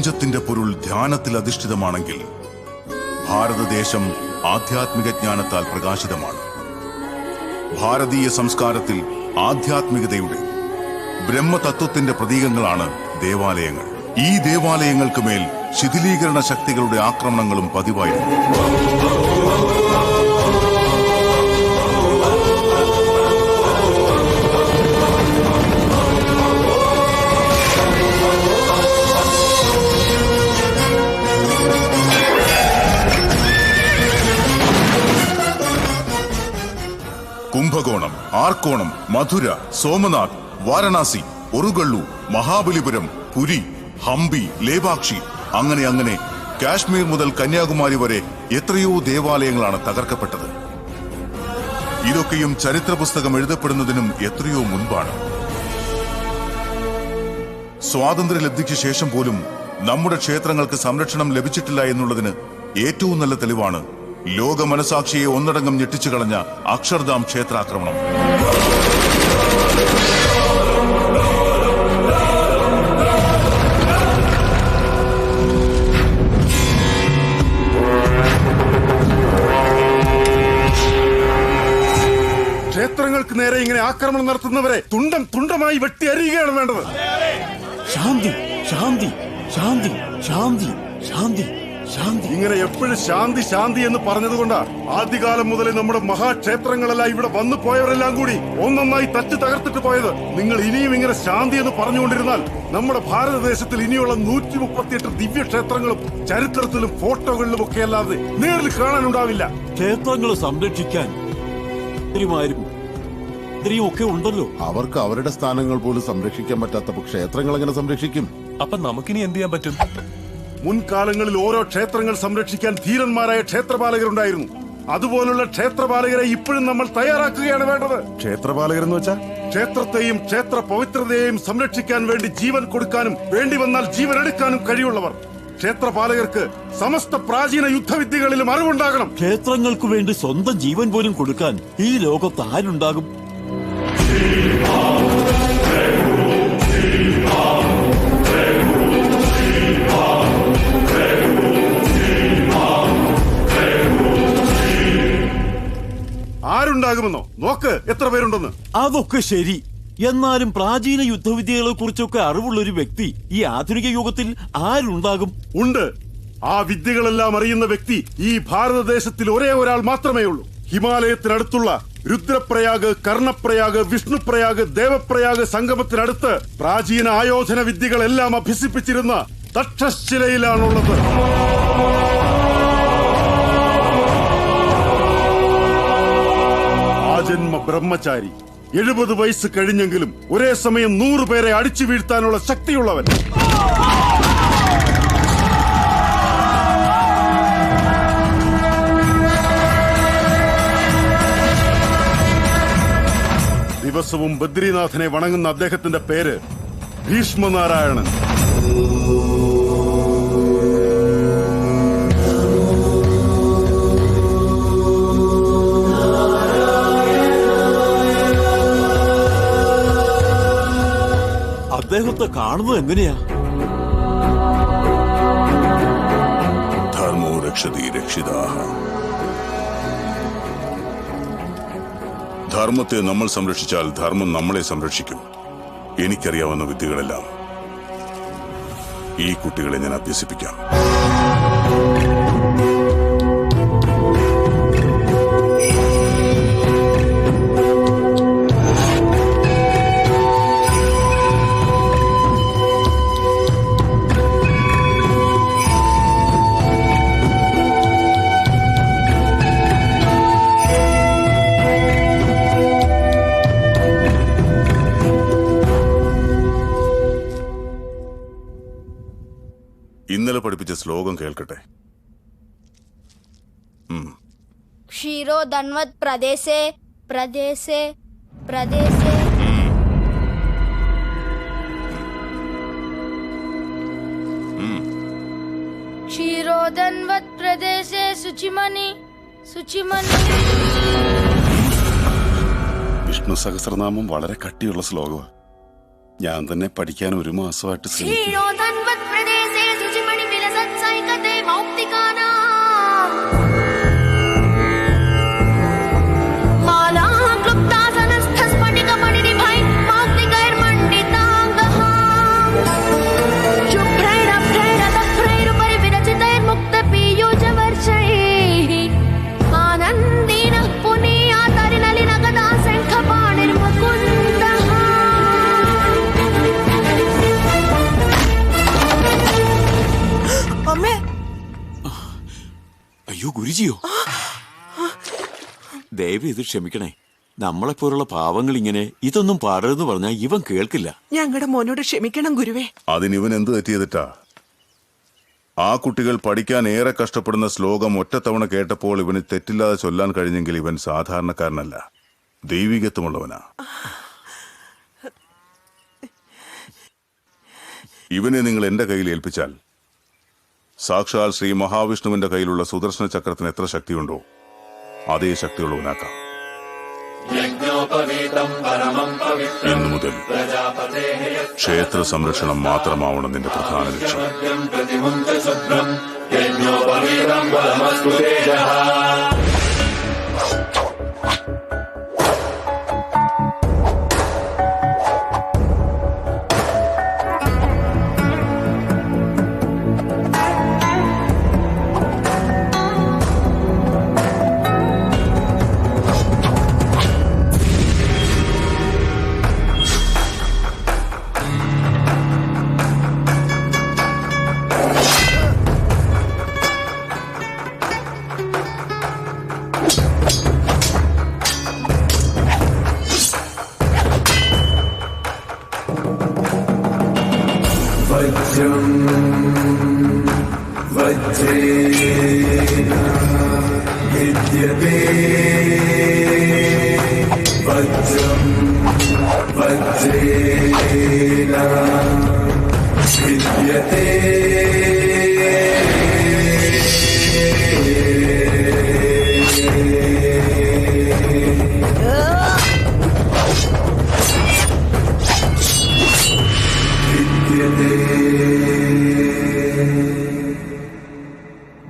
പ്രപഞ്ചത്തിന്റെ പൊരുൾ ധ്യാനത്തിൽ അധിഷ്ഠിതമാണെങ്കിൽ ഭാരതദേശം ആധ്യാത്മിക ജ്ഞാനത്താൽ പ്രകാശിതമാണ്. ഭാരതീയ സംസ്കാരത്തിൽ ആധ്യാത്മികതയുടെ ബ്രഹ്മതത്വത്തിന്റെ പ്രതീകങ്ങളാണ് ദേവാലയങ്ങൾ. ഈ ദേവാലയങ്ങൾക്ക് മേൽ ശിഥിലീകരണ ശക്തികളുടെ ആക്രമണങ്ങളും പതിവായിരുന്നു. കുംഭകോണം, ആർക്കോണം, മധുര, സോമനാഥ്, വാരണാസി, ഒറുഗള്ളു, മഹാബലിപുരം, പുരി, ഹംപി, ലേപാക്ഷി, അങ്ങനെ കാശ്മീർ മുതൽ കന്യാകുമാരി വരെ എത്രയോ ദേവാലയങ്ങളാണ് തകർക്കപ്പെട്ടത്. ഇതൊക്കെയും ചരിത്ര പുസ്തകം എഴുതപ്പെടുന്നതിനും എത്രയോ മുൻപാണ്. സ്വാതന്ത്ര്യലബ്ധിക്ക് ശേഷം പോലും നമ്മുടെ ക്ഷേത്രങ്ങൾക്ക് സംരക്ഷണം ലഭിച്ചിട്ടില്ല എന്നുള്ളതിന് ഏറ്റവും നല്ല തെളിവാണ് ലോക മനസാക്ഷിയെ ഒന്നടങ്കം ഞെട്ടിച്ചു കളഞ്ഞ അക്ഷർധാം ക്ഷേത്രാക്രമണം. ക്ഷേത്രങ്ങൾക്ക് നേരെ ഇങ്ങനെ ആക്രമണം നടത്തുന്നവരെ തുണ്ടം തുണ്ടമായി വെട്ടി അരിയുകയാണ് വേണ്ടത്. ശാന്തി, ശാന്തി, ശാന്തി, ശാന്തി, ശാന്തി, ശാന്തി. ഇങ്ങനെ എപ്പോഴും ശാന്തി ശാന്തി എന്ന് പറഞ്ഞതുകൊണ്ടാ ആദ്യകാലം മുതലേ നമ്മുടെ മഹാക്ഷേത്രങ്ങളെല്ലാം ഇവിടെ വന്നു പോയവരെല്ലാം കൂടി ഒന്നൊന്നായി തച്ചു തകർത്തിട്ട് പോയത്. നിങ്ങൾ ഇനിയും ഇങ്ങനെ ശാന്തി എന്ന് പറഞ്ഞുകൊണ്ടിരുന്നാൽ നമ്മുടെ ഭാരതദേശത്തിൽ ഇനിയുള്ള 138 ദിവ്യക്ഷേത്രങ്ങളും ചരിത്രത്തിലും ഫോട്ടോകളിലും ഒക്കെ അല്ലാതെ നേരിൽ കാണാനുണ്ടാവില്ല. ക്ഷേത്രങ്ങൾ സംരക്ഷിക്കാൻ ഒക്കെ ഉണ്ടല്ലോ. അവർക്ക് അവരുടെ സ്ഥാനങ്ങൾ പോലും സംരക്ഷിക്കാൻ പറ്റാത്തപ്പോൾ ക്ഷേത്രങ്ങൾ എങ്ങനെ സംരക്ഷിക്കും? അപ്പൊ നമുക്കിനി എന്ത് ചെയ്യാൻ പറ്റും? മുൻകാലങ്ങളിൽ ഓരോ ക്ഷേത്രങ്ങൾ സംരക്ഷിക്കാൻ ധീരന്മാരായ ക്ഷേത്രപാലകരുണ്ടായിരുന്നു. അതുപോലുള്ള ക്ഷേത്രപാലകരെ ഇപ്പോഴും നമ്മൾ തയ്യാറാക്കുകയാണ് വേണ്ടത്. ക്ഷേത്രപാലകരെന്ന് വെച്ചാൽ ക്ഷേത്രത്തെയും ക്ഷേത്ര പവിത്രതയെയും സംരക്ഷിക്കാൻ വേണ്ടി ജീവൻ കൊടുക്കാനും വേണ്ടി വന്നാൽ ജീവൻ എടുക്കാനും കഴിവുള്ളവർ. ക്ഷേത്രപാലകർക്ക് സമസ്ത പ്രാചീന യുദ്ധവിദ്യകളിലും അറിവുണ്ടാകണം. ക്ഷേത്രങ്ങൾക്ക് വേണ്ടി സ്വന്തം ജീവൻ പോലും കൊടുക്കാൻ ഈ ലോകത്ത് ആരുണ്ടാകും? ആരുണ്ടാകുമെന്നോ? നോക്ക് എത്ര പേരുണ്ടെന്ന്. അതൊക്കെ ശരി. എന്നാലും പ്രാചീന യുദ്ധവിദ്യകളെ കുറിച്ചൊക്കെ അറിവുള്ള ഒരു വ്യക്തി ഈ ആധുനിക യുഗത്തിൽ ആരുണ്ടാകും? ഉണ്ട്. ആ വിദ്യകളെല്ലാം അറിയുന്ന വ്യക്തി ഈ ഭാരതദേശത്തിൽ ഒരേ ഒരാൾ മാത്രമേ ഉള്ളൂ. ഹിമാലയത്തിനടുത്തുള്ള രുദ്രപ്രയാഗ്, കർണപ്രയാഗ്, വിഷ്ണുപ്രയാഗ്, ദേവപ്രയാഗ് സംഗമത്തിനടുത്ത് പ്രാചീന ആയോധന വിദ്യകളെല്ലാം അഭ്യസിപ്പിച്ചിരുന്ന തക്ഷശിലയിലാണുള്ളത്. ആജന്മ ബ്രഹ്മചാരി, 70 വയസ്സ് കഴിഞ്ഞെങ്കിലും ഒരേ സമയം 100 പേരെ അടിച്ചു വീഴ്ത്താനുള്ള ശക്തിയുള്ളവൻ. ദിവസവും ബദ്രിനാഥനെ വണങ്ങുന്ന അദ്ദേഹത്തിന്റെ പേര് ഭീഷ്മനാരായണൻ. അദ്ദേഹത്തെ കാണുന്നത് എങ്ങനെയാ? ധർമ്മോ രക്ഷതി രക്ഷിതാഹ. ധർമ്മത്തെ നമ്മൾ സംരക്ഷിച്ചാൽ ധർമ്മം നമ്മളെ സംരക്ഷിക്കും. എനിക്കറിയാവുന്ന വിദ്യകളെല്ലാം ഈ കുട്ടികളെ ഞാൻ അഭ്യസിപ്പിക്കാം. ഇന്നലെ പഠിപ്പിച്ച ശ്ലോകം കേൾക്കട്ടെ. ക്ഷീരോ ധൻവത് പ്രദേശേ പ്രദേശേ പ്രദേശേ. ക്ഷീരോ ധൻവത് പ്രദേശേ ശുചിമണി ശുചിമണി. വിഷ്ണു സഹസ്രനാമം വളരെ കട്ടിയുള്ള ശ്ലോകമാണ്. ഞാൻ തന്നെ പഠിക്കാൻ 1 മാസമായിട്ട് ശ്രമിച്ചു. അമ്മേ. അയ്യോ ഗുരുജിയോ, ദയവ് ഇത് ക്ഷമിക്കണേ. നമ്മളെപ്പോലുള്ള പാവങ്ങൾ ഇങ്ങനെ ഇതൊന്നും പാടരുതെന്ന് പറഞ്ഞാൽ ഇവൻ കേൾക്കില്ല. ഞങ്ങളുടെ മോനോട് ക്ഷമിക്കണം ഗുരുവേ. അതിനിവൻ എന്ത് തെറ്റിയതിട്ടാ? ആ കുട്ടികൾ പഠിക്കാൻ ഏറെ കഷ്ടപ്പെടുന്ന ശ്ലോകം ഒറ്റത്തവണ കേട്ടപ്പോൾ ഇവന് തെറ്റില്ലാതെ ചൊല്ലാൻ കഴിഞ്ഞെങ്കിൽ ഇവൻ സാധാരണക്കാരനല്ല, ദൈവികത്വമുള്ളവനാ. ഇവനെ നിങ്ങൾ എന്റെ കയ്യിൽ ഏൽപ്പിച്ചാൽ സാക്ഷാൽ ശ്രീ മഹാവിഷ്ണുവിന്റെ കയ്യിലുള്ള സുദർശന ചക്രത്തിന് എത്ര ശക്തിയുണ്ടോ അതേ ശക്തിയുള്ളവനാക്കാം. ഇന്നു മുതൽ ക്ഷേത്ര സംരക്ഷണം മാത്രമാവണം നിന്റെ പ്രധാന ലക്ഷ്യം.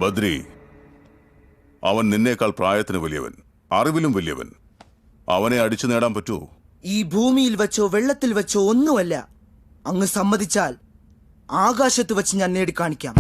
ബദ്രി, അവൻ നിന്നേക്കാൾ പ്രായത്തിന് വലിയവൻ, അറിവിലും വലിയവൻ. അവനെ അടിച്ചു നേടാൻ പറ്റുമോ? ഈ ഭൂമിയിൽ വെച്ചോ വെള്ളത്തിൽ വെച്ചോ ഒന്നുമല്ല. അങ്ങ് സമ്മതിച്ചാൽ ആകാശത്ത് വെച്ച് ഞാൻ നേടിക്കാണിക്കാം.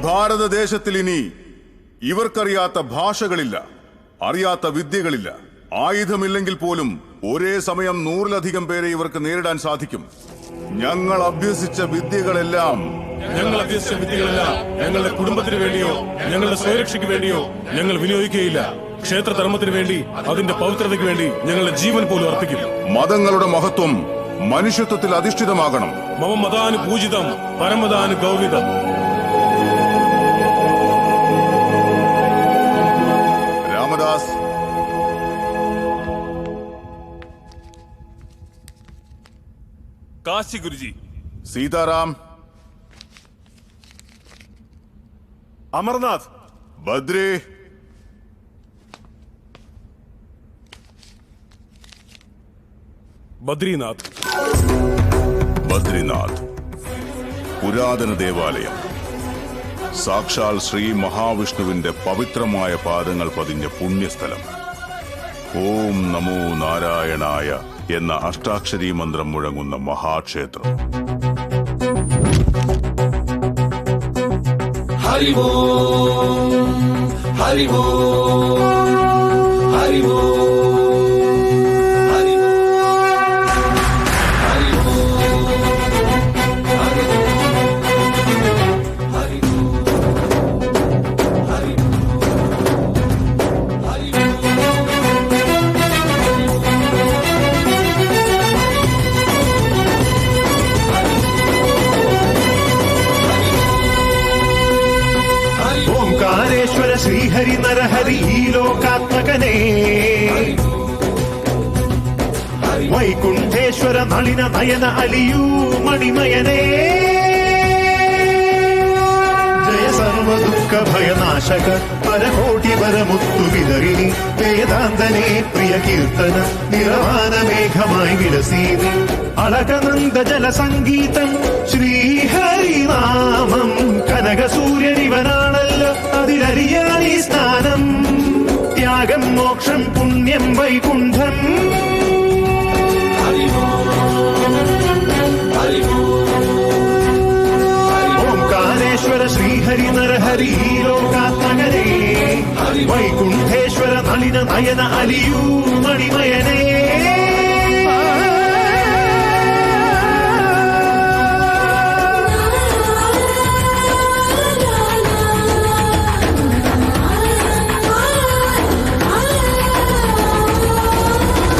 ഭാരതദേശത്തിൽ ഇനി ഇവർക്കറിയാത്ത ഭാഷകളില്ല, അറിയാത്ത വിദ്യകളില്ല. ആയുധമില്ലെങ്കിൽ പോലും ഒരേ സമയം 100-ലധികം പേരെ ഇവർക്ക് നേരിടാൻ സാധിക്കും. ഞങ്ങൾ അഭ്യസിച്ച വിദ്യകളെല്ലാം ഞങ്ങളുടെ കുടുംബത്തിന് വേണ്ടിയോ ഞങ്ങളുടെ സ്വയരക്ഷയ്ക്ക് വേണ്ടിയോ ഞങ്ങൾ വിനിയോഗിക്കുകയില്ല. ക്ഷേത്രധർമ്മത്തിന് വേണ്ടി, അതിന്റെ പവിത്രതയ്ക്ക് വേണ്ടി ഞങ്ങളുടെ ജീവൻ പോലും അർപ്പിക്കും. മതങ്ങളുടെ മഹത്വം മനുഷ്യത്വത്തിൽ അധിഷ്ഠിതമാകണം. മമ മതാന് പൂജിതം പരമതാന് ഗൗരിതം. രാമദാസ്, കാശി ഗുരുജി. സീതാറാം, അമർനാഥ്, ബദ്രി, ബദ്രിനാഥ്. ബദ്രിനാഥ് പുരാതന ദേവാലയം. സാക്ഷാൽ ശ്രീ മഹാവിഷ്ണുവിന്റെ പവിത്രമായ പാദങ്ങൾ പതിഞ്ഞ പുണ്യസ്ഥലം. ഓം നമോ നാരായണായ എന്ന അഷ്ടാക്ഷരീ മന്ത്രം മുഴങ്ങുന്ന മഹാക്ഷേത്രം. ഹരിവോ ഹരിവോ ഹരിവോ ഓംകാരേശ്വര ശ്രീഹരി നരഹരി ഈ ലോകാത്മകനേ, വൈകുണ്ഠേശ്വര നളിന നയന അലിയൂ മണിമയനേ, ജയ സർവദുഃഖ ഭയനാശക പരകോടി വരമുത്തു വിതറിനി, വേദാന്തനേ പ്രിയ കീർത്തന നിറവാന മേഘമായി വിലസീനി, അളകനന്ദ ജല സംഗീതം ശ്രീഹരിനാമം, കനക സൂര്യനിവനാണല്ലോ അതിലറിയാനീ സ്ഥാനം, ത്യാഗം മോക്ഷം പുണ്യം വൈകുണ്ഠം. ഓംകാരേശ്വര ശ്രീഹരി നരഹരി ഈ ലോകാത്മകനേ, വൈകുണ്ഠേശ്വര നളിന നയന അലിയൂ മണിമയനേ.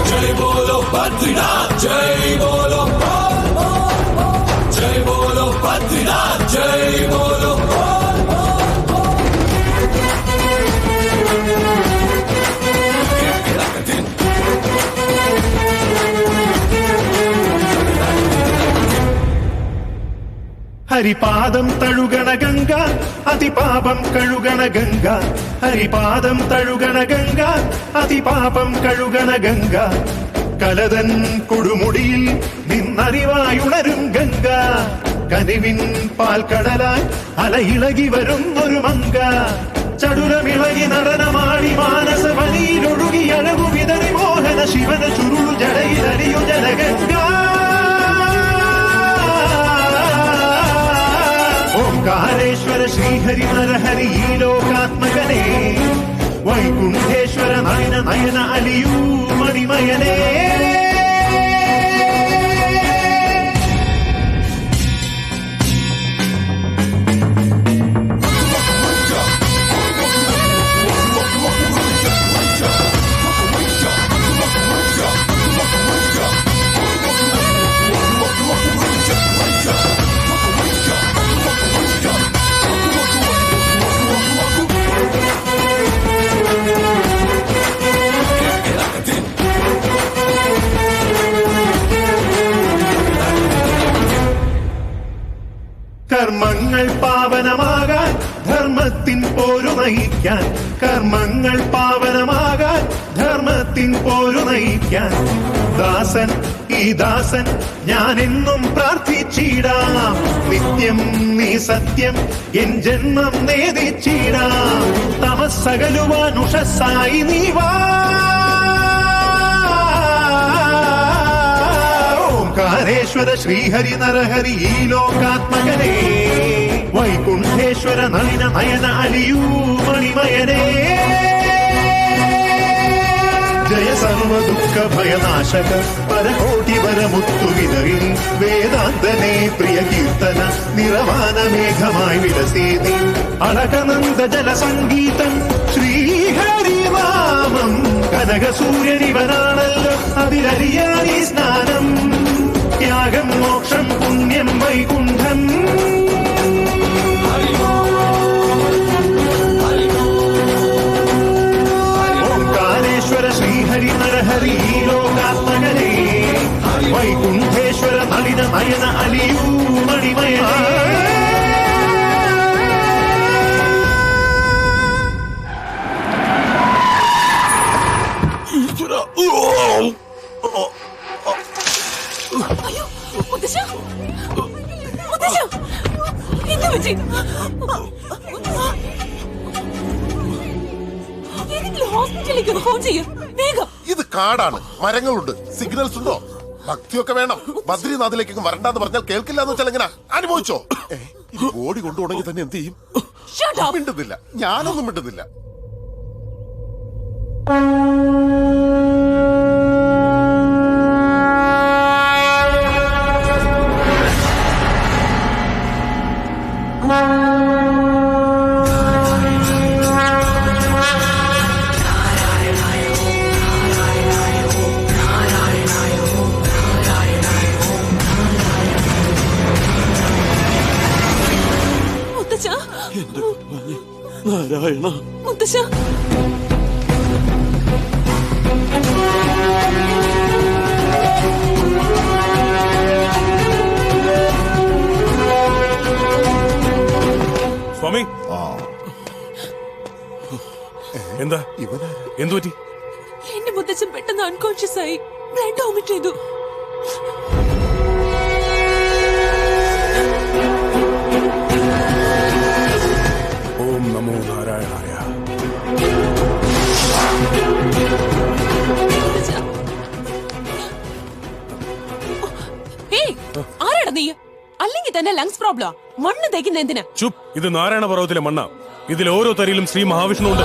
जय बोलो बद्रीनाथ, जय बोलो, जय बोलो बद्रीनाथ, जय बोलो. ഹരിപാദം തഴുകണ ഗംഗ അതിപാപം കഴുകണ ഗംഗ, ഹരിപാദം തഴുകണ ഗംഗ അതിപാപം കഴുകണ ഗംഗ, കലതൻ കൊടുമുടിയിൽ നിന്നറിവായുണരും ഗംഗ, കനിവിൻ പാൽക്കടലായി അലയിളകി വരുന്നൊരു മങ്ക, ചടുലമിളകി നടനമാടി മാനസവനിയിലൊഴുകി അഴകു വിതറി മോഹന ശിവന ചുരുളു ജടയിലറിയു ജലഗംഗ. ഓംകാരേശ്വര ശ്രീഹരി നരഹരി ഈ ലോകാത്മകനേ, വൈകുണ്ഠേശ്വര നയന നയന അലിയൂ മണിമയനേ. കർമ്മങ്ങൾ പാവനമാകാൻ ധർമ്മത്തിൻ പോരു നയിക്കാൻ, കർമ്മങ്ങൾ പാവനമാകാൻ ധർമ്മത്തിൻ പോരു നയിക്കാൻ, ദാസൻ ഈ ദാസൻ ഞാൻ എന്നും പ്രാർത്ഥിച്ചിടാം, നിത്യം നീ സത്യം എൻ ജന്മം നേദിച്ചിടാം, തമസ്സകലുവാൻ ഉഷസ്സായി നീ വാ. ഓംകാരേശ്വര ശ്രീഹരി നരഹരി ഈ ലോകാത്മകനേ, വൈകുണ്ഠേശ്വര നളിന നയന അലിയൂ മണിമയനേ, ജയ സർവദുഃഖ ഭയനാശക പരകോടി വരമുത്തു വിതറിനി, വേദാന്തനേ പ്രിയ കീർത്തന നിറവാന മേഘമായി വിലസീനി, അളകനന്ദ ജല സംഗീതം ശ്രീഹരിനാമം, കനക സൂര്യനിവനാണല്ലോ അതിലറിയാനീ സ്നാനം, ത്യാഗം മോക്ഷം പുണ്യം വൈകുണ്ഠം. ഓംകാരേശ്വര ശ്രീഹരി നരഹരി ഈ ലോകാത്മകനേ, വൈകുണ്ഠേശ്വര നളിന ആയന അലിയൂ മണിമയനേ. ഇത് കാടാണ്, മരങ്ങളുണ്ട്, സിഗ്നൽസ് ഉണ്ടോ? ഭക്തിയൊക്കെ വേണം. ബദ്രീനാഥിലേക്ക് വരണ്ടെന്ന് പറഞ്ഞാൽ കേൾക്കില്ല എന്ന് വെച്ചാൽ എങ്ങനെ അനുഭവിച്ചോ? ബോഡി കൊണ്ടുപോകണമെങ്കിൽ തന്നെ എന്ത് ചെയ്യും? മിണ്ടുന്നില്ല, ഞാനൊന്നും മിണ്ടുന്നില്ല. നാരായണ മുത്തശ്ശ, സ്വാമി, എന്താ എന്തു പറ്റി? എന്റെ മുത്തച്ഛൻ പെട്ടെന്ന് അൺകോൺഷ്യസ് ആയി, ബ്ലഡ് വോമിറ്റ് ചെയ്തു. ഓം നമോ നാരായണായ. ആരാടാ നീ? അല്ലെങ്കിൽ തന്നെ ലങ്സ് പ്രോബ്ലം. മണ്ണ് തേക്കുന്ന എന്തിനാ? ചുപ്, ഇത് നാരായണ പർവ്വതത്തിലെ മണ്ണ. ഇതിൽ ഓരോ തരിയിലും ശ്രീ മഹാവിഷ്ണു ഉണ്ട്.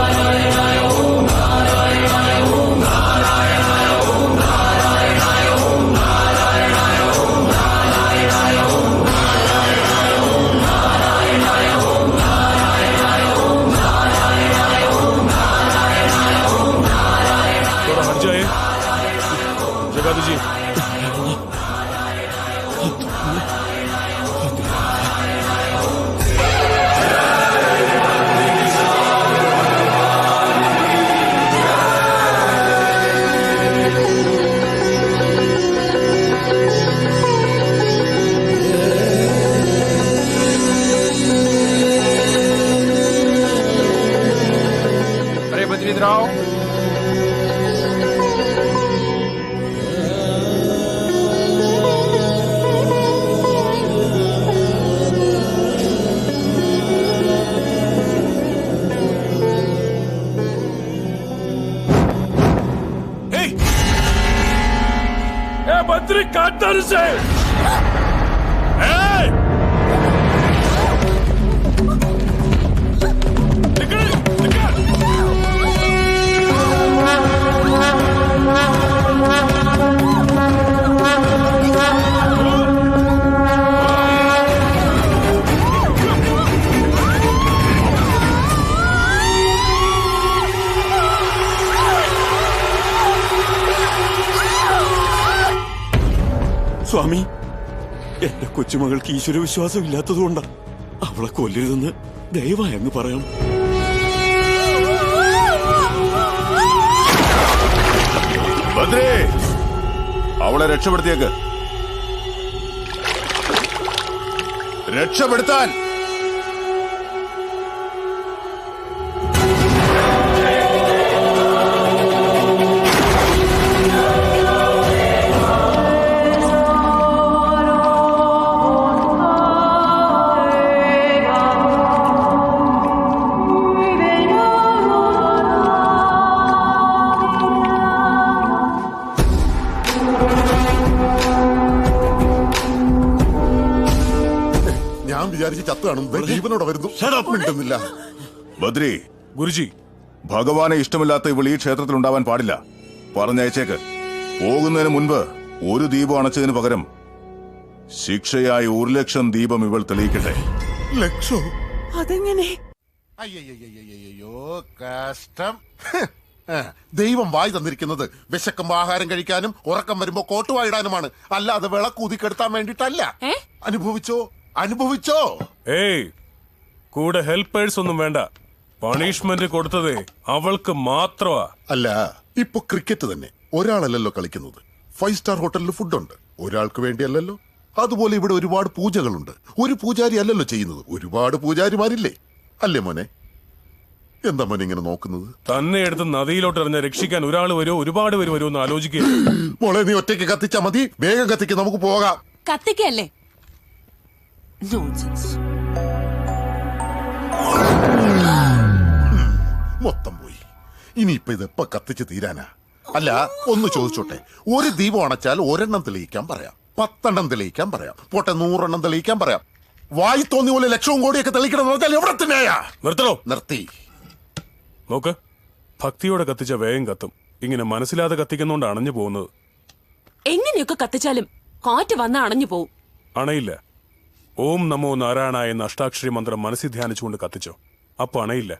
ജഗാദുജി, बद्री काटता से സ്വാമി, എന്റെ കൊച്ചുമകൾക്ക് ഈശ്വരവിശ്വാസം ഇല്ലാത്തതുകൊണ്ടാ. അവളെ കൊല്ലരുതെന്ന് ദയവായി അങ്ങ് പറയണം. ബദ്രേ, അവളെ രക്ഷപ്പെടുത്തിയേക്ക്. രക്ഷപ്പെടുത്താൻ. ഞാൻ വിചാരിച്ച് ചത്തു കാണും, ജീവനോടെ വരുന്നു. മിണ്ടുന്നില്ല. ബദ്രി, ഗുരുജി, ഭഗവാനെ ഇഷ്ടമില്ലാത്ത ഇവൾ ഈ ക്ഷേത്രത്തിൽ ഉണ്ടാവാൻ പാടില്ല. പറഞ്ഞയച്ചേക്ക്. പോകുന്നതിന് മുൻപ് ഒരു ദീപം അണച്ചതിന് പകരം ശിക്ഷയായി 1,00,000 ദീപം ഇവൾ തെളിയിക്കട്ടെ. ലക്ഷോ? അതെങ്ങനെ? അയ്യോ, കഷ്ടം. ദൈവം വായി തന്നിരിക്കുന്നത് വിശക്കുമ്പോ ആഹാരം കഴിക്കാനും ഉറക്കം വരുമ്പോ കോട്ടുവായിടാനുമാണ്, അല്ലാതെ വിളക്കൂതിക്കെടുത്താൻ വേണ്ടിട്ടല്ല. അനുഭവിച്ചോ, അനുഭവിച്ചോ. ഏയ്, കൂടെ ഹെൽപ്പേഴ്സ് ഒന്നും വേണ്ട. പണിഷ്മെന്റ് കൊടുത്തതേ അവൾക്ക് മാത്രമാ. അല്ല, ഇപ്പൊ ക്രിക്കറ്റ് തന്നെ ഒരാളല്ലല്ലോ കളിക്കുന്നത്. 5 സ്റ്റാർ ഹോട്ടലിൽ ഫുഡുണ്ട്, ഒരാൾക്ക് വേണ്ടിയല്ലല്ലോ. അതുപോലെ ഇവിടെ ഒരുപാട് പൂജകളുണ്ട്. ഒരു പൂജാരി അല്ലല്ലോ ചെയ്യുന്നത്, ഒരുപാട് പൂജാരിമാരില്ലേ? അല്ലേ മോനെ? എന്താ മോനെ ഇങ്ങനെ നോക്കുന്നത്? തന്നെ എടുത്ത് നദിയിലോട്ട് എറിഞ്ഞ രക്ഷിക്കാൻ ഒരാൾ വരുമോ ഒരുപാട് പേര് വരുമോ എന്ന് ആലോചിക്കുക. മോളെ നീ ഒറ്റയ്ക്ക് കത്തിച്ചാ മതി. വേഗം കത്തിക്ക്, നമുക്ക് പോകാം. കത്തിക്കല്ലേ? നോൺസെൻസ്. മൊത്തം പോയി. ഇനിയിപ്പൊ ഇതെപ്പ കത്തിച്ച് തീരാനാ? അല്ല, ഒന്ന് ചോദിച്ചോട്ടെ, ഒരു ദീപം അണച്ചാൽ ഒരെണ്ണം തെളിയിക്കാൻ പറയാം, 10 എണ്ണം തെളിയിക്കാൻ പറയാം, പോട്ടെ 100 എണ്ണം തെളിയിക്കാൻ പറയാം. വായി തോന്നിയ പോലെ ലക്ഷവും കോടിയൊക്കെ തെളിയിക്കണം എന്ന് പറഞ്ഞാൽ എവിടെ തന്നെയാ? നിർത്തണോ? നിർത്തി. നോക്ക്, ഭക്തിയോടെ കത്തിച്ച വേഗം കത്തും. ഇങ്ങനെ മനസ്സിലാതെ കത്തിക്കുന്നോണ്ട് അണഞ്ഞു പോകുന്നത്. എങ്ങനെയൊക്കെ കത്തിച്ചാലും കാറ്റ് വന്ന അണഞ്ഞു പോവും. അണയില്ല. ഓം നമോ നാരായണായ എന്ന അഷ്ടാക്ഷരി മന്ത്രം മനസ്സിൽ ധ്യാനിച്ചുകൊണ്ട് കത്തിച്ചോ, അപ്പൊ അണയില്ല.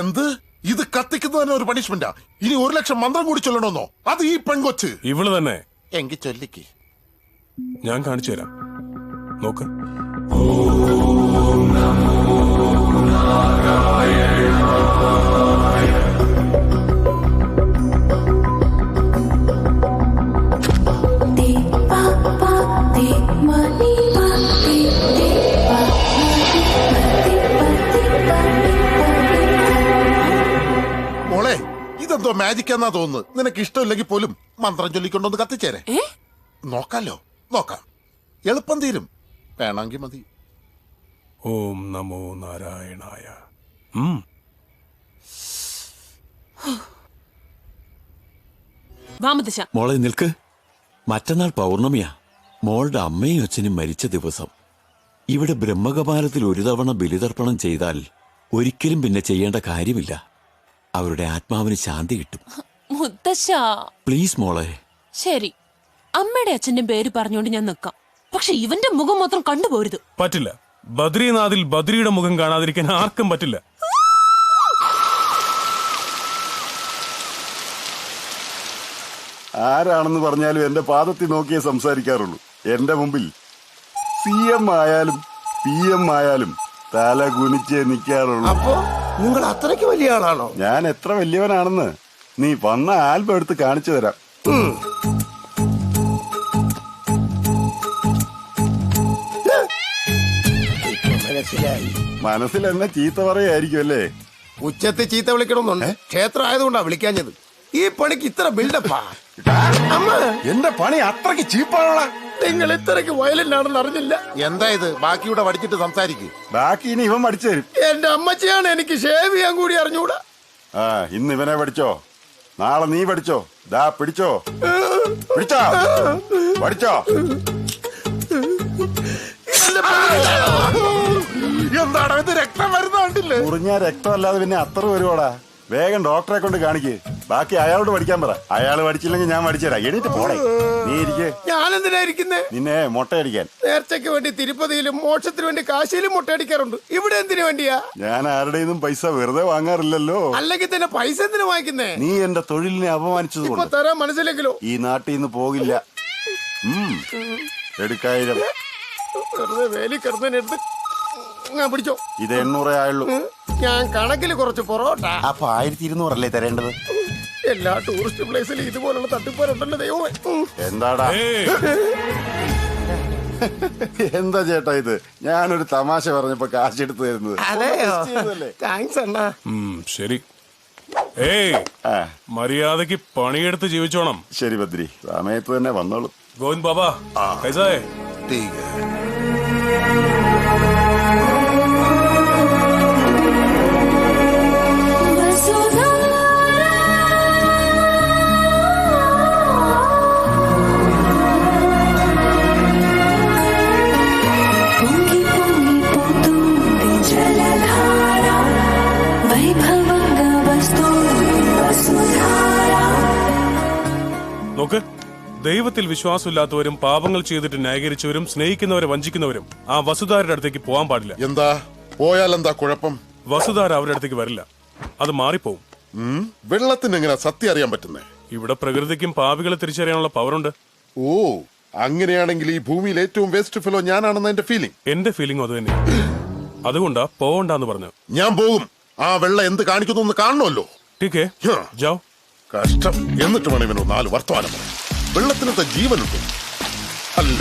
എന്ത്? ഇത് കത്തിക്കുന്നതിന് ഒരു പണിഷ്മെന്റാ? ഇനി 1 ലക്ഷം മന്ത്രം കൂടി ചൊല്ലണമെന്നോ? അത് ഈ പെൺകൊച്ച്. ഇവള് തന്നെ. എങ്കിൽ ചൊല്ലിക്ക്. ഞാൻ കാണിച്ചു തരാം. നോക്ക്. മോളെ, ഇതെന്തോ മാജിക് എന്നാ തോന്നുന്നു. നിനക്ക് ഇഷ്ടമില്ലെങ്കിൽ പോലും മന്ത്രം ചൊല്ലിക്കൊണ്ടൊന്ന് കത്തിച്ചേരെ. നോക്കാലോ? നോക്കാം. എളുപ്പം തീരും. വേണമെങ്കിൽ മതി. ഓം നമോ നാരായണായ. വാമദശ. മോളെ നിൽക്ക്. മറ്റന്നാൾ പൗർണമിയാ. മോളുടെ അമ്മയും അച്ഛനും മരിച്ച ദിവസം. ഇവിടെ ബ്രഹ്മകപാലത്തിൽ ഒരു തവണ ബലിതർപ്പണം ചെയ്താൽ ഒരിക്കലും പിന്നെ ചെയ്യേണ്ട കാര്യമില്ല. അവരുടെ ആത്മാവിന് ശാന്തി കിട്ടും. മുത്തശ്ശ പ്ലീസ് മോളെ. ശരി, അമ്മയുടെ അച്ഛന്റെ പേര് പറഞ്ഞുകൊണ്ട് ഞാൻ നിൽക്കാം. പക്ഷെ ഇവന്റെ മുഖം മാത്രം കണ്ടുപോരുത്. പറ്റില്ല. ബദ്രീനാഥിൽ ബദ്രിയുടെ മുഖം കാണാതിരിക്കാൻ ആർക്കും പറ്റില്ല. ആരാണെന്ന് പറഞ്ഞാലും എന്റെ പാദത്തിൽ നോക്കിയേ സംസാരിക്കാറുള്ളൂ. എന്റെ മുമ്പിൽ CM ആയാലും PM ആയാലും തല കുനിച്ചേ നിൽക്കാറുള്ളൂ. അപ്പോ നിങ്ങൾ അത്രയ്ക്ക് വലിയ ആളാണോ? ഞാൻ എത്ര വലിയവനാണെന്ന് നീ വന്ന ആൽബം എടുത്ത് കാണിച്ചു തരാം. മനസ്സിൽ എന്നെ ചീത്ത പറയായിരിക്കും അല്ലേ? ഉച്ചത്തിൽ ചീത്ത വിളിക്കണമെന്നുണ്ട്. ക്ഷേത്രം ആയതുകൊണ്ടാ വിളിക്കാഞ്ഞത്. ഈ പണിക്ക് ഇത്ര ബിൽഡപ്പാ? എന്റെ പണി അത്രയ്ക്ക് ചീപ്പാണോളാ? നിങ്ങൾ ഇത്രയ്ക്ക് വയലന്റ് ആണെന്ന് അറിഞ്ഞില്ല. എന്താ ഇത്? ബാക്കിയൂടെ പഠിച്ചിട്ട് സംസാരിക്കും. ബാക്കി ഇനി ഇവൻ പഠിച്ചു തരും. എന്റെ അമ്മച്ചിയാണ് എനിക്ക് ഷേവ് ചെയ്യാൻ കൂടി അറിഞ്ഞൂടാ. ഇന്ന് ഇവനെ പഠിച്ചോ, നാളെ നീ പഠിച്ചോ. ദാ പിടിച്ചോ, പിടിച്ചോ, പഠിച്ചോ. എന്താണ് ഇത്? രക്തം വരുന്ന കണ്ടില്ലേ? മുറിഞ്ഞ രക്തം അല്ലാതെ പിന്നെ അത്ര വരുവാടാ. വേഗം ഡോക്ടറെ കൊണ്ട് കാണിക്ക്. ബാക്കി അയാളോട് പഠിക്കാൻ പറ. അയാള് പഠിച്ചില്ലെങ്കിൽ ഞാൻ പഠിച്ചുതരാം. എണീറ്റ് പോണേ. നീ ഇരിക്കേ. ഞാൻ എന്തിനാ ഇരിക്കുന്നേ? നിന്നെ മുട്ടയടിക്കാൻ. നേർച്ചയ്ക്ക് വേണ്ടി തിരുപ്പതിയിലും മോക്ഷത്തിന് വേണ്ടി കാശിയിലും മുട്ടയടിക്കാറുണ്ട്. ഇവിടെ എന്തിനു വേണ്ടിയാ? ഞാൻ ആരുടെയും പൈസ വെറുതെ വാങ്ങാറില്ലല്ലോ. അല്ലെങ്കിൽ തന്നെ പൈസ എന്തിനു വാങ്ങിക്കുന്നേ? നീ എന്റെ തൊഴിലിനെ അപമാനിച്ചത് ഇപ്പൊ കൊണ്ട് തരാൻ മനസ്സിലെങ്കിലോ ഈ നാട്ടിൽ നിന്ന് പോകില്ല. എടുക്കായിരം. വെറുതെ വേലി കിടന്നെടുത്ത് ഞാൻ പിടിച്ചോ. ഇത് 800 ആയുള്ളൂ. ഞാൻ കണക്കിൽ കുറച്ച് പൊറോട്ട. അപ്പൊ 1200 അല്ലേ തരേണ്ടത്? എല്ലാ ടൂറിസ്റ്റ് പ്ലേസിലും ഇതുപോലുള്ള തട്ടിപ്പാരുണ്ടല്ലോ ദൈവമേ. എന്താടാ? എന്താ ചേട്ടാ ഇത്? ഞാനൊരു തമാശ പറഞ്ഞപ്പോ കാശെടുത്ത് തരുന്നത്. താങ്ക്സ് അണ്ണാ. ശരി. മര്യാദക്ക് പണിയെടുത്ത് ജീവിച്ചോണം. ശരി ബദ്രി, സമയത്ത് തന്നെ വന്നോളൂ. ഗോവിന്ദ് ബാബാ, കൈസായേ? നോക്ക്, ദൈവത്തിൽ വിശ്വാസമില്ലാത്തവരും പാപങ്ങൾ ചെയ്തിട്ട് ന്യായീകരിച്ചവരും സ്നേഹിക്കുന്നവരെ വഞ്ചിക്കുന്നവരും ആ വസുധാരുടെ അടുത്തേക്ക് പോകാൻ പാടില്ല. എന്താ പോയാൽ എന്താ കുഴപ്പം? വസുധാര അവരുടെ അടുത്തേക്ക് വരില്ല. അത് മാറിപ്പോവും. വെള്ളത്തിന് എങ്ങനെ സത്യം അറിയാൻ പറ്റുന്നേ? ഇവിടെ പ്രകൃതിക്കും പാപികളെ തിരിച്ചറിയാനുള്ള പവറുണ്ട്. ഓ, അങ്ങനെയാണെങ്കിൽ ഈ ഭൂമിയിൽ ഏറ്റവും വേസ്റ്റ് ഫെലോ ഞാനാണെന്ന് എന്റെ ഫീലിംഗ്. എന്റെ ഫീലിംഗ് അത് തന്നെ. അതുകൊണ്ടാ പോവണ്ടെന്ന് പറഞ്ഞു. ഞാൻ പോകും. ആ വെള്ളം എന്ത് കാണിക്കുന്നു കാണണമല്ലോ. കഷ്ടം. എന്നിട്ട് വേണം ഇവനോ 4 വർത്തമാനം. വെള്ളത്തിനത്തെ ജീവനുണ്ട്. അല്ല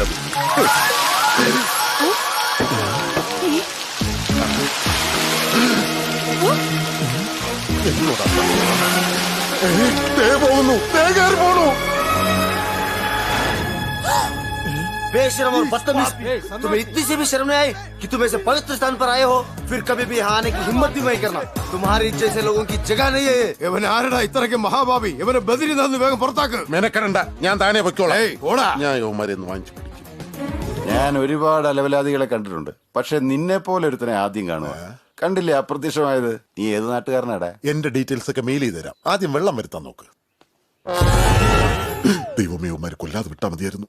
बेशरम और बदतमीज, तुम्हें इतनी सी भी शर्म नहीं आई कि तुम ऐसे पवित्र स्थान पर आए हो, फिर कभी भी यहाँ आने की हिम्मत भी नहीं करना। तुम्हारी जैसे लोगों की जगह नहीं है। ഇവൻ ആരടാ ഇത്രയ്ക്ക് മഹാഭാവി? ഇവനെ ബദരിനാഥ് വേഗം പുറത്താക്ക്. മെനക്കെടണ്ട, ഞാൻ താനേ പൊയ്ക്കോളാം. ഞാൻ യുവമാരെ ഒന്ന് വാങ്ങിച്ചു പിടിക്കും. ഞാൻ ഒരുപാട് അലവലാദികളെ കണ്ടിട്ടുണ്ട്, പക്ഷെ നിന്നെ പോലെ ഒരുത്തനെ ആദ്യം കാണുക. കണ്ടില്ലേ അപ്രത്യക്ഷമായത്? നീ ഏത് നാട്ടുകാരനാടാ? എന്റെ ഡീറ്റെയിൽസ് ഒക്കെ മെയിൽ ചെയ്ത് തരാം. ആദ്യം വെള്ളം വരുത്താൻ നോക്ക്. ദൈവമേ, യുവമാരെ കൊല്ലാതെ വിട്ടാ മതിയായിരുന്നു.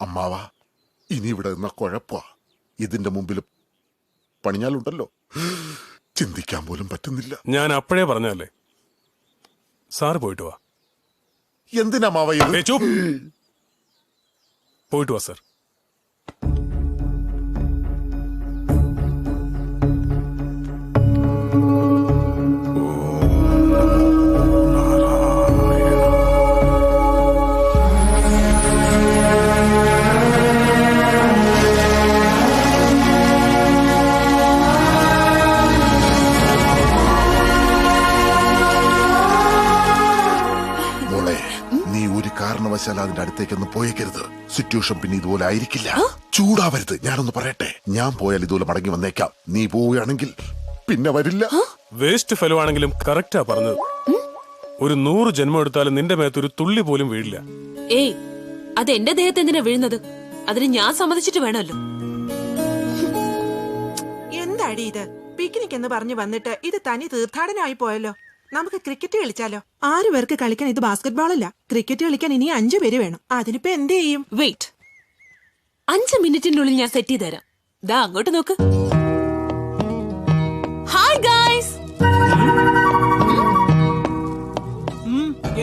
അമ്മാവാ, ഇനി ഇവിടെ നിന്ന കുഴപ്പാ. ഇതിന്റെ മുമ്പിൽ പണിഞ്ഞാലുണ്ടല്ലോ, ചിന്തിക്കാൻ പോലും പറ്റുന്നില്ല. ഞാൻ അപ്പോഴേ പറഞ്ഞല്ലേ, സാറ് പോയിട്ട് വാ. എന്തിനാ മാവ ഇത്? പോയിട്ട് വാ സാർ. കാരണവശാൽ അതിന്റെ അടുത്തേക്കൊന്നും പോയേക്കരുത്. സിറ്റുവേഷൻ പിന്നെ ഇതുപോലെ ആയിരിക്കില്ല. ചൂടാവരുത്. ഞാനൊന്ന് പറയട്ടെ, ഞാൻ പോയാൽ ഇതുപോലെ മടങ്ങി വന്നേക്കാം. നീ പോവുകയാണെങ്കിൽ പിന്നെ വരില്ല. വേസ്റ്റ് ഫെലോ ആണെങ്കിലും കറക്റ്റാ പറഞ്ഞത്. ഒരു 100 ജന്മം എടുത്താലും നിന്റെ മേത്തൊരു തുള്ളി പോലും വീഴില്ല. ഏയ്, അത് എന്റെ ദേഹത്ത് എന്തിനാ വീഴുന്നത്? അതിന് ഞാൻ സമ്മതിച്ചിട്ട് വേണമല്ലോ. എന്താടി ഇത്? പിക്നിക് എന്ന് പറഞ്ഞു വന്നിട്ട് ഇത് തനി തീർത്ഥാടനമായി പോയല്ലോ. നമുക്ക് ക്രിക്കറ്റ് കളിച്ചാലോ? 6 പേർക്ക് കളിക്കാൻ ഇത് ബാസ്കറ്റ്ബോൾ അല്ല. ക്രിക്കറ്റ് കളിക്കാൻ ഇനി 5 പേര് വേണം. അതിനിപ്പോ എന്ത് ചെയ്യും? വെയിറ്റ്, 5 മിനിറ്റിനുള്ളിൽ ഞാൻ സെറ്റ് ചെയ്ത് തരാം. ദാ അങ്ങോട്ട് നോക്ക്. Hi guys.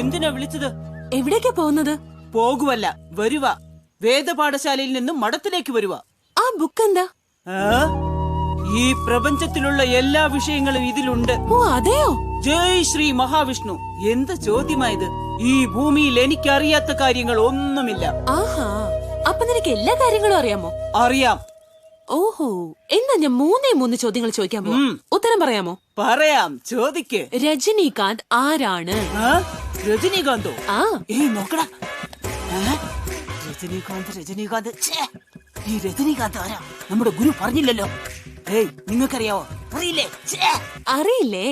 എന്തിനാ വിളിച്ചത്? എവിടേക്കാ പോകുന്നത്? പോകുവല്ല, വരുക. വേദപാഠശാലയിൽ നിന്നും മഠത്തിലേക്ക് വരുക. ആ ബുക്ക് എന്താ? ഈ പ്രപഞ്ചത്തിലുള്ള എല്ലാ വിഷയങ്ങളും ഇതിലുണ്ട്. ഓ അതെയോ? ജയ് ശ്രീ മഹാവിഷ്ണു. എന്ത് ചോദ്യമായത്? ഈ ഭൂമിയിൽ എനിക്കറിയാത്ത കാര്യങ്ങൾ ഒന്നുമില്ല. ആഹാ, അപ്പൊ നിനക്ക് എല്ലാ കാര്യങ്ങളും അറിയാമോ? അറിയാം. ഓഹോ, എന്നാ ഞാൻ 3 ചോദ്യങ്ങൾ ചോദിക്കാൻ പോവാം. ഉത്തരം പറയാമോ? പറയാം, ചോദിക്ക്. രജനീകാന്ത് ആരാണ്? രജനീകാന്തോ? ആ, ഏയ് നോക്കടാ. രജനീകാന്ത്. ഈ രജനീകാന്ത് ആരാ? നമ്മുടെ ഗുരു പറഞ്ഞില്ലല്ലോ. ഏയ്, നിങ്ങൾക്കറിയാവോ? അറിയില്ലേ? അറിയില്ലേ?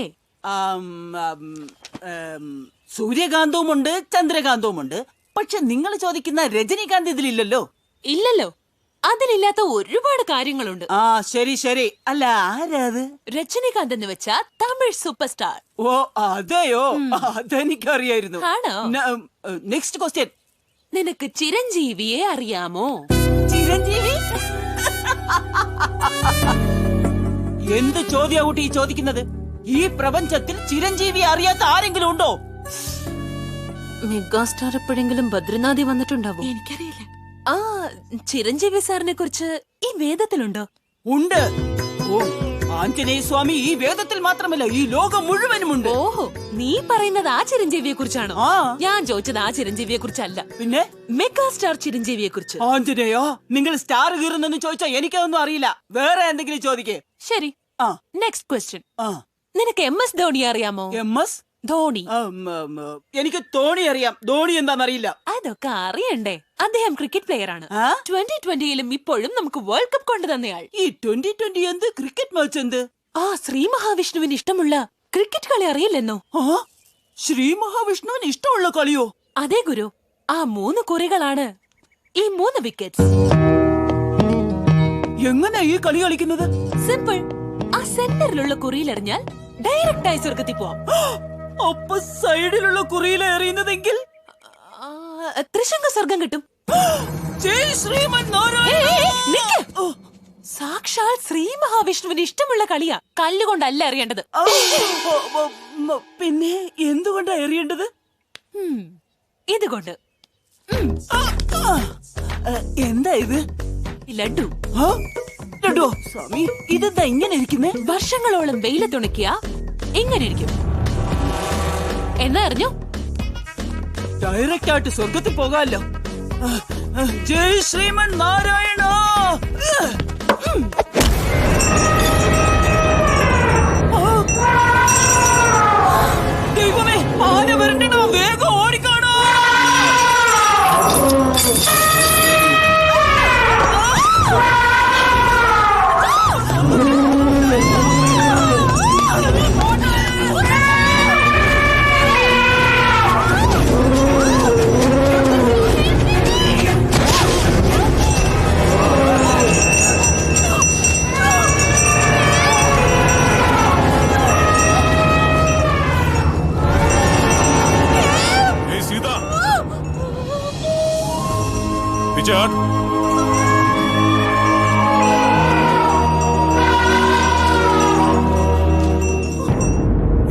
സൂര്യകാന്തവുമുണ്ട്, ചന്ദ്രകാന്തവുമുണ്ട്. പക്ഷെ നിങ്ങൾ ചോദിക്കുന്ന രജനീകാന്ത് ഇതിലില്ലല്ലോ. ഇല്ലല്ലോ, അതിലില്ലാത്ത ഒരുപാട് കാര്യങ്ങളുണ്ട്. ആ ശരി ശരി. അല്ല, ആരാത്? രജനീകാന്ത് എന്ന് വെച്ചാ തമിഴ് സൂപ്പർ സ്റ്റാർ. ഓ അതെയോ? അതെനിക്കറിയായിരുന്നു. ആണോ? Next question. നിനക്ക് ചിരഞ്ജീവിയെ അറിയാമോ? ചിരഞ്ജീവി? എന്ത് ചോദ്യാ കുട്ടി ഈ ചോദിക്കുന്നത്? ഈ പ്രപഞ്ചത്തിൽ ചിരഞ്ജീവി അറിയാത്ത ആരെങ്കിലും ഉണ്ടോ? മെഗാസ്റ്റാർ എപ്പോഴെങ്കിലും ബദ്രിനാഥി വന്നിട്ടുണ്ടാവോ? എനിക്കറിയില്ല. ആ, ചിരഞ്ജീവി സാറിനെ കുറിച്ച് ഈ വേദത്തിലുണ്ടോ? ഉണ്ട്. ഓ, ആഞ്ജനേയ സ്വാമി ഈ വേദത്തിൽ മാത്രമല്ല, ഈ ലോകം മുഴുവനുമുണ്ട്. ഓഹോ, നീ പറയുന്നത് ആ ചിരഞ്ജീവിയെ കുറിച്ചാണോ? ആ, ഞാൻ ചോദിച്ചത് ആ ചിരഞ്ജീവിയെ കുറിച്ചല്ല. പിന്നെ മെഗാസ്റ്റാർ ചിരഞ്ജീവിയെ കുറിച്ച്. ആഞ്ജനേയോ, നിങ്ങൾ സ്റ്റാർ കീറുന്നെന്ന് ചോദിച്ചാ എനിക്കതൊന്നും അറിയില്ല. വേറെ എന്തെങ്കിലും ചോദിക്കേ. ശരി, നെക്സ്റ്റ് ക്വസ്റ്റ്യൻ. ആ, നിനക്ക് MS ധോണി അറിയാമോ? MS ധോണി. എനിക്ക് ധോണി അറിയാം. ധോണി എന്താണെന്നറിയില്ല. അതൊക്കെ അറിയണ്ടേ? അദ്ദേഹം ക്രിക്കറ്റ് പ്ലെയർ ആണ്. 2020-ലും ഇപ്പോഴും നമുക്ക് വേൾഡ് കപ്പ് കൊണ്ടുതന്നയാൾ. ഈ 2020 എന്ത്? ക്രിക്കറ്റ് മാച്ച് എന്ത്? ആ, ശ്രീ മഹാവിഷ്ണുവിന് ഇഷ്ടമുള്ള ക്രിക്കറ്റ് കളി അറിയില്ലെന്നോ? ശ്രീ മഹാവിഷ്ണുവിന് ഇഷ്ടമുള്ള കളിയോ? അതെ ഗുരു, ആ 3 കുറികളാണ് ഈ 3 വിക്കറ്റ്സ്. എങ്ങനെ ഈ കളി കളിക്കുന്നത്? സിമ്പിൾ. ആ സെന്ററിലുള്ള കുറിയിലെറിഞ്ഞാൽ ഡയറക്റ്റ് ആയി സ്വർഗത്തിൽ പോവാം. അപ്പൊ സൈഡിലുള്ള കുറിയിൽ എറിയുന്നതെങ്കിൽ ത്രിശങ്ക സ്വർഗം കിട്ടും. ജയ് ശ്രീമൻ നാരായണ. സാക്ഷാൽ ശ്രീ മഹാവിഷ്ണുവിന് ഇഷ്ടമുള്ള കളിയാ. കല്ലുകൊണ്ടല്ല എറിയേണ്ടത്. പിന്നെ എന്തുകൊണ്ടാ എറിയേണ്ടത്? ഇതുകൊണ്ട്. എന്താ ഇത്? ലഡു. ലഡു? സ്വാമി, ഇതെന്താ ഇങ്ങനെ ഇരിക്കുന്നേ? വർഷങ്ങളോളം വെയിലത്തുണക്കിയ എങ്ങനെ ഇരിക്കും? എന്നാ അറിഞ്ഞോ? ഡയറക്റ്റ് ആയിട്ട് സ്വർഗത്തിൽ പോകാമല്ലോ. ജയ് ശ്രീമൻ നാരായണ. ദൈവമേ, ആന വരണ്ടോ, വേഗം ഓടിക്കാണോ.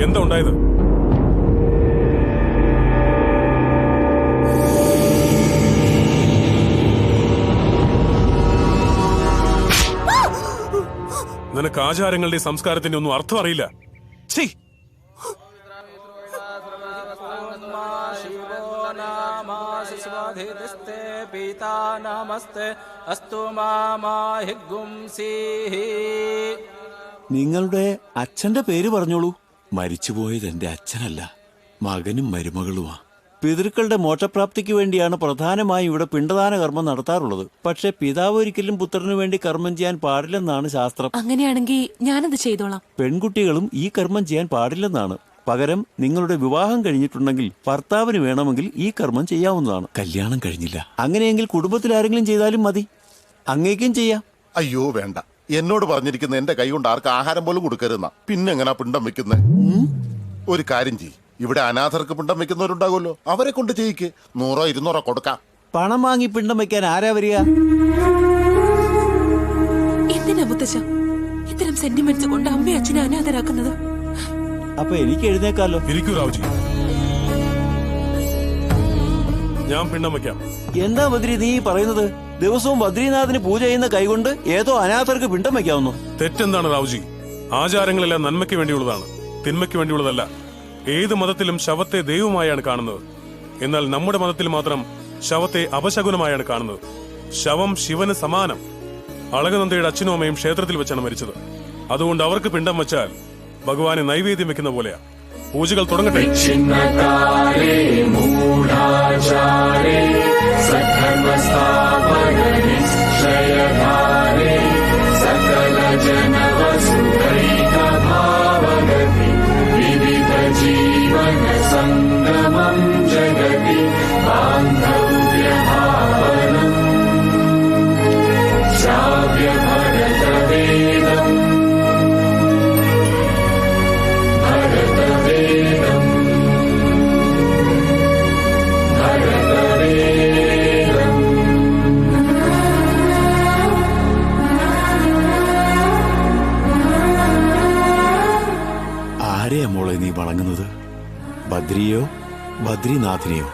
എന്താ ഉണ്ടായത്? നിനക്ക് ആചാരങ്ങളുടെ സംസ്കാരത്തിന്റെ ഒന്നും അർത്ഥം അറിയില്ല. ഛീ, നിങ്ങളുടെ അച്ഛന്റെ പേര് പറഞ്ഞോളൂ. മരിച്ചുപോയത് എന്റെ അച്ഛനല്ല, മകനും മരുമകളുമാ. പിതൃക്കളുടെ മോക്ഷപ്രാപ്തിക്ക് വേണ്ടിയാണ് പ്രധാനമായും ഇവിടെ പിണ്ടദാന കർമ്മം നടത്താറുള്ളത്. പക്ഷെ പിതാവ് ഒരിക്കലും പുത്രനു വേണ്ടി കർമ്മം ചെയ്യാൻ പാടില്ലെന്നാണ് ശാസ്ത്രം. അങ്ങനെയാണെങ്കിൽ ഞാനത് ചെയ്തോളാം. പെൺകുട്ടികളും ഈ കർമ്മം ചെയ്യാൻ പാടില്ലെന്നാണ്. പകരം നിങ്ങളുടെ വിവാഹം കഴിഞ്ഞിട്ടുണ്ടെങ്കിൽ ഭർത്താവിന് വേണമെങ്കിൽ ഈ കർമ്മം ചെയ്യാവുന്നതാണ്. കല്യാണം കഴിഞ്ഞില്ല, അങ്ങനെയെങ്കിൽ കുടുംബത്തിൽ ആരെങ്കിലും ചെയ്താലും മതി. അങ്ങേക്കും ചെയ്യാം. അയ്യോ വേണ്ട, എന്നോട് പറഞ്ഞിരിക്കുന്ന എന്റെ കൈ കൊണ്ട് ആർക്ക് ആഹാരം പോലും കൊടുക്കരുന്ന. പിന്നെ എങ്ങനാ പിണ്ടം വെക്കുന്നത്? ഒരു കാര്യം ചെയ്യ്, ഇവിടെ അനാഥർക്ക് പിണ്ടം വെക്കുന്നവരുണ്ടാകുമല്ലോ, അവരെ കൊണ്ട് ചെയ്യിക്ക്. 100-200 കൊടുക്കാം. പണം വാങ്ങി പിണ്ടം വെക്കാൻ ആരാ വരിക? എന്തിനാ മുത്തച്ഛ ഇത്തരം സെന്റിമെന്റ്സ് കൊണ്ട് അമ്മയും അച്ഛനെ അനാഥരാക്കുന്നത്? അപ്പൊ എനിക്ക് എഴുന്നേക്കാലോ? ഇരിക്കൂ രാവുജി, ഞാൻ പിണ്ടം വെക്കാം. എന്താ ബദ്രി നീ പറയുന്നത്? ദിവസവും ബദ്രീനാഥിന് പൂജ ചെയ്യുന്ന കൈകൊണ്ട് ഏതോ അനാഥർക്ക് പിണ്ടം വെക്കാവുന്നു? തെറ്റെന്താണ് രാവുജി? ആചാരങ്ങളെല്ലാം നന്മയ്ക്ക് വേണ്ടിയുള്ളതാണ്, തിന്മയ്ക്ക് വേണ്ടിയുള്ളതല്ല. ഏത് മതത്തിലും ശവത്തെ ദൈവമായാണ് കാണുന്നത്. എന്നാൽ നമ്മുടെ മതത്തിൽ മാത്രം ശവത്തെ അപശകുനമായാണ് കാണുന്നത്. ശവം ശിവന് സമാനം. അളകനന്ദയുടെ അച്ഛനും അമ്മയും ക്ഷേത്രത്തിൽ വെച്ചാണ് മരിച്ചത്. അതുകൊണ്ട് അവർക്ക് പിണ്ടം വെച്ചാൽ ഭഗവാനെ നൈവേദ്യം വെക്കുന്ന പോലെയാ. പൂജകൾ തുടങ്ങട്ടെ. जीवन संगमं जगति बांधव्य भावनं श्राव्य भरत वेदं भरत वेदं भरत वेदं. ആരെയാ മോളെ നീ വണങ്ങുന്നത്? ബദ്രിയോ ബദ്രിനാഥിനെയോ?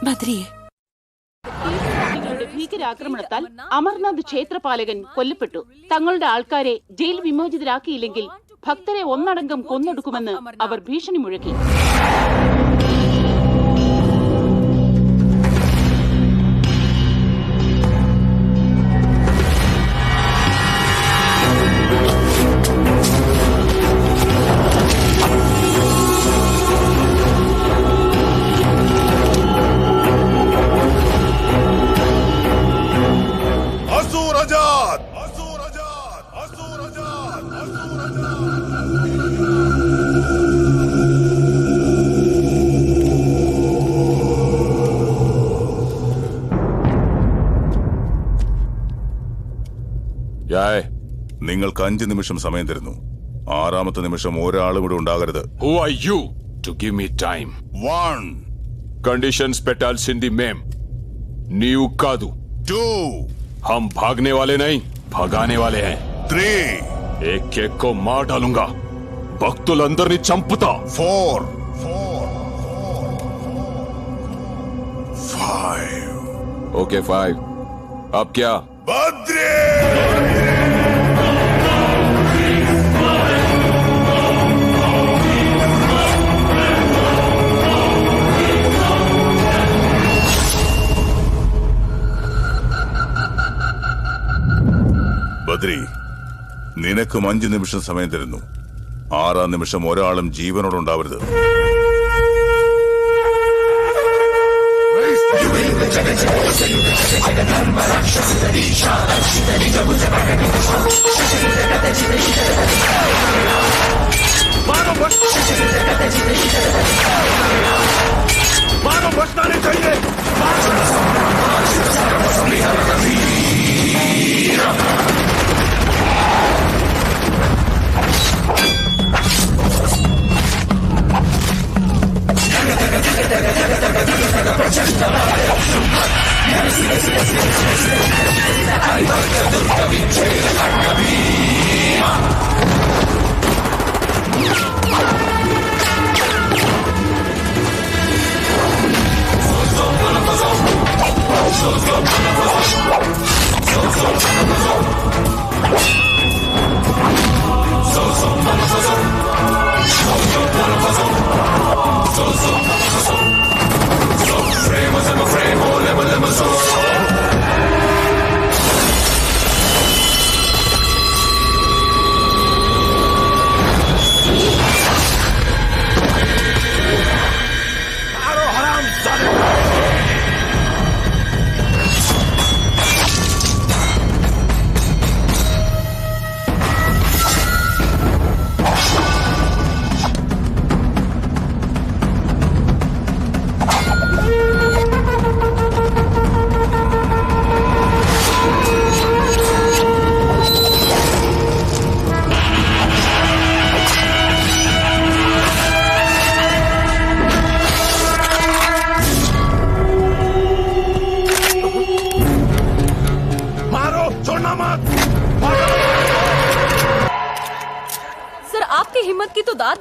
ബദ്രിയെ. ഭീകരാക്രമണത്താൽ അമർനാഥ് ക്ഷേത്രപാലകൻ കൊല്ലപ്പെട്ടു. തങ്ങളുടെ ആൾക്കാരെ ജയിൽ വിമോചിതരാക്കിയില്ലെങ്കിൽ ഭക്തരെ ഒന്നടങ്കം കൊന്നൊടുക്കുമെന്ന് അവർ ഭീഷണി മുഴക്കി. നിങ്ങൾക്ക് 5 നിമിഷം സമയം തരുന്നു. 6ാമത്തെ നിമിഷം ഒരാളും ഇവിടെ ഉണ്ടാകരുത്. Who are you to give me time? 1 Conditions petals in the mem. नींव कादू. 2 हम भागने वाले नहीं, भगाने वाले हैं. 3 एक एक को मार डालूंगा. भक्तुलंदरनी चंपता. 4 5 Okay 5. अब क्या? बद्री ബദ്രി, നിനക്കും 5 നിമിഷം സമയം തരുന്നു. 6-ാം നിമിഷം ഒരാളും ജീവനോടുണ്ടാവരുത്.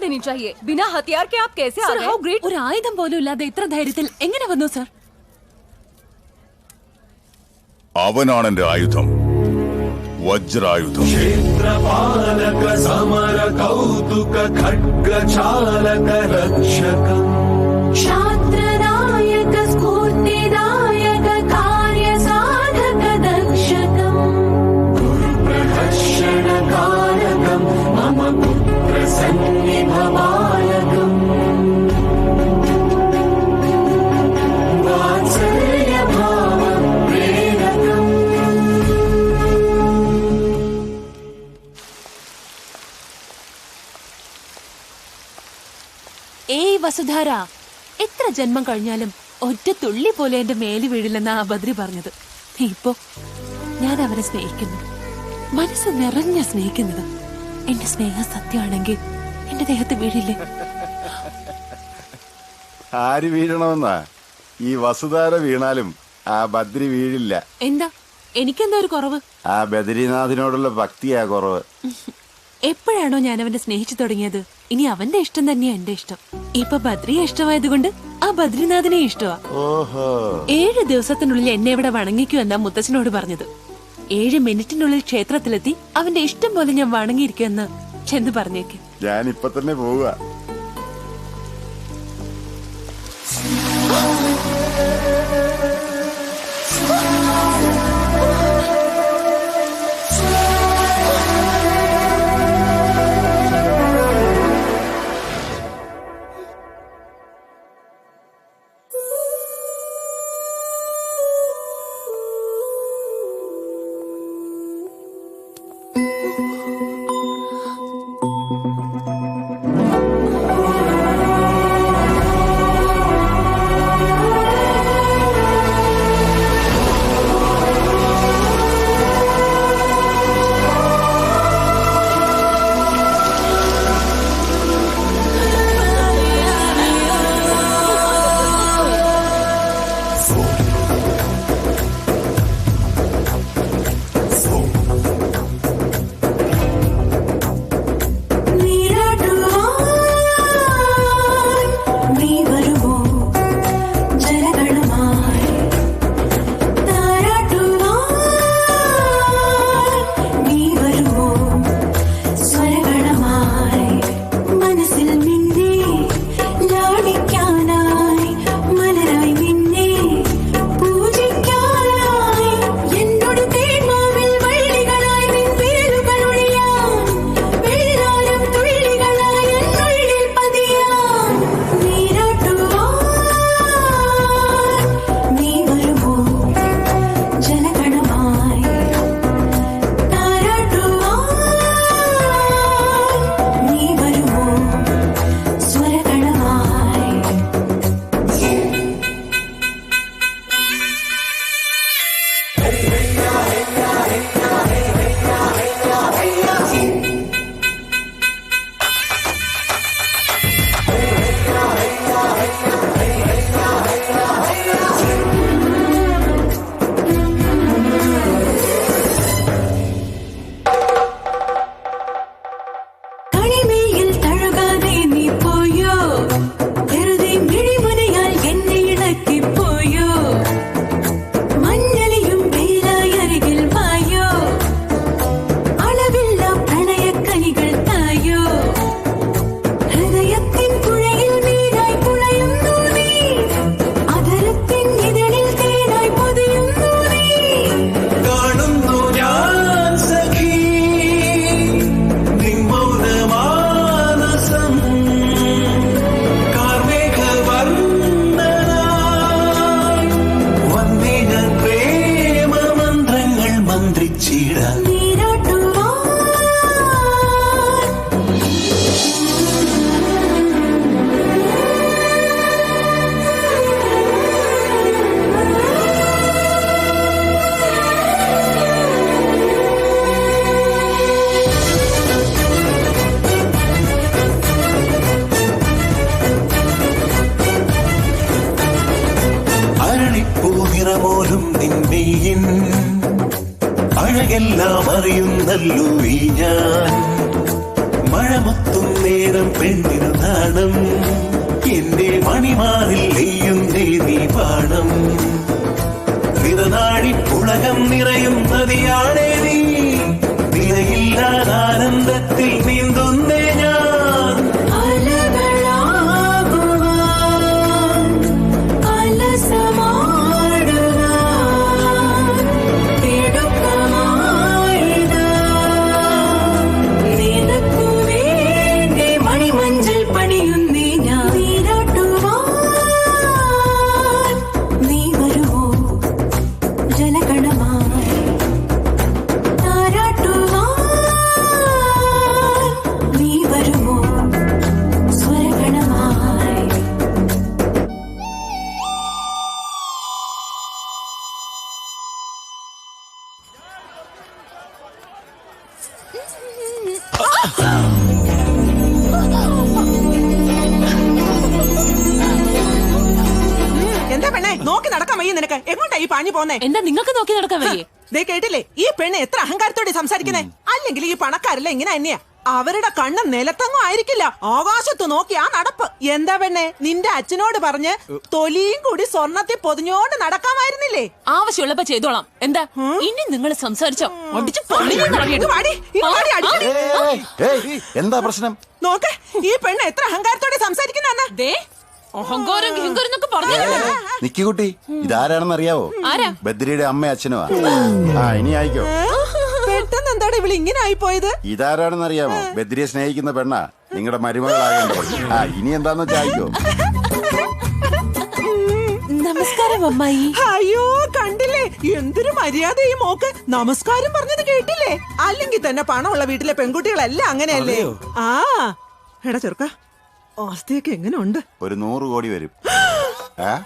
देनी चाहिए. बिना हथियार के आप कैसे आ गए? How great! ഒരു ആയുധം പോലും ഇല്ലാതെ ഇത്ര ധൈര്യത്തിൽ എങ്ങനെ വന്നു സർ? അവനാണ് എന്റെ ആയുധം, വജ്രായുധം. ക്ഷേത്രപാലക സമര കൗതുക ഖഡ്ഗചാലക രക്ഷകം ക്ഷാത്രനായക സ്ഫൂർത്തിദായക കാര്യസാധക ദക്ഷകം പ്രഹർഷണകാരകം മമ പുത്രസന്നിഭവാലകം വാത്സല്യഭാവം പ്രേരകം. ഏയ് വസുധാര, എത്ര ജന്മം കഴിഞ്ഞാലും ഒറ്റ തുള്ളി പോലെ എന്റെ മേല് വീഴില്ലെന്ന ആ ബദ്രി പറഞ്ഞത്. ഇപ്പോ ഞാൻ അവനെ സ്നേഹിക്കുന്നു, മനസ്സ് നിറഞ്ഞ സ്നേഹിക്കുന്നത്. എന്റെ സ്നേഹം സത്യമാണെങ്കിൽ എന്റെ ദേഹത്ത് വീഴില്ലേ? ആര് വീഴണമെന്നാ? ഈ വസുധാര വീണാലും ആ ബദ്രി വീഴില്ല. എന്താ, എനിക്കെന്താ ഒരു കുറവ്? ആ ബദ്രിനാഥിനോടുള്ള ഭക്തിയാ കുറവ്. എപ്പോഴാണോ ഞാൻ അവനെ സ്നേഹിച്ചു തുടങ്ങിയത്, ഇനി അവന്റെ ഇഷ്ടം തന്നെയാ എന്റെ ഇഷ്ടം. ഇപ്പൊ ബദ്രിയെ ഇഷ്ടമായത് കൊണ്ട് ആ ബദ്രിനാഥിനെ ഇഷ്ടമാ. ഓഹോ, 7 ദിവസത്തിനുള്ളിൽ എന്നെ ഇവിടെ വണങ്ങിക്കൂ എന്നാ മുത്തച്ഛനോട് പറഞ്ഞത്. 7 മിനിറ്റിനുള്ളിൽ ക്ഷേത്രത്തിലെത്തി അവന്റെ ഇഷ്ടം പോലെ ഞാൻ വണങ്ങിയിരിക്കുമെന്ന് ചെന്ന് പറഞ്ഞേക്ക്. ഞാൻ ഇപ്പൊ തന്നെ പോവുക. പൂജ പോലും നിന്നെയിൻ അഴകെല്ലാം അറിയുന്നല്ലോ ഈ ഞാൻ. മഴമൊത്തും നേരം പെണ്ണിനു നാണം, എന്റെ മണിമാറിൽ നെയ്യുന്നേ നീ പാണം. നിറനാഴി പുളകം നിറയും നദിയാണേ നീ, നിറയില്ലാതാനന്ദത്തിൽ നീന്തുന്നേ ഞാൻ. മണിമഞ്ചൽ പണിയുന്നേ ഞാൻ. നീ വരുമോ ജലകണമായി, നീ വരുമോ സ്വരഗണമായി. എന്താ പെണ്ണെ നോക്കി നടക്കാൻ വയ്യ നിനക്ക്? എങ്ങോട്ടാ ഈ പാഞ്ഞു പോന്നേ? എന്താ നിങ്ങൾക്ക് നോക്കി നടക്കാൻ വയ്യേ? ദേ കേട്ടില്ലേ, ഈ പെണ്ണ് എത്ര അഹങ്കാരത്തോടെ സംസാരിക്കുന്നേ. അല്ലെങ്കിൽ ഈ പണക്കാരല്ല ഇങ്ങനെ തന്നെയാ. അവരുടെ കണ്ണ് നിലത്തങ്ങും ആയിരിക്കില്ല, ആകാശത്ത് നോക്കി ആ നടപ്പ്. എന്താ പെണ്ണെ, നിന്റെ അച്ഛനോട് പറഞ്ഞ് തൊലിയും കൂടി സ്വർണത്തിൽ പൊതിഞ്ഞോണ്ട് നടക്കാമായിരുന്നില്ലേ? ആവശ്യമുള്ളപ്പോ ചെയ്തോളാം. എന്താ ഇനി നിങ്ങൾ സംസാരിച്ചോ? എന്താ പ്രശ്നം? നോക്ക്, ഈ പെണ്ണ് എത്ര അഹങ്കാരത്തോടെ സംസാരിക്കുന്ന. അഹങ്കാരം എന്നൊക്കെ പറഞ്ഞു. നിക്കുകുട്ടി, ഇതാരാണെന്ന് അറിയാവോ? ബദ്രിയുടെ അമ്മ അച്ഛനുമാ. ഇനി ആയിക്കോ. പെട്ടെന്ന് എന്താണ് ഇവള് ഇങ്ങനെ ആയിപ്പോയത്? ഇതാരാണെന്ന് അറിയാമോ? ബദ്രിയെ സ്നേഹിക്കുന്ന പെണ്ണാ, നിങ്ങളുടെ മരുമകളാകേണ്ടത്. ഇനി എന്താന്ന് വെച്ചാ ആയിക്കോ. നമസ്കാരം അമ്മായി. അയ്യോ കണ്ടില്ലേ, എന്തൊരു മര്യാദ ഈ മോക്ക്. നമസ്കാരം പറഞ്ഞത് കേട്ടില്ലേ? അല്ലെങ്കിൽ തന്നെ പണമുള്ള വീട്ടിലെ പെൺകുട്ടികളെല്ലാം അങ്ങനെയല്ലേ? ആ എടാ ചെറുക്ക, ആസ്തിയൊക്കെ എങ്ങനെ ഉണ്ട്? ഒരു 100 കോടി വരും.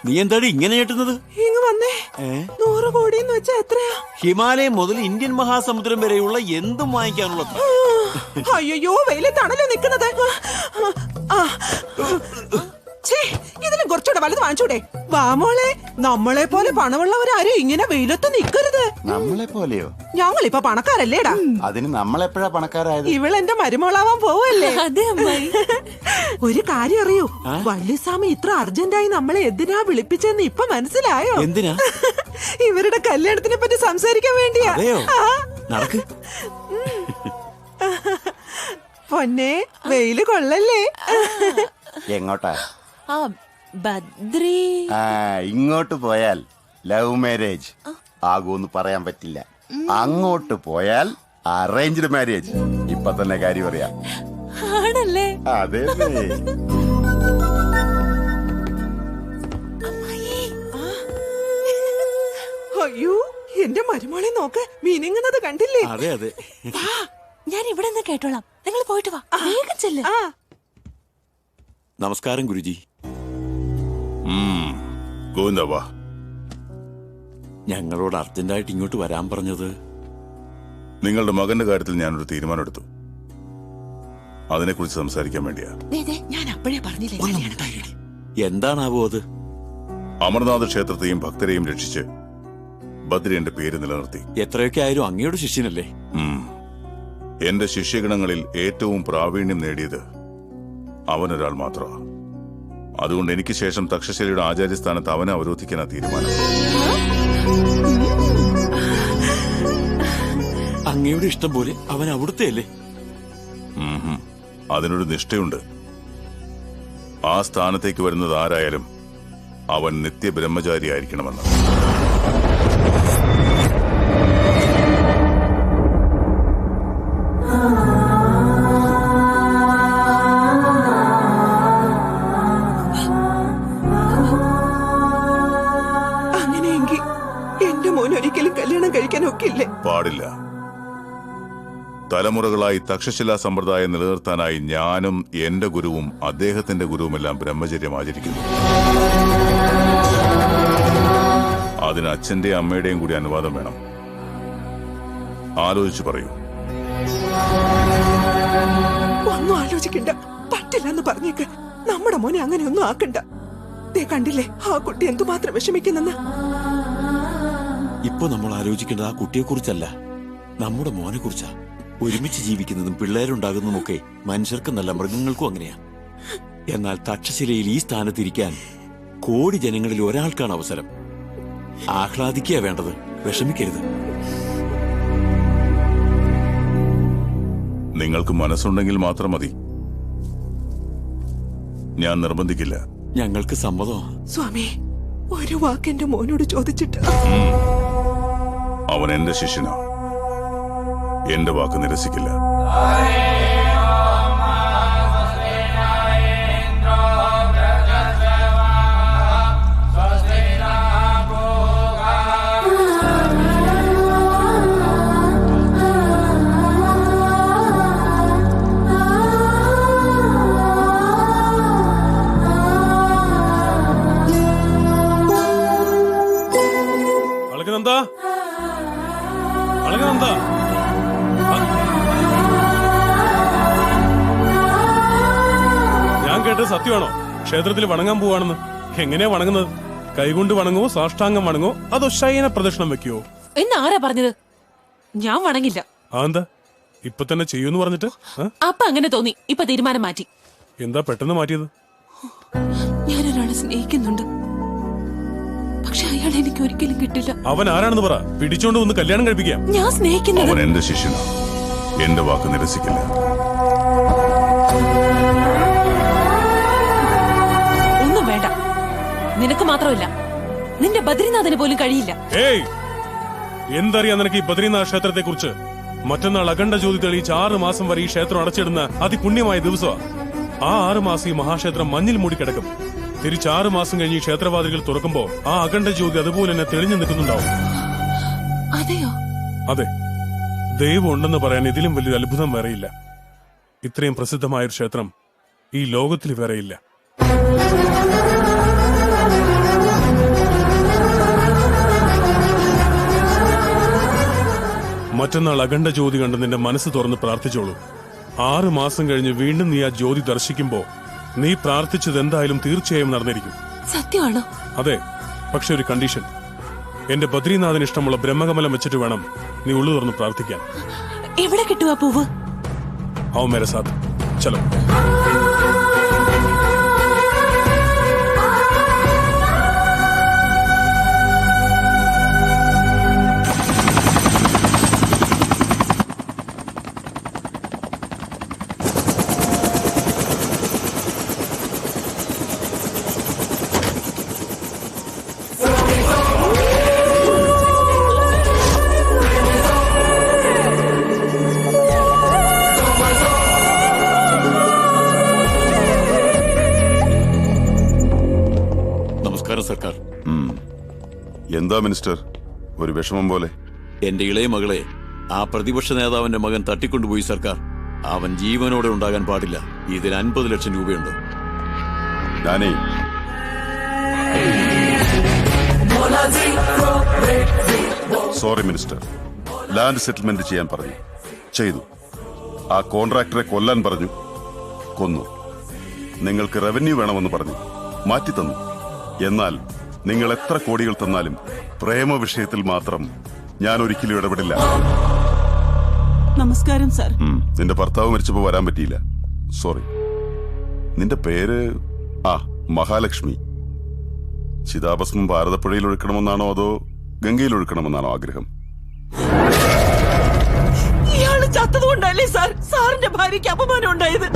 നീ എന്താണ് ഇങ്ങനെ ഞെട്ടുന്നത്? ഇങ്ങ് വന്നേ. 100 കോടി എന്ന് വെച്ചാ എത്രയാ? ഹിമാലയം മുതൽ ഇന്ത്യൻ മഹാസമുദ്രം വരെയുള്ള എന്തും വാങ്ങിക്കാനുള്ള. അയ്യോ വെയിലത്താണല്ലോ നിക്കുന്നത്. ഇതിലും കുറച്ചുകൂടെ വലുത് വാങ്ങിച്ചൂടെ? വാ മോളെ, നമ്മളെ പോലെ പണമുള്ളവരാരും ഇങ്ങനെ വെയിലത്ത് നിക്കരുത്. നമ്മളെ പോലെയോ? ഞങ്ങളിപ്പൊ പണക്കാരല്ലേടാ. അതിന് നമ്മളെപ്പോഴാ പണക്കാരായത്? ഇവളെന്റെ മരുമകളാവാൻ പോവല്ലേ? അതെ അമ്മായി. ഒരു കാര്യം അറിയൂ, വല്യസ്വാമി ഇത്ര അർജന്റായി നമ്മളെ എന്തിനാ വിളിപ്പിച്ചെന്ന് ഇപ്പൊ മനസ്സിലായോ? എന്തിനാ? ഇവരുടെ കല്യാണത്തിനെ പറ്റി സംസാരിക്കാൻ വേണ്ടിയാ. നടക്ക്. പൊന്നെ, വെയില് കൊള്ളല്ലേ? എങ്ങോട്ടാ? ബദ്രി. ഇങ്ങോട്ട് പോയാൽ ലവ് മാരേജ് ആകൂന്ന് പറയാൻ പറ്റില്ല. അങ്ങോട്ട് പോയാൽ അറേഞ്ച്ഡ് മാരേജ്. ഇപ്പൊ തന്നെ കാര്യം അറിയാം. ആണല്ലേ? അതെ. അയ്യോ എന്റെ മരുമോളെ നോക്ക്, മിനുങ്ങുന്നത് കണ്ടില്ലേ? അതെ അതെ. ഞാൻ ഇവിടെ നിന്ന് കേട്ടോളാം, നിങ്ങൾ പോയിട്ട് വാ. വേഗം ചെല്ല്. നമസ്കാരം ഗുരുജി. ഗോവിന്ദവാ, ഞങ്ങളോട് അർജന്റായിട്ട് ഇങ്ങോട്ട് വരാൻ പറഞ്ഞത്? നിങ്ങളുടെ മകന്റെ കാര്യത്തിൽ ഞാനൊരു തീരുമാനമെടുത്തു. അതിനെക്കുറിച്ച് സംസാരിക്കാൻ വേണ്ടിയാ. ഞാൻ അപ്പോഴേ പറഞ്ഞില്ലേ. എന്താണാവോ അത്? അമർനാഥ് ക്ഷേത്രത്തെയും ഭക്തരെയും രക്ഷിച്ച് ബദ്രി എന്റെ പേര് നിലനിർത്തി. എത്രയൊക്കെ ആയാലും അങ്ങയുടെ ശിഷ്യനല്ലേ? എന്റെ ശിഷ്യഗണങ്ങളിൽ ഏറ്റവും പ്രാവീണ്യം നേടിയത് അവനൊരാൾ മാത്രമാണ്. അതുകൊണ്ട് എനിക്ക് ശേഷം തക്ഷശിലയുടെ ആചാര്യസ്ഥാനത്ത് അവനെ അവരോധിക്കാനാ തീരുമാനം. അങ്ങയുടെ ഇഷ്ടം പോലെ അവൻ അവിടുത്തെ അല്ലേ? അതിനൊരു നിഷ്ഠയുണ്ട്. ആ സ്ഥാനത്തേക്ക് വരുന്നത് ആരായാലും അവൻ നിത്യബ്രഹ്മചാരി ആയിരിക്കണമെന്ന്. അങ്ങനെയെങ്കിൽ എന്റെ മോൻ ഒരിക്കലും കല്യാണം കഴിക്കാനൊക്കില്ലേ? പാടില്ല. തലമുറകളായി തക്ഷശില സമ്പ്രദായം നിലനിർത്താനായി ഞാനും എന്റെ ഗുരുവും അദ്ദേഹത്തിന്റെ ഗുരുവുമെല്ലാം ബ്രഹ്മചര്യം ആചരിക്കുന്നു. അതിന് അച്ഛന്റെയും അമ്മയുടെയും കൂടി അനുവാദം വേണം. ആലോചിച്ചു പറയൂ. ഒന്നും ആലോചിക്കണ്ട, പറ്റില്ലെന്ന് പറഞ്ഞേക്ക്. നമ്മുടെ മോനെ അങ്ങനെ ഒന്നും ആക്കണ്ട. ദേ കണ്ടില്ലേ ആ കുട്ടി എന്തുമാത്രം വിഷമിക്കുന്നെന്ന്. ഇപ്പൊ നമ്മൾ ആലോചിക്കേണ്ടത് ആ കുട്ടിയെക്കുറിച്ചല്ല, നമ്മുടെ മോനെ കുറിച്ചാ. ഒരുമിച്ച് ജീവിക്കുന്നതും പിള്ളേരുണ്ടാകുന്നതുമൊക്കെ മനുഷ്യർക്കും നല്ല മൃഗങ്ങൾക്കും അങ്ങനെയാ. എന്നാൽ തക്ഷശിലയിൽ ഈ സ്ഥാനത്തിരിക്കാൻ കോടി ജനങ്ങളിൽ ഒരാൾക്കാണ് അവസരം. ആഹ്ലാദിക്കുക വേണ്ടത്, വിഷമിക്കരുത്. നിങ്ങൾക്ക് മനസ്സുണ്ടെങ്കിൽ മാത്രം മതി. ഞാൻ നിർബന്ധിക്കില്ല. ഞങ്ങൾക്ക് സമ്മതം. സ്വാമി, ഒരു വാക്ക് എന്റെ മോനോട് ചോദിച്ചിട്ട്. അവൻ എന്റെ ശിഷ്യനാ. എന്റെ വാക്ക് നിരസിക്കില്ല. ഞാൻ കേട്ടത് സത്യമാണോ? ക്ഷേത്രത്തിൽ വണങ്ങാൻ പോവാണെന്ന്. എങ്ങനെയാ വണങ്ങുന്നത്? കൈകൊണ്ട് വണങ്ങുവോ, സാഷ്ടാംഗം വണങ്ങുവോ, അതോ ശയന പ്രദക്ഷിണം വെക്കുവോ? എന്നാരാ പറഞ്ഞത്? ഞാൻ വണങ്ങില്ല. എന്താ ഇപ്പൊ തന്നെ ചെയ്യൂന്ന് പറഞ്ഞിട്ട്? അപ്പൊ അങ്ങനെ തോന്നി, ഇപ്പൊ തീരുമാനം മാറ്റി. എന്താ പെട്ടെന്ന് മാറ്റിയത്? ഞാനൊരാളെ സ്നേഹിക്കുന്നുണ്ട്, പക്ഷെ അയാൾ എനിക്ക് ഒരിക്കലും കിട്ടില്ല. അവൻ ആരാണെന്ന് പറ, പിടിച്ചോണ്ട് ഒന്ന് കല്യാണം കഴിപ്പിക്കാം. ഞാൻ സ്നേഹിക്കുന്നത്. അവൻ എന്റെ ശിഷ്യനാ. എന്റെ വാക്ക് നിരസിക്കില്ല. ഒന്നും വേണ്ട. നിനക്ക് മാത്രമല്ല, നിന്റെ ബദ്രിനാഥന് പോലും കഴിയില്ല. ഏയ്, എന്തറിയാം നിനക്ക് ഈ ബദ്രിനാഥ് ക്ഷേത്രത്തെ കുറിച്ച്? മറ്റന്നാൾ അഖണ്ഡ ജ്യോതി തെളിയിച്ച് 6 മാസം വരെ ഈ ക്ഷേത്രം അടച്ചിടുന്ന അതിപുണ്യമായ ദിവസമാണ്. ആ 6 മാസം ഈ മഹാക്ഷേത്രം മഞ്ഞിൽ മൂടിക്കിടക്കും. തിരിച്ച് 6 മാസം കഴിഞ്ഞ് ഈ ക്ഷേത്രവാതിലുകൾ തുറക്കുമ്പോ ആ അഖണ്ഡ ജ്യോതി അതുപോലെ തന്നെ തെളിഞ്ഞു നിൽക്കുന്നുണ്ടാവും. അതെയോ? അതെ, ദൈവം ഉണ്ടെന്ന് പറയാൻ ഇതിലും വലിയൊരു അത്ഭുതം വേറെയില്ല. ഇത്രയും പ്രസിദ്ധമായൊരു ക്ഷേത്രം ഈ ലോകത്തിൽ വേറെയില്ല. മറ്റന്നാൾ അഖണ്ഡ ജ്യോതി കണ്ട് നിന്റെ മനസ്സ് തുറന്ന് പ്രാർത്ഥിച്ചോളൂ. 6 മാസം കഴിഞ്ഞ് വീണ്ടും നീ ആ ജ്യോതി ദർശിക്കുമ്പോ നീ പ്രാർത്ഥിച്ചത് എന്തായാലും തീർച്ചയായും നടന്നിരിക്കും. സത്യമാണോ? അതെ, പക്ഷെ ഒരു കണ്ടീഷൻ. എന്റെ ബദ്രീനാഥന് ഇഷ്ടമുള്ള ബ്രഹ്മകമലം വെച്ചിട്ട് വേണം നീ ഉള്ളു തുറന്ന് പ്രാർത്ഥിക്കാൻ. എവിടെ കിട്ടുവാ പൂവ്? आओ मेरे साथ, चलो. സർക്കാർ. എന്താ മിനിസ്റ്റർ, ഒരു വിഷമം പോലെ? എന്റെ ഇളയ മകളെ ആ പ്രതിപക്ഷ നേതാവിന്റെ മകൻ തട്ടിക്കൊണ്ടുപോയി സർക്കാർ. അവൻ ജീവനോടെ ഉണ്ടാകാൻ പാടില്ല. ഇതിൽ 50 ലക്ഷം രൂപയുണ്ട്. സോറി മിനിസ്റ്റർ, ലാൻഡ് സെറ്റിൽമെന്റ് ചെയ്യാൻ പറഞ്ഞു, ചെയ്തു. ആ കോൺട്രാക്ടറെ കൊല്ലാൻ പറഞ്ഞു, കൊന്നു. നിങ്ങൾക്ക് റവന്യൂ വേണമെന്ന് പറഞ്ഞു, മാറ്റി തന്നു. എന്നാൽ നിങ്ങൾ എത്ര കോടികൾ തന്നാലും പ്രേമ വിഷയത്തിൽ മാത്രം ഞാൻ ഒരിക്കലും ഇടപെടില്ല. നമസ്കാരം സാർ. നിന്റെ ഭർത്താവ് മരിച്ചപ്പോ വരാൻ പറ്റിയില്ല, സോറി. നിന്റെ പേര് മഹാലക്ഷ്മി. ചിതാഭസ്മം ഭാരതപ്പുഴയിൽ ഒഴുക്കണമെന്നാണോ അതോ ഗംഗയിൽ ഒഴുക്കണമെന്നാണോ ആഗ്രഹം? ഇയാള് ചത്തതുകൊണ്ടല്ലേ സാർ സാറിന്റെ ഭാര്യയ്ക്ക് അപമാനം ഉണ്ടായത്?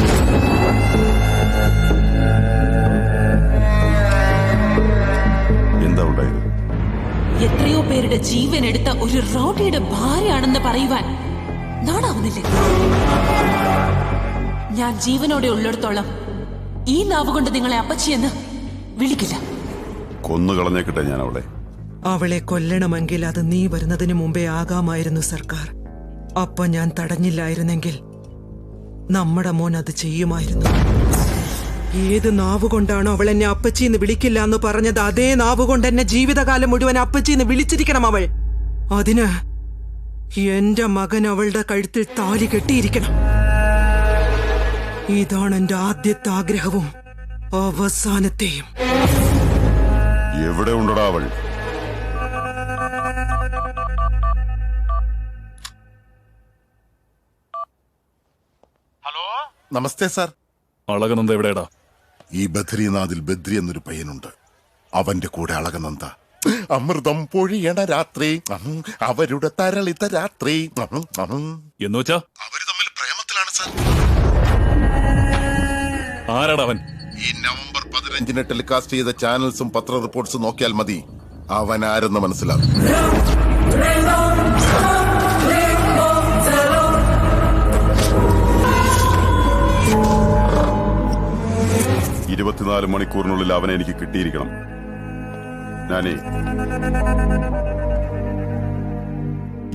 എന്താ ഉണ്ടായത്? എത്രയോ പേരുടെ ജീവൻ എടുത്ത ഒരു റോഡിയുടെ ഭാര്യയാണെന്ന് പറയുവാൻ നാണാവുന്നില്ലേ? ഞാൻ ജീവനോടെ ഉള്ളിടത്തോളം ഈ നാവ് കൊണ്ട് നിങ്ങളെ അപ്പച്ചിയെന്ന് വിളിക്കില്ല. കൊന്നുകളഞ്ഞേക്കട്ടെ ഞാൻ അവളെ. അവളെ കൊല്ലണമെങ്കിൽ അത് നീ വരുന്നതിന് മുമ്പേ ആകാമായിരുന്നു സർക്കാർ. അപ്പൊ ഞാൻ തടഞ്ഞില്ലായിരുന്നെങ്കിൽ നമ്മുടെ മോൻ അത് ചെയ്യുമായിരുന്നു. ഏത് നാവുകൊണ്ടാണോ അവൾ എന്നെ അപ്പച്ചിന്ന് വിളിക്കില്ല എന്ന് പറഞ്ഞത്, അതേ നാവുകൊണ്ട് എന്നെ ജീവിതകാലം മുഴുവൻ അപ്പച്ചിന്ന് വിളിച്ചിരിക്കണം അവൾ. അതിന് എന്റെ മകൻ അവളുടെ കഴുത്തിൽ താലി കെട്ടിയിരിക്കണം. ഇതാണ് എന്റെ ആദ്യത്തെ ആഗ്രഹവും അവസാനത്തെയും. എവിടെ ഉണ്ടടാ അവൾ? നമസ്തേ സാർ. അളകനന്ദ എവിടെടാ? ഈ ബദ്രീനാഥിൽ ബദ്രി എന്നൊരു പയ്യനുണ്ട്. അവന്റെ കൂടെ അളകനന്ദ. അമൃതം പൊഴിയണ രാത്രി, അവരുടെ തരളിത രാത്രി എന്നുവെച്ചാ അവര് തമ്മിൽ പ്രേമത്തിലാണ് സാർ. ആരാടാ അവൻ? ഈ നവംബർ 15-ന് ടെലികാസ്റ്റ് ചെയ്ത ചാനൽസും പത്ര റിപ്പോർട്ട്സും നോക്കിയാൽ മതി അവൻ ആരെന്ന് മനസ്സിലാകും. 24 മണിക്കൂറിനുള്ളിൽ അവനെ എനിക്ക് കിട്ടിയിരിക്കണം. ഞാനേ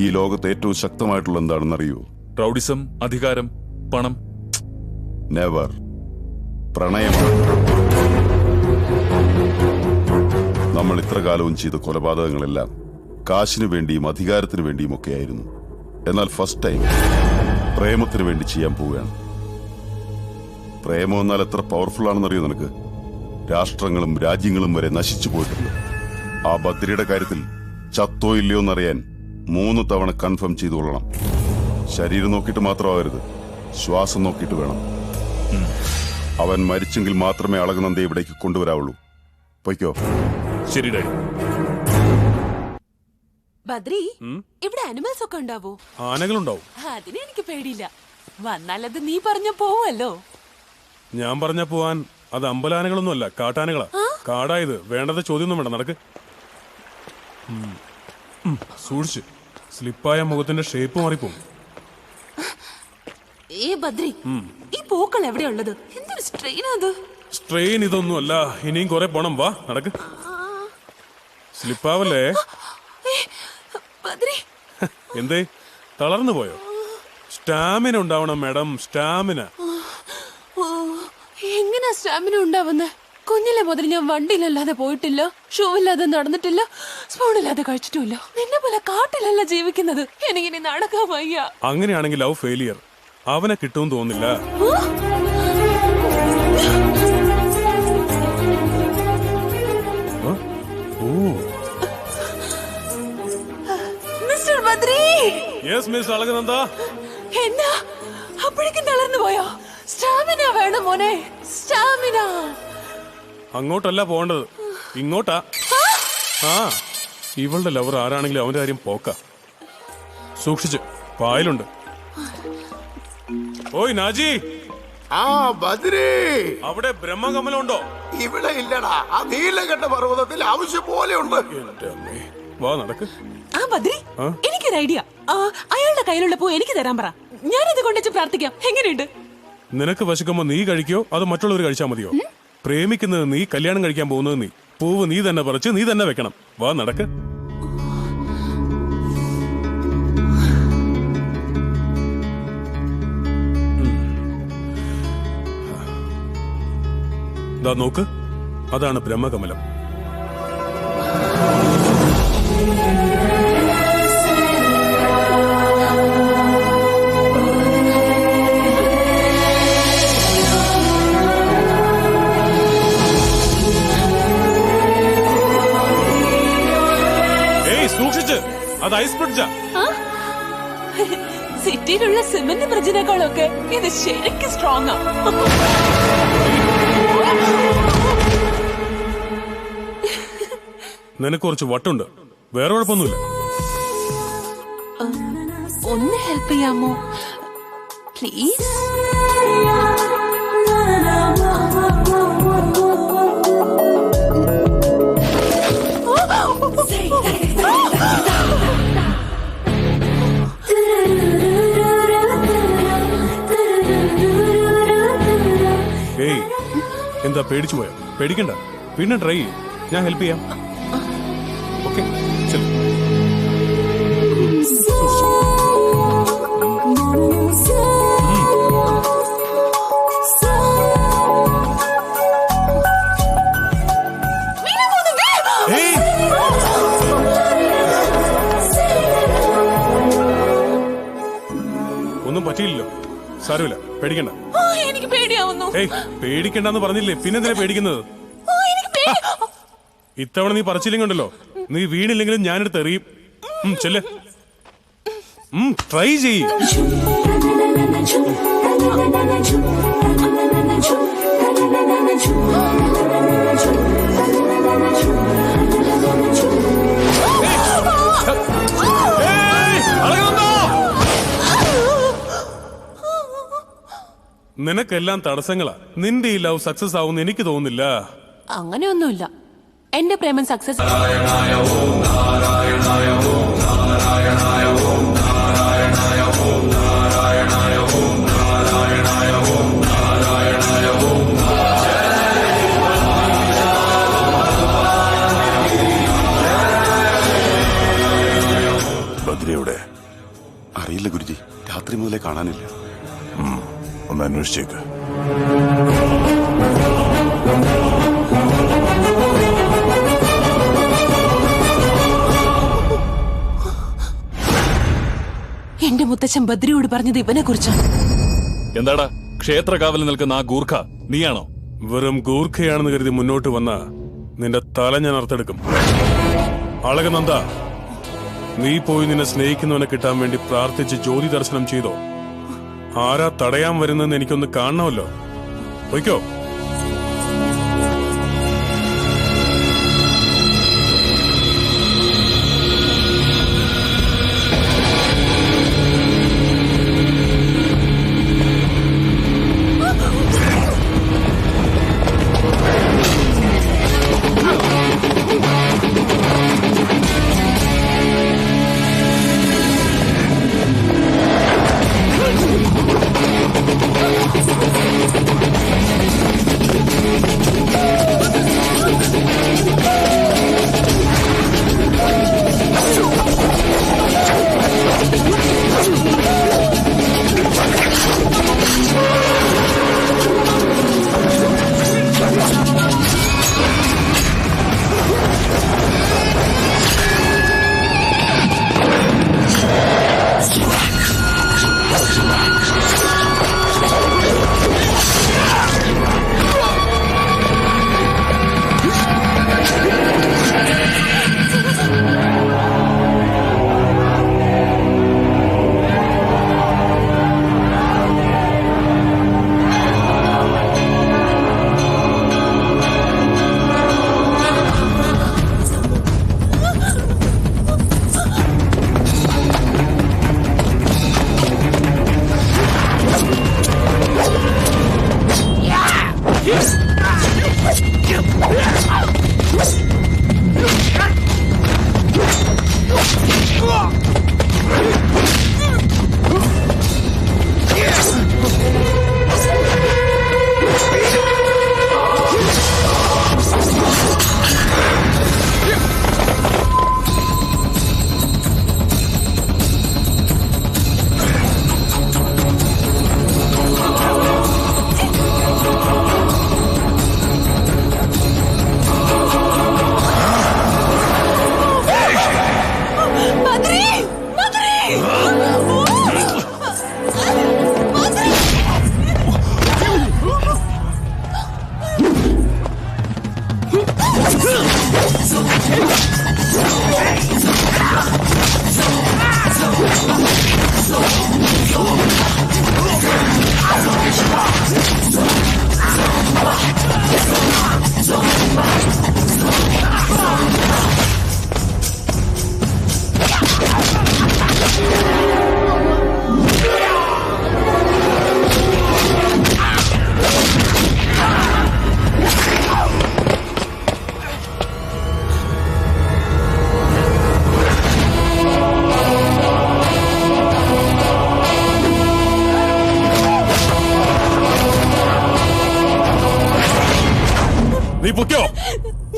ഈ ലോകത്ത് ഏറ്റവും ശക്തമായിട്ടുള്ള എന്താണെന്നറിയൂ? റൗഡിസം, അധികാരം, പണം? നെവർ. പ്രണയമാണ്. നമ്മൾ ഇത്ര കാലവും ചെയ്ത കൊലപാതകങ്ങളെല്ലാം കാശിനു വേണ്ടിയും അധികാരത്തിനു വേണ്ടിയും ഒക്കെ ആയിരുന്നു. എന്നാൽ ഫസ്റ്റ് ടൈം പ്രേമത്തിന് വേണ്ടി ചെയ്യാൻ പോവുകയാണ്. പ്രേമം എന്നാൽ എത്ര പവർഫുൾ ആണെന്നറിയോ നിനക്ക്? രാഷ്ട്രങ്ങളും രാജ്യങ്ങളും വരെ നശിച്ചു പോയിട്ടുണ്ട്. ആ ബദ്രിയുടെ കാര്യത്തിൽ ചത്തോ ഇല്ലയോ എന്നറിയാൻ 3 തവണ കൺഫേം ചെയ്തുകൊള്ളണം. ശരീരം നോക്കിയിട്ട് മാത്രമാകരുത്, ശ്വാസം നോക്കിയിട്ട് വേണം. അവൻ മരിച്ചെങ്കിൽ മാത്രമേ അളകനന്ദയെ ഇവിടേക്ക് കൊണ്ടുവരാവുള്ളൂ. പൊയ്ക്കോ. ശരി ഡാഡി. ബദ്രി, ഇവിടെ അനിമൽസ് ഒക്കെ ഉണ്ടാവോ? ആനകളുണ്ടാവും. അതിന് എനിക്ക് പേടിയില്ല. വന്നാലത് നീ പറഞ്ഞ പോവല്ലോ. ഞാൻ പറഞ്ഞ പോവാൻ അത് അമ്പലാനകളൊന്നും അല്ല, കാട്ടാനകളാ. കാടായത്. വേണ്ടത് ചോദ്യമൊന്നും വേണ്ട, നടക്ക്. സൂക്ഷിച്ച്, സ്ലിപ്പായ മുഖത്തിന്റെ ഷേപ്പ് മാറിപ്പോവും. ഏ ബദ്രി, ഈ പൂക്കൾ എവിടെയുള്ളത്? എന്തൊരു സ്ട്രെയിൻ അത്. സ്ട്രെയിൻ ഇതൊന്നും അല്ല, ഇനിയും കുറെ പോണം. വാ, നടക്ക്. സ്ലിപ്പാവല്ലേ? എന്തേ, തളർന്നു പോയോ? സ്റ്റാമിന ഉണ്ടാവണം മാഡം, സ്റ്റാമിന. എങ്ങനാ സ്റ്റാമിന ഉണ്ടാവുന്നേ? കുഞ്ഞിലെ മുതൽ ഞാൻ വണ്ടിയിലല്ലാതെ പോയിട്ടില്ല, ഷൂ ഇല്ലാതെ നടന്നിട്ടില്ല, സ്പൂണില്ലാതെ കഴിച്ചിട്ടില്ല. നിന്നെ പോലെ കാട്ടിലല്ല ജീവിക്കുന്നത്. എനിക്കിനി നടക്കാൻ വയ്യ. അങ്ങനെയാണെങ്കിൽ ലവ് ഫെയിലിയർ. അവനെ കിട്ടുമെന്ന് തോന്നില്ല. Mister Badri. Yes miss Alakananda. എന്നാ അപ്പോഴേക്കും തളർന്നു പോയോ? സ്റ്റാമിന വേണം മോനെ, സ്റ്റാമിന. അങ്ങോട്ടല്ല പോകേണ്ടത്, ഇങ്ങോട്ടാ. ആ, ഇവളുടെ ലവർ ആരാണെങ്കിലും അവന്റെ കാര്യം പോക്ക. സൂക്ഷിച്ച്, പായലുണ്ട്. ഓയ് നാജി. ആ ബദ്രി, അവിടെ ബ്രഹ്മകമലം ഉണ്ടോ? ഇവിടെ ഇല്ലടാ. ആ നീലകണ്ഠ പർവ്വതത്തിൽ ആവശ്യം പോലെ ഉണ്ട്. വാ, നടക്ക്. ആ ബദ്രി, എനിക്കൊരു ഐഡിയ. അയാളുടെ കയ്യിലുള്ള പൂ എനിക്ക് തരാൻ പറ. ഞാനിത് കൊണ്ടുവച്ച് പ്രാർത്ഥിക്കാം. എങ്ങനെയുണ്ട്? നിനക്ക് വശക്കുമ്പോ നീ കഴിക്കോ അതോ മറ്റുള്ളവർ കഴിച്ചാൽ മതിയോ? പ്രേമിക്കുന്നത് നീ, കല്യാണം കഴിക്കാൻ പോകുന്നത് നീ. പൂവ് നീ തന്നെ പറിച്ച് നീ തന്നെ വെക്കണം. വാ, നടക്ക്. ദാ നോക്ക്, അതാണ് ബ്രഹ്മകമലം. സൂക്ഷിച്ച്, അത് ഐസ് ബ്രിഡ്ജാ. സിറ്റിയിലുള്ള സിമന്റ് ബ്രിഡ്ജിനേക്കാളൊക്കെ ഇത് ശരിക്കും സ്ട്രോങ് ആ. നിനക്ക് കുറച്ച് വട്ടുണ്ട്, വേറെ കുഴപ്പമൊന്നുമില്ല. ഒന്ന് ഹെൽപ്പ് ചെയ്യാമോ പ്ലീസ്? ഏയ്, എന്താ പേടിച്ചു പോയോ? പേടിക്കണ്ട, പിന്നെ ട്രൈ ചെയ്യും. ഞാൻ ഹെൽപ്പ് ചെയ്യാം. ഓക്കെ, ശരി. ഒന്നും പറ്റിയില്ലല്ലോ, സാരമില്ല, പേടിക്കണ്ട. എനിക്ക് പേടിയാവുന്നു. ഏയ്, പേടിക്കണ്ടെന്ന് പറഞ്ഞില്ലേ, പിന്നെന്തിനാ പേടിക്കുന്നത്? ഇത്തവണ നീ പറിച്ചില്ലെങ്കിൽ ഉണ്ടല്ലോ, നീ വീണില്ലെങ്കിലും ഞാനെടുത്ത് എറിയും. ചെല്ല്, ട്രൈ ചെയ്യ്. നിനക്കെല്ലാം തടസ്സങ്ങളാ. നിന്റെ ഈ ലവ് സക്സസ് ആവുമെന്ന് എനിക്ക് തോന്നുന്നില്ല. അങ്ങനെയൊന്നുമില്ല. എന്റെ പ്രേമം സക്സസ്. ബദ്രിയുടെ അറിയില്ല ഗുരുജി, രാത്രി മുതലേ കാണാനില്ല. ഒന്ന് അന്വേഷിച്ചേക്ക്. എന്റെ മുത്തച്ഛൻ ബദ്രിയോട് പറഞ്ഞത് ഇവനെ കുറിച്ചാണ്. എന്താടാ ക്ഷേത്രകാവലിൽ നിൽക്കുന്ന ആ ഗൂർഖ നീയാണോ? വെറും ഗൂർഖയാണെന്ന് കരുതി മുന്നോട്ട് വന്ന നിന്റെ തല ഞാൻ അർത്തെടുക്കും. അളകനന്ദ, നീ പോയി നിന്നെ സ്നേഹിക്കുന്നവനെ കിട്ടാൻ വേണ്ടി പ്രാർത്ഥിച്ച് ജ്യോതി ദർശനം ചെയ്തോ? ആരാ തടയാൻ വരുന്നെന്ന് എനിക്കൊന്ന് കാണണമല്ലോ. പോയിക്കോ.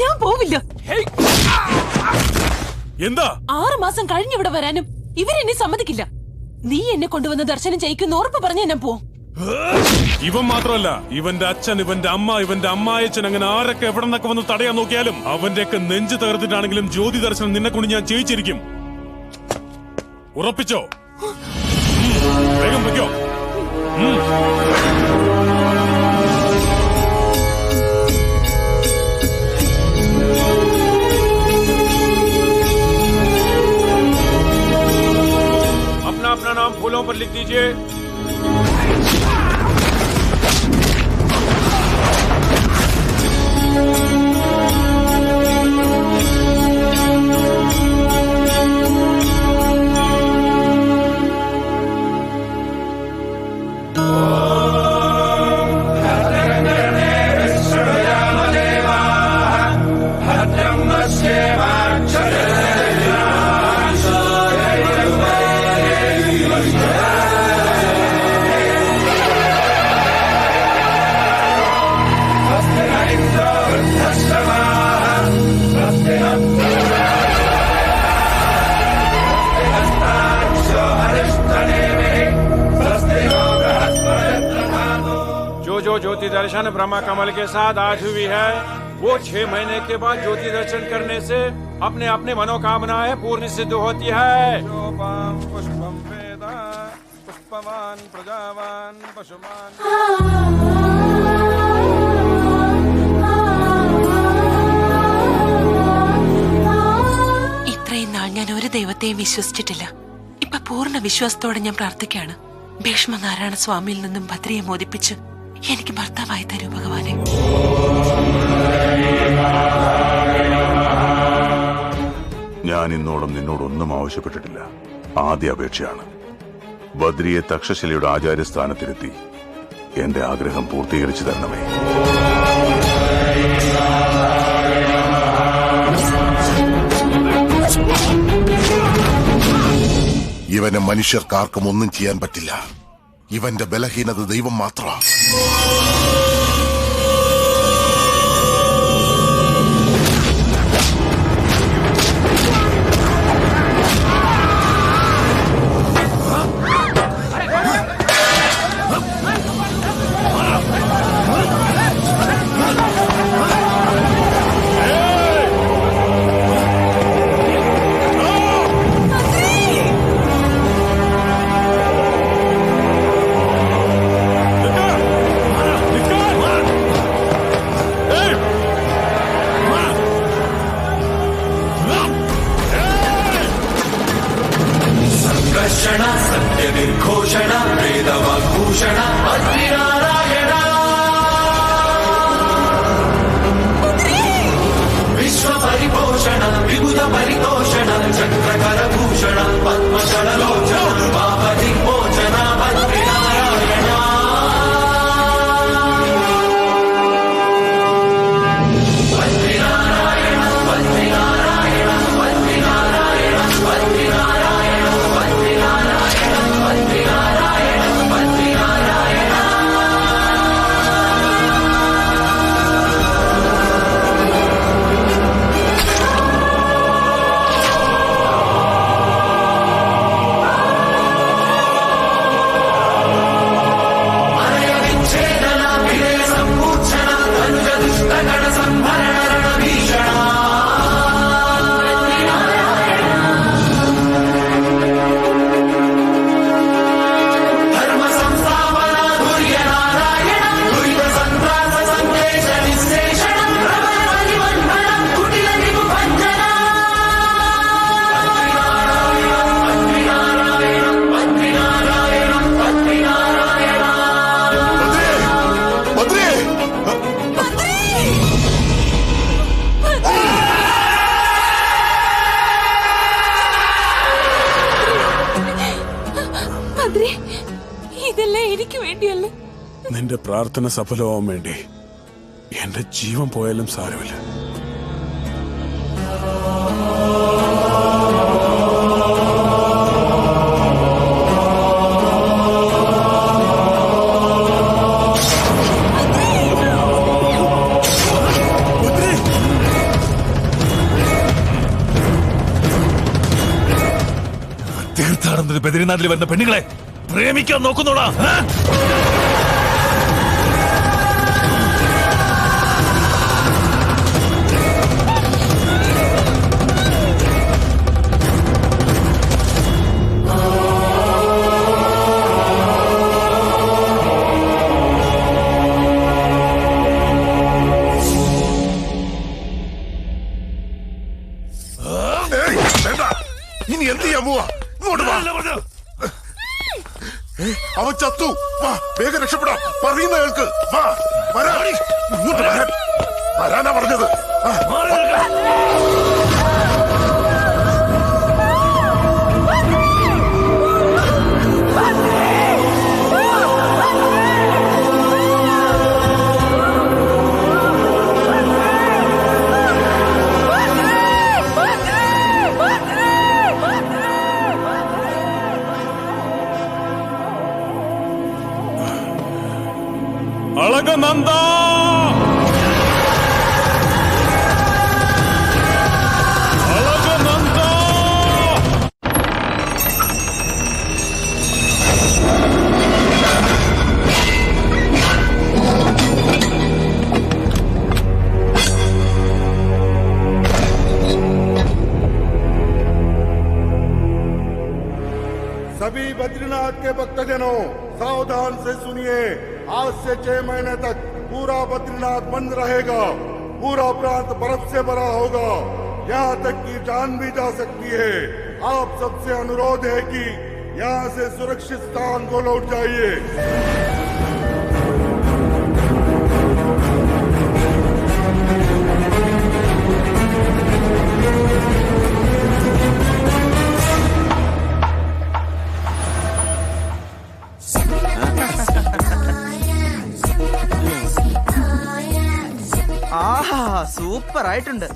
ഞാൻ പോവില്ല. എന്താ 6 മാസം കഴിഞ്ഞ് ഇവിടെ വരാനും ഇവരെന്നെ സമ്മതിക്കില്ല. നീ എന്നെ കൊണ്ടുവന്ന് ദർശനം ചെയ്യിക്കുന്ന ഉറപ്പ് പറഞ്ഞ ഞാൻ പോവും. ഇവൻ മാത്രമല്ല, ഇവന്റെ അച്ഛൻ, ഇവന്റെ അമ്മ, ഇവന്റെ അമ്മായച്ചൻ, അങ്ങനെ ആരൊക്കെ എവിടെ നിന്നൊക്കെ വന്ന് തടയാൻ നോക്കിയാലും അവന്റെയൊക്കെ നെഞ്ചു തകർത്തിട്ടാണെങ്കിലും ജ്യോതി ദർശനം നിന്നെ കൊണ്ട് ഞാൻ ചെയ്യിച്ചിരിക്കും. ഉറപ്പിച്ചോ? വേഗം വയ്ക്കോ. अपना नाम फूलों पर लिख दीजिए। ज्योति दर्शन ब्रह्मा कमल के साथ आज हुई है, वो 6 महीने के बाद ज्योति दर्शन करने से अपने अपने मनोकामनाएं पूर्ण सिद्ध होती है। पुष्पम वेद पुष्पवान प्रजावान पशुमान। ഇത്രയും നാൾ ഞാൻ ഒരു ദൈവത്തെയും വിശ്വസിച്ചിട്ടില്ല. ഇപ്പൊ പൂർണ്ണ വിശ്വാസത്തോടെ ഞാൻ പ്രാർത്ഥിക്കാണ്. ഭീഷ്മനാരായണ സ്വാമിയിൽ നിന്നും ഭദ്രയെ മോദിപ്പിച്ച് എനിക്ക് ഭർത്താവായി തരൂ ഭഗവാനെ. ഞാൻ ഇന്നോളം നിന്നോടൊന്നും ആവശ്യപ്പെട്ടിട്ടില്ല. ആദ്യ അപേക്ഷയാണ്. ബദ്രിയെ തക്ഷശിലയുടെ ആചാര്യസ്ഥാനത്തിരുത്തി എന്റെ ആഗ്രഹം പൂർത്തീകരിച്ചു തരണമേ. ഇവനെ മനുഷ്യർക്കാർക്കും ഒന്നും ചെയ്യാൻ പറ്റില്ല. ഇവന്റെ ബലഹീനത ദൈവം മാത്രമാണ്. സത്യനിർഘോഷണ വേദവാഗ്ഭൂഷണ ബദ്രിനാരായണ വിശ്വപരിപോഷണ വിബുധ പരിതോഷണ ചക്രകരഭൂഷണ പത്മശരലോചന പാപവിമോചന ബദ്രിനാരായണ. ബദ്രിനാരായണ ബദ്രിനാരായണ ബദ്രിനാരായണ ബദ്രിനാരായണ ഇതെല്ലാം എനിക്ക് വേണ്ടിയല്ല. നിന്റെ പ്രാർത്ഥന സഫലമാവാൻ വേണ്ടി എന്റെ ജീവൻ പോയാലും സാരമില്ല. തീർത്ഥാടനത്തിന് ബദ്രിനാഥിൽ വരുന്ന പെണ്ണുങ്ങളെ പ്രേമിക്കാൻ നോക്കുന്നോടാ. ഇനി എന്ത് ചെയ്യാൻ പോവാ? ഇങ്ങോട്ട് വാ. അവൻ ചത്തു. വാ വേഗം രക്ഷപ്പെടാം. പറയുന്ന കേൾക്ക്. വാ വരാൻ. ഇങ്ങോട്ട് വരാൻ. വരാനാ പറഞ്ഞത്. അളകനന്ദ सभी बद्रीनाथ के भक्तजनों सावधान से सुनिए। आज से 6 महीने तक पूरा बद्रीनाथ बंद रहेगा। पूरा प्रांत बर्फ से भरा होगा, यहाँ तक कि जान भी जा सकती है। आप सबसे अनुरोध है कि यहाँ से सुरक्षित स्थान को लौट जाइए। ആഹാ സൂപ്പർ ആയിട്ടുണ്ട്.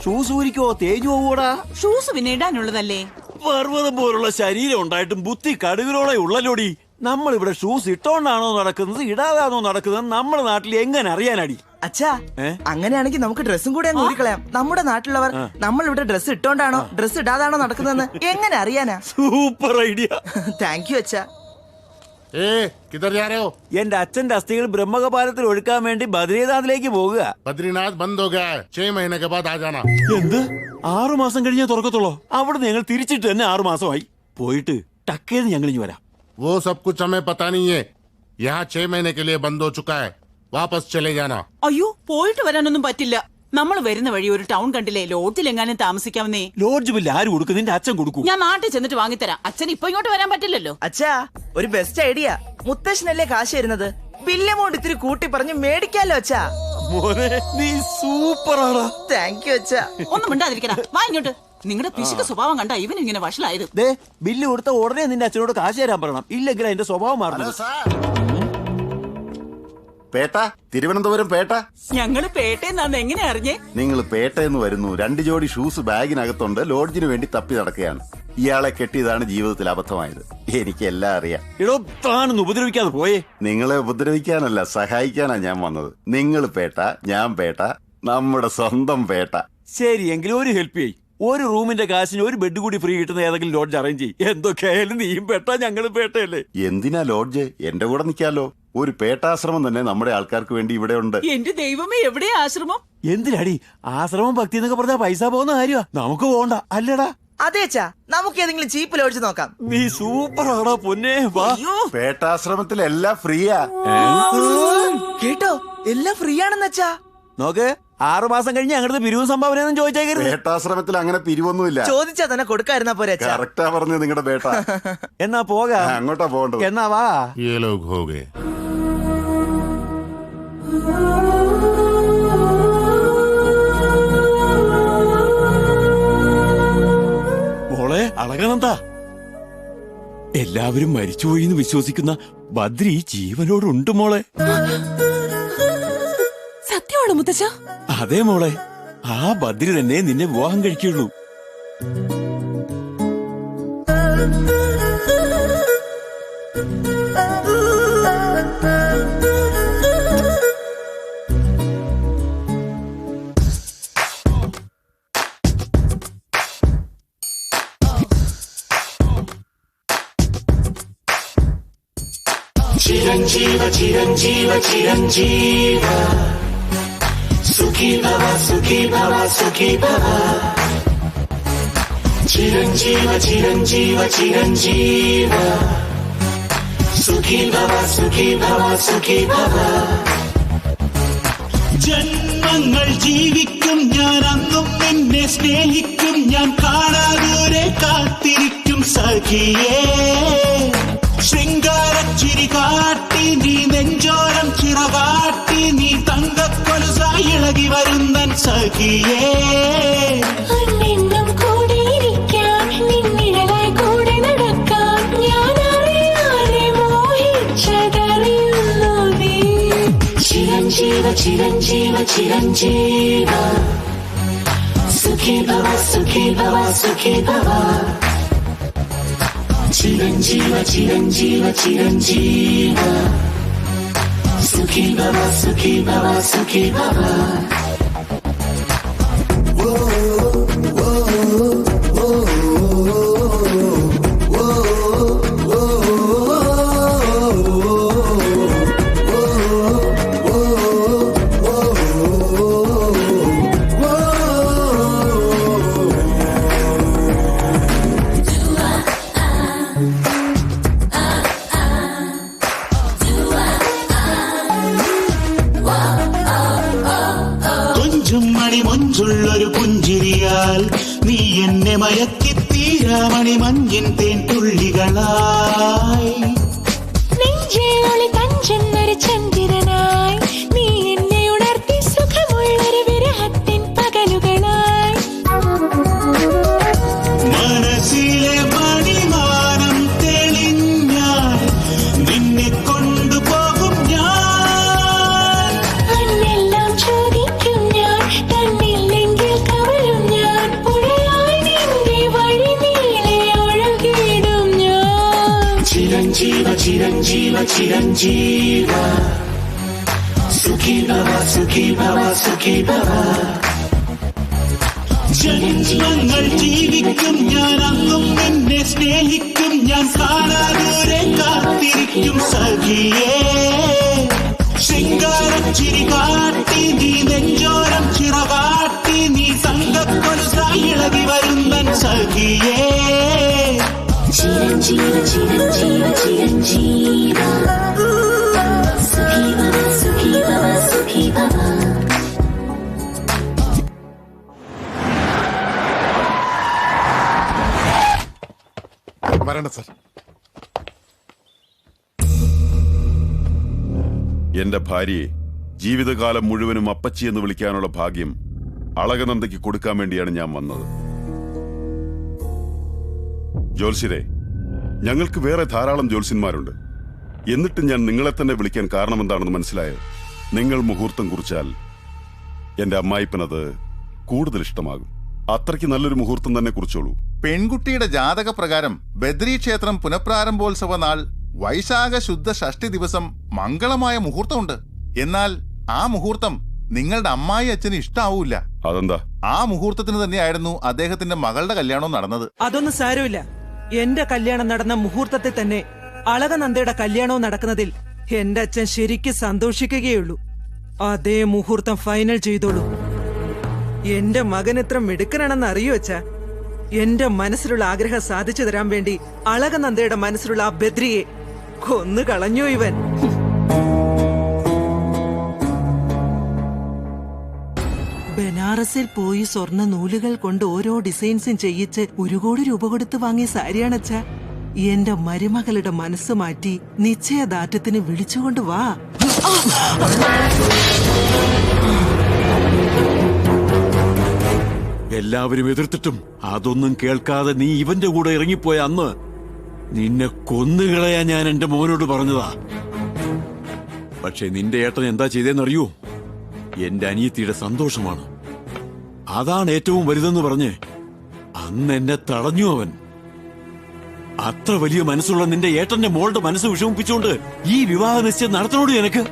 ഷൂസ് ഊരിക്കോ, തേഞ്ഞു പോകൂടാ. ഷൂസ് പിന്നെ ഇടാനുള്ളതല്ലേ? പർവ്വതം പോലുള്ള ശരീരം ഉണ്ടായിട്ടും ബുദ്ധി കടുകിലോളെ ഉള്ളല്ലോടി. നമ്മൾ ഇവിടെ ഷൂസ് ഇട്ടോണ്ടാണോ നടക്കുന്നത് ഇടാതാണോ നടക്കുന്നത് നമ്മുടെ നാട്ടിൽ എങ്ങനെ അറിയാനടി? അച്ഛാ അങ്ങനെയാണെങ്കിൽ നമുക്ക് ഡ്രസ്സും കൂടെ അങ്ങ് ഊരിക്കളയാം. നമ്മുടെ നാട്ടിലുള്ളവർ നമ്മൾ ഇവിടെ ഡ്രസ്സ് ഇട്ടോണ്ടാണോ ഡ്രസ്സ് ഇടാതാണോ നടക്കുന്നതെന്ന് എങ്ങനെ അറിയാനാ? Super idea. താങ്ക് യു അച്ഛാ. എന്റെ അച്ഛന്റെ അസ്ഥികൾ ബ്രഹ്മകപാലത്തിൽ ഒഴുക്കാൻ വേണ്ടി ബദ്രീനാഥിലേക്ക് പോകുക. ബദ്രീനാഥ് ബന്ദ് ഹോ ഗയാ ഹൈ. 6 മഹീനെ കെ ബാദ് ആ ജാനാ. എന്ത് 6 മാസം കഴിഞ്ഞേ തുറക്കത്തുള്ളൂ? അവിടെ ഞങ്ങൾ തിരിച്ചിട്ട് തന്നെ 6 മാസമായി. പോയിട്ട് ടക്കേന്ന് ഞങ്ങൾ ഇനി വരാം. वो सब कुछ हमें पता नहीं है। यहाँ 6 महीने के लिए बंद हो चुका है, वापस चले जाना। അയ്യോ പോയിട്ട് വരാനൊന്നും പറ്റില്ല. നമ്മൾ വരുന്ന വഴി ഒരു ടൗൺ കണ്ടില്ലേ, ലോഡ്ജിൽ എങ്ങാനും താമസിക്കാവുന്നേ. ലോഡ്ജ് ബില്ല് ആര് കൊടുക്കും? നിന്റെ അച്ഛൻ കൊടുക്കും. ഞാൻ നാട്ടിൽ ചെന്നിട്ട് വാങ്ങിത്തരാം. അച്ഛൻ ഇപ്പൊ ഇങ്ങോട്ട് വരാൻ പറ്റില്ലല്ലോ. അച്ഛാ ഒരു ബെസ്റ്റ് ഐഡിയ. മുത്തശ്ശനല്ലേ കാശ് തരുന്നത്, ബില്ല് എമൗണ്ട് ഇത്തിരി കൂട്ടി പറഞ്ഞ് മേടിക്കാലോ അച്ഛാ. നീ സൂപ്പറാണ്. താങ്ക് യു അച്ഛാ. ഒന്നും മിണ്ടാതിരിക്കടാ, വാ ഇങ്ങോട്ട്. നിങ്ങളുടെ പിശുക്ക് സ്വഭാവം കണ്ട ഇവൻ ഇങ്ങനെ വഷളായത്. ബില്ല് കൊടുത്ത ഉടനെ നിന്റെ അച്ഛനോട് കാശ് തരാൻ പറയണം, ഇല്ലെങ്കിൽ അതിന്റെ സ്വഭാവം മാറണം. പേട്ട, തിരുവനന്തപുരം പേട്ട. ഞങ്ങള് പേട്ടയെന്നാന്ന് എങ്ങനെ അറിഞ്ഞേ? നിങ്ങൾ പേട്ടയെന്ന് വരുന്നു. 2 ജോഡി ഷൂസ് ബാഗിനകത്തുണ്ട്. ലോഡ്ജിന് വേണ്ടി തപ്പി നടക്കുകയാണ്. ഇയാളെ കെട്ടിയതാണ് ജീവിതത്തിൽ അബദ്ധമായത്. എനിക്കെല്ലാം അറിയാം. താനൊന്ന് ഉപദ്രവിക്കാതെ പോയേ. നിങ്ങളെ ഉപദ്രവിക്കാനല്ല, സഹായിക്കാനാ ഞാൻ വന്നത്. നിങ്ങൾ പേട്ട, ഞാൻ പേട്ട, നമ്മുടെ സ്വന്തം പേട്ട. ശരി, എങ്കിലും ഒരു ഹെൽപ്പ് ചെയ്യ്. ഒരു റൂമിന്റെ കാശിന് ഒരു ബെഡ് കൂടി ഫ്രീ കിട്ടുന്ന ഏതെങ്കിലും ലോഡ്ജ് അറേഞ്ച് ചെയ്യും. എന്തൊക്കെയായാലും നീയും പേട്ട, ഞങ്ങളും പേട്ടയല്ലേ. എന്തിനാ ലോഡ്ജ്? എന്റെ കൂടെ നിൽക്കാലോ. ഒരു പേട്ടാശ്രമം തന്നെ നമ്മുടെ ആൾക്കാർക്ക് വേണ്ടി ഇവിടെ ഉണ്ട്. എന്റെ ദൈവമേ, എവിടെയാ ആശ്രമം? എന്തിനാടി ആശ്രമം ഭക്തി എന്നൊക്കെ പറഞ്ഞാൽ പൈസ പോകുന്ന കാര്യമാ. നമുക്ക് പോണ്ട അല്ലടാ. അതെ അച്ഛാ, നമുക്ക് ഏതെങ്കിലും ചീപ്പ് ലോഡ്ജ് നോക്കാം. നീ സൂപ്പർ ആടാ പൊന്നെ. വാ. പേട്ടാശ്രമത്തിൽ എല്ലാം ഫ്രീയാ. കേട്ടോ, എല്ലാം ഫ്രീ ആണെന്ന് അച്ഛാ. നോക്ക്, 6 മാസം കഴിഞ്ഞ് ഞങ്ങളുടെ പിരിവും സംഭാവന ചോദിച്ചേക്കരുത്. പേട്ടാശ്രമത്തിൽ അങ്ങനെ പിരിവൊന്നുമില്ല. ചോദിച്ചാ തന്നെ കൊടുക്കായിരുന്നാ പോരെ അച്ഛാ. കറക്റ്റാ പറഞ്ഞു നിങ്ങളുടെ പേട്ട. എന്നാ പോകാം. അങ്ങോട്ടാ പോകേണ്ടത്. എന്നാ വാ. ये लोग हो गए. മോളെ അളകനന്ദ, എല്ലാവരും മരിച്ചുപോയിന്ന് വിശ്വസിക്കുന്ന ബദ്രി ജീവനോടുണ്ട് മോളെ. സത്യമാണോ മുത്തച്ഛ? അതെ മോളെ, ആ ബദ്രി തന്നെ നിന്നെ വിവാഹം കഴിക്കുള്ളൂ. ചിരഞ്ജീവ ചിരഞ്ജീവ ചിരഞ്ജീവ സുഖീ ഭവ സുഖീ ഭവ സുഖീ ഭവ ചിരഞ്ജീവ ചിരഞ്ജീവ ചിരഞ്ജീവ സുഖീ ഭവ സുഖീ ഭവ സുഖീ ഭവ. ജന്മങ്ങൾ ജീവിക്കും ഞാൻ, അന്നും നിന്നെ സ്നേഹിക്കും ഞാൻ, കാണാദൂരെ കാത്തിരിക്കും സഖിയേ. ശൃംഗാരച്ചിരി കാട്ടി നീ നെഞ്ചോരം ചിറകാട്ടി, നീ തങ്കക്കൊലുസായി ഇളകി വരുന്നൻ സഖിയേ. നിന്നും കൂടിയിരിക്കാൻ, നിന്നിഴലായി കൂടെ നടക്കാൻ, ഞാൻ അറിയാതെ മോഹിച്ചതറിയുന്നു നീ. ചിരഞ്ജീവ ചിരഞ്ജീവ ചിരഞ്ജീവ സുഖീ ഭവ സുഖീ ഭവ സുഖീ ഭവ. ചിരഞ്ജീവ ചിരഞ്ജീവ ചിരഞ്ജീവ സുഖീ ഭവ സുഖീ ഭവ സുഖീ ഭവ. മയക്കി തീരാമണി മഞ്ഞിൻ തേൻ തുള്ളികളായി നെഞ്ചേളി തഞ്ചെന്നൊരു ചന്ദ്രനായി നീ എന്നെ ഉണർത്തി സുഖമുള്ളൊരു വിരഹത്തിൻ പകലുകളായി മനസ്സിലെ മണിമാനം തെളിഞ്ഞാൽ നിന്നെ കൊണ്ടുപോകും ഞാൻ. അന്നെല്ലാം ചോദിക്കും ഞാൻ തന്നില്ലെങ്കിൽ കവരും ഞാൻ പുഴയായി നിന്റെ വഴി നീളെ ഒഴുകിയിടും ഞാൻ. ചിരഞ്ജീവ ചിരഞ്ജീവ ചിരഞ്ജീവ സുഖി ഭവ സുഖി ഭവ സുഖി ഭവ. ജന്മങ്ങൾ ജീവിക്കും ഞാൻ അന്നും നിന്നെ സ്നേഹിക്കും ഞാൻ കാണാദൂരെ കാത്തിരിക്കും സഖിയേ. ശൃംഗാരച്ചിരി കാട്ടി നീ നെഞ്ചോരം ചിറകാട്ടി നീ സംഘക്കൊലുസായി ഇളകി വരുന്നൻ സഖിയേ. ചിരഞ്ജീവ ചിരഞ്ജീവ ചിരഞ്ജീവ സുഖി ഭവ സുഖി ഭവ സുഖി ഭവ. വരണം സർ. എന്റെ ഭാര്യയെ ജീവിതകാലം മുഴുവനും അപ്പച്ചി എന്ന് വിളിക്കാനുള്ള ഭാഗ്യം അളകനന്ദയ്ക്ക് കൊടുക്കാൻ വേണ്ടിയാണ് ഞാൻ വന്നത്. ജോത്സ്യരെ, ഞങ്ങൾക്ക് വേറെ ധാരാളം ജ്യോത്സ്യന്മാരുണ്ട്. എന്നിട്ടും ഞാൻ നിങ്ങളെ തന്നെ വിളിക്കാൻ കാരണം എന്താണെന്ന് മനസ്സിലായോ? നിങ്ങൾ മുഹൂർത്തം കുറിച്ചാൽ എന്റെ അമ്മായിപ്പനത് കൂടുതൽ ഇഷ്ടമാകും. അത്രയ്ക്ക് നല്ലൊരു മുഹൂർത്തം തന്നെ കുറിച്ചോളൂ. പെൺകുട്ടിയുടെ ജാതക പ്രകാരം ബദ്രി ക്ഷേത്രം പുനഃപ്രാരംഭോത്സവ നാൾ വൈശാഖ ശുദ്ധ ഷഷ്ടി ദിവസം മംഗളമായ മുഹൂർത്തമുണ്ട്. എന്നാൽ ആ മുഹൂർത്തം നിങ്ങളുടെ അമ്മായി അച്ഛന് ഇഷ്ടാവൂല. അതെന്താ? ആ മുഹൂർത്തത്തിന് തന്നെയായിരുന്നു അദ്ദേഹത്തിന്റെ മകളുടെ കല്യാണം നടന്നത്. അതൊന്നും സാരമില്ല. എന്റെ കല്യാണം നടന്ന മുഹൂർത്തത്തിൽ തന്നെ അളകനന്ദയുടെ കല്യാണവും നടക്കുന്നതിൽ എന്റെ അച്ഛൻ ശരിക്കും സന്തോഷിക്കുകയുള്ളൂ. അതേ മുഹൂർത്തം ഫൈനൽ ചെയ്തോളൂ. എന്റെ മകൻ എത്ര മിടുക്കനാണെന്ന് അറിയോ അച്ഛാ? എന്റെ മനസ്സിലുള്ള ആഗ്രഹം സാധിച്ചു തരാൻ വേണ്ടി അളകനന്ദയുടെ മനസ്സിലുള്ള ആ ബദ്രിയെ കൊന്നു കളഞ്ഞു ഇവൻ. ബനാറസിൽ പോയി സ്വർണ്ണ നൂലുകൾ കൊണ്ട് ഓരോ ഡിസൈൻസും ചെയ്യിച്ച് 1 കോടി രൂപ കൊടുത്ത് വാങ്ങിയ സാരിയാണച്ചാ. എന്റെ മരുമകളുടെ മനസ്സ് മാറ്റി നിശ്ചയദാർഢ്യത്തിന് വിളിച്ചുകൊണ്ട് വാ. എല്ലാവരും എതിർത്തിട്ടും അതൊന്നും കേൾക്കാതെ നീ ഇവന്റെ കൂടെ ഇറങ്ങിപ്പോയ അന്ന് നിന്നെ കൊന്നുകളയാ ഞാൻ എന്റെ മോനോട് പറഞ്ഞതാ. പക്ഷെ നിന്റെ ഏട്ടൻ എന്താ ചെയ്തേന്നറിയൂ? എന്റെ അനിയത്തിയുടെ സന്തോഷമാണ്, അതാണ് ഏറ്റവും വലുതെന്ന് പറഞ്ഞ് അന്ന് എന്നെ തടഞ്ഞു അവൻ. അത്ര വലിയ മനസ്സുള്ള നിന്റെ ഏട്ടന്റെ മോളുടെ മനസ്സ് വിഷമിപ്പിച്ചുകൊണ്ട് ഈ വിവാഹ നിശ്ചയം നടത്തണോടി നിനക്ക്?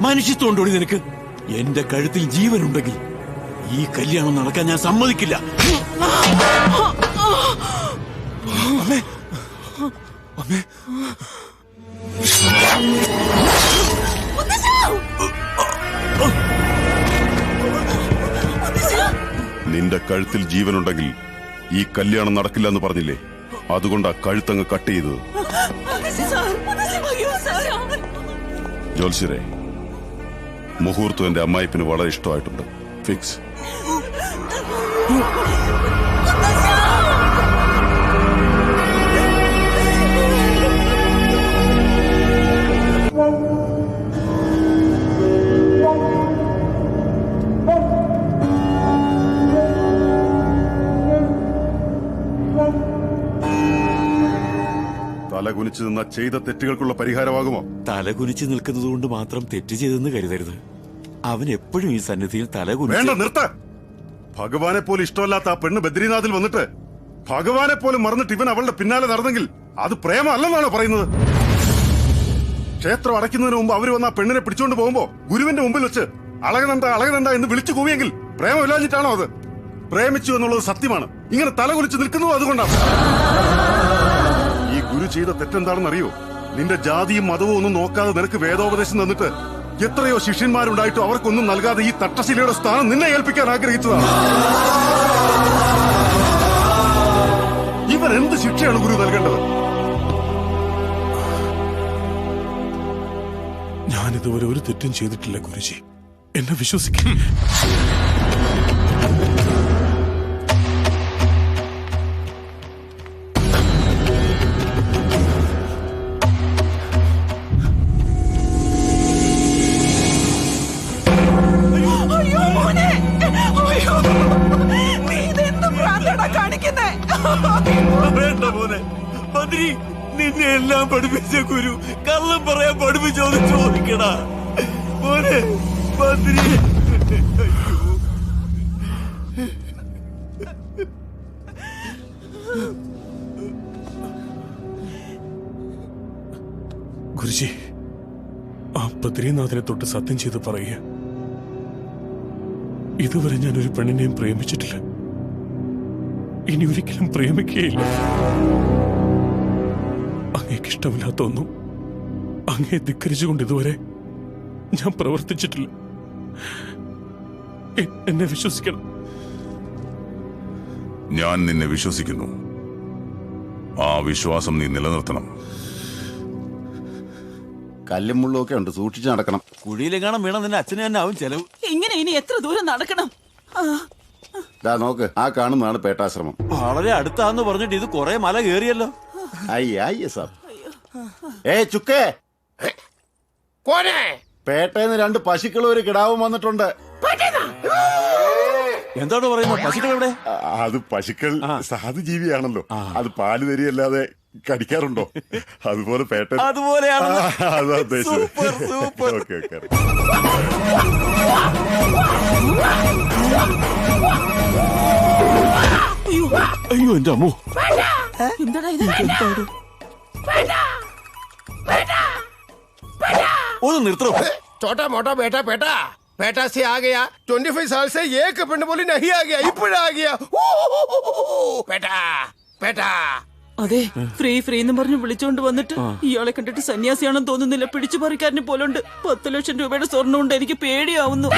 മനുഷ്യത്വമുണ്ടോടി നിനക്ക്? എന്റെ കഴുത്തിൽ ജീവനുണ്ടെങ്കിൽ ഈ കല്യാണം നടക്കാൻ ഞാൻ സമ്മതിക്കില്ല. നിന്റെ കഴുത്തിൽ ജീവനുണ്ടെങ്കിൽ ഈ കല്യാണം നടക്കില്ല എന്ന് പറഞ്ഞില്ലേ? അതുകൊണ്ട് ആ കഴുത്തങ്ങ് കട്ട് ചെയ്തത്. ജോത്സ്യരെ, മുഹൂർത്തം എന്റെ അമ്മായിപ്പിന് വളരെ ഇഷ്ടമായിട്ടുണ്ട്. ഫിക്സ്. തലകുനിച്ചു നിന്ന ചെയ്ത തെറ്റുകൾക്കുള്ള പരിഹാരമാകുമോ? തലകുനിച്ച് നിൽക്കുന്നത് കൊണ്ട് മാത്രം തെറ്റ് ചെയ്തെന്ന് കരുതരുത്. അവൻ എപ്പോഴും ഈ സന്നിധിയിൽ വേണ്ട, തലകുനിച്ച് നിർത്ത. ഭഗവാനെ പോലും ഇഷ്ടമല്ലാത്ത ആ പെണ്ണ് ബദ്രീനാഥിൽ വന്നിട്ട് ഭഗവാനെ പോലും മറന്നിട്ട് ഇവൻ അവളുടെ പിന്നാലെ നടന്നെങ്കിൽ അത് പ്രേമല്ലെന്നാണോ പറയുന്നത്? ക്ഷേത്രം അടയ്ക്കുന്നതിന് മുമ്പ് അവര് വന്ന ആ പെണ്ണിനെ പിടിച്ചുകൊണ്ട് പോകുമ്പോ ഗുരുവിന്റെ മുമ്പിൽ വെച്ച് അളകനന്ദ അളകനന്ദ എന്ന് വിളിച്ചു കൂവിയെങ്കിൽ പ്രേമമില്ലാഞ്ഞിട്ടാണോ അത്? പ്രേമിച്ചു എന്നുള്ളത് സത്യമാണ്. ഇങ്ങനെ തലകുലിച്ച് നിൽക്കുന്നത് അതുകൊണ്ടാണ്. ഈ ഗുരു ചെയ്ത തെറ്റെന്താണെന്ന് അറിയോ? നിന്റെ ജാതിയും മതവും ഒന്നും നോക്കാതെ നിനക്ക് വേദോപദേശം തന്നിട്ട് എത്രയോ ശിഷ്യന്മാരുണ്ടായിട്ടും അവർക്കൊന്നും നൽകാതെ ഈ തട്ടശിലയുടെ സ്ഥാനം നിന്നെ ഏൽപ്പിക്കാൻ ആഗ്രഹിച്ചതാണ്. ഇവൻ എന്ത് ശിക്ഷയാണ് ഗുരു നൽകേണ്ടത്? ഞാനിതുവരെ ഒരു തെറ്റും ചെയ്തിട്ടില്ല ഗുരുജി, എന്നെ വിശ്വസിക്കും. ബദ്രി, നിന്നെ എല്ലാം പഠിപ്പിച്ച ഗുരു കള്ളം പറയാൻ പഠിപ്പിച്ചോന്ന് ചോദിക്കടാ മോനെ ബദ്രി. ഗുരുജി, ആ ബദ്രീനാഥനെ തൊട്ട് സത്യം ചെയ്ത് പറയുക, ഇതുവരെ ഞാൻ ഒരു പെണ്ണിനെയും പ്രേമിച്ചിട്ടില്ല, ഇനി ഒരിക്കലും പ്രേമിക്കുകയില്ല. അങ്ങേക്ക് ഇഷ്ടമില്ലാത്ത ഒന്നും അങ്ങേ ധിക്കരിച്ചുകൊണ്ട് ഇതുവരെ ഞാൻ പ്രവർത്തിച്ചിട്ടില്ല. എന്നെ വിശ്വസിക്കണം. ഞാൻ നിന്നെ വിശ്വസിക്കുന്നു. ആ വിശ്വാസം നീ നിലനിർത്തണം. കല്ലും മുള്ളും ഒക്കെ ഉണ്ട്, സൂക്ഷിച്ച് നടക്കണം. കുഴിയിലെങ്ങാണം വീണ നിന്റെ അച്ഛനെ തന്നെ ആവും ചെലവ്. ഇങ്ങനെ ഇനി എത്ര ദൂരം നടക്കണം? നോക്ക്, ആ കാണുന്നതാണ് പേട്ടാശ്രമം. വളരെ അടുത്താന്ന് പറഞ്ഞിട്ട് ഇത് കൊറേ മല കേറിയല്ലോ. ചുക്കേ, പേട്ടേന്ന് 2 പശുക്കളും ഒരു കിടാവും വന്നിട്ടുണ്ട്. എന്താണ് പറയുന്നത്? പശുക്കൾ എവിടെ? അത് പശുക്കൾ സാധു ജീവിയാണല്ലോ, അത് പാല് തരിയല്ലാതെ കടിക്കാറുണ്ടോ? അതുപോലെ പേട്ട അതുപോലെയാണ്. അതാ ഉദ്ദേശിച്ചത്. Okay okay. അയ്യോ എന്റെ അമ്മോ, എന്താടാ ഇത്? ഒന്ന് നിർത്തോ. छोटा मोटा बेटा बेटा बेटा से आ गया। 25 साल से एक पिंड बोली नहीं आ गया, इपड़ आ गया। बेटा बेटा അതെ, ഫ്രീ ഫ്രീ എന്ന് പറഞ്ഞ് വിളിച്ചോണ്ട് വന്നിട്ട് ഇയാളെ കണ്ടിട്ട് സന്യാസിയാണെന്ന് തോന്നുന്നില്ല. പിടിച്ചുപറിക്കാരനെ പോലുണ്ട്. 10 ലക്ഷം രൂപയുടെ സ്വർണ്ണം കൊണ്ട് എനിക്ക് പേടിയാവുന്നു.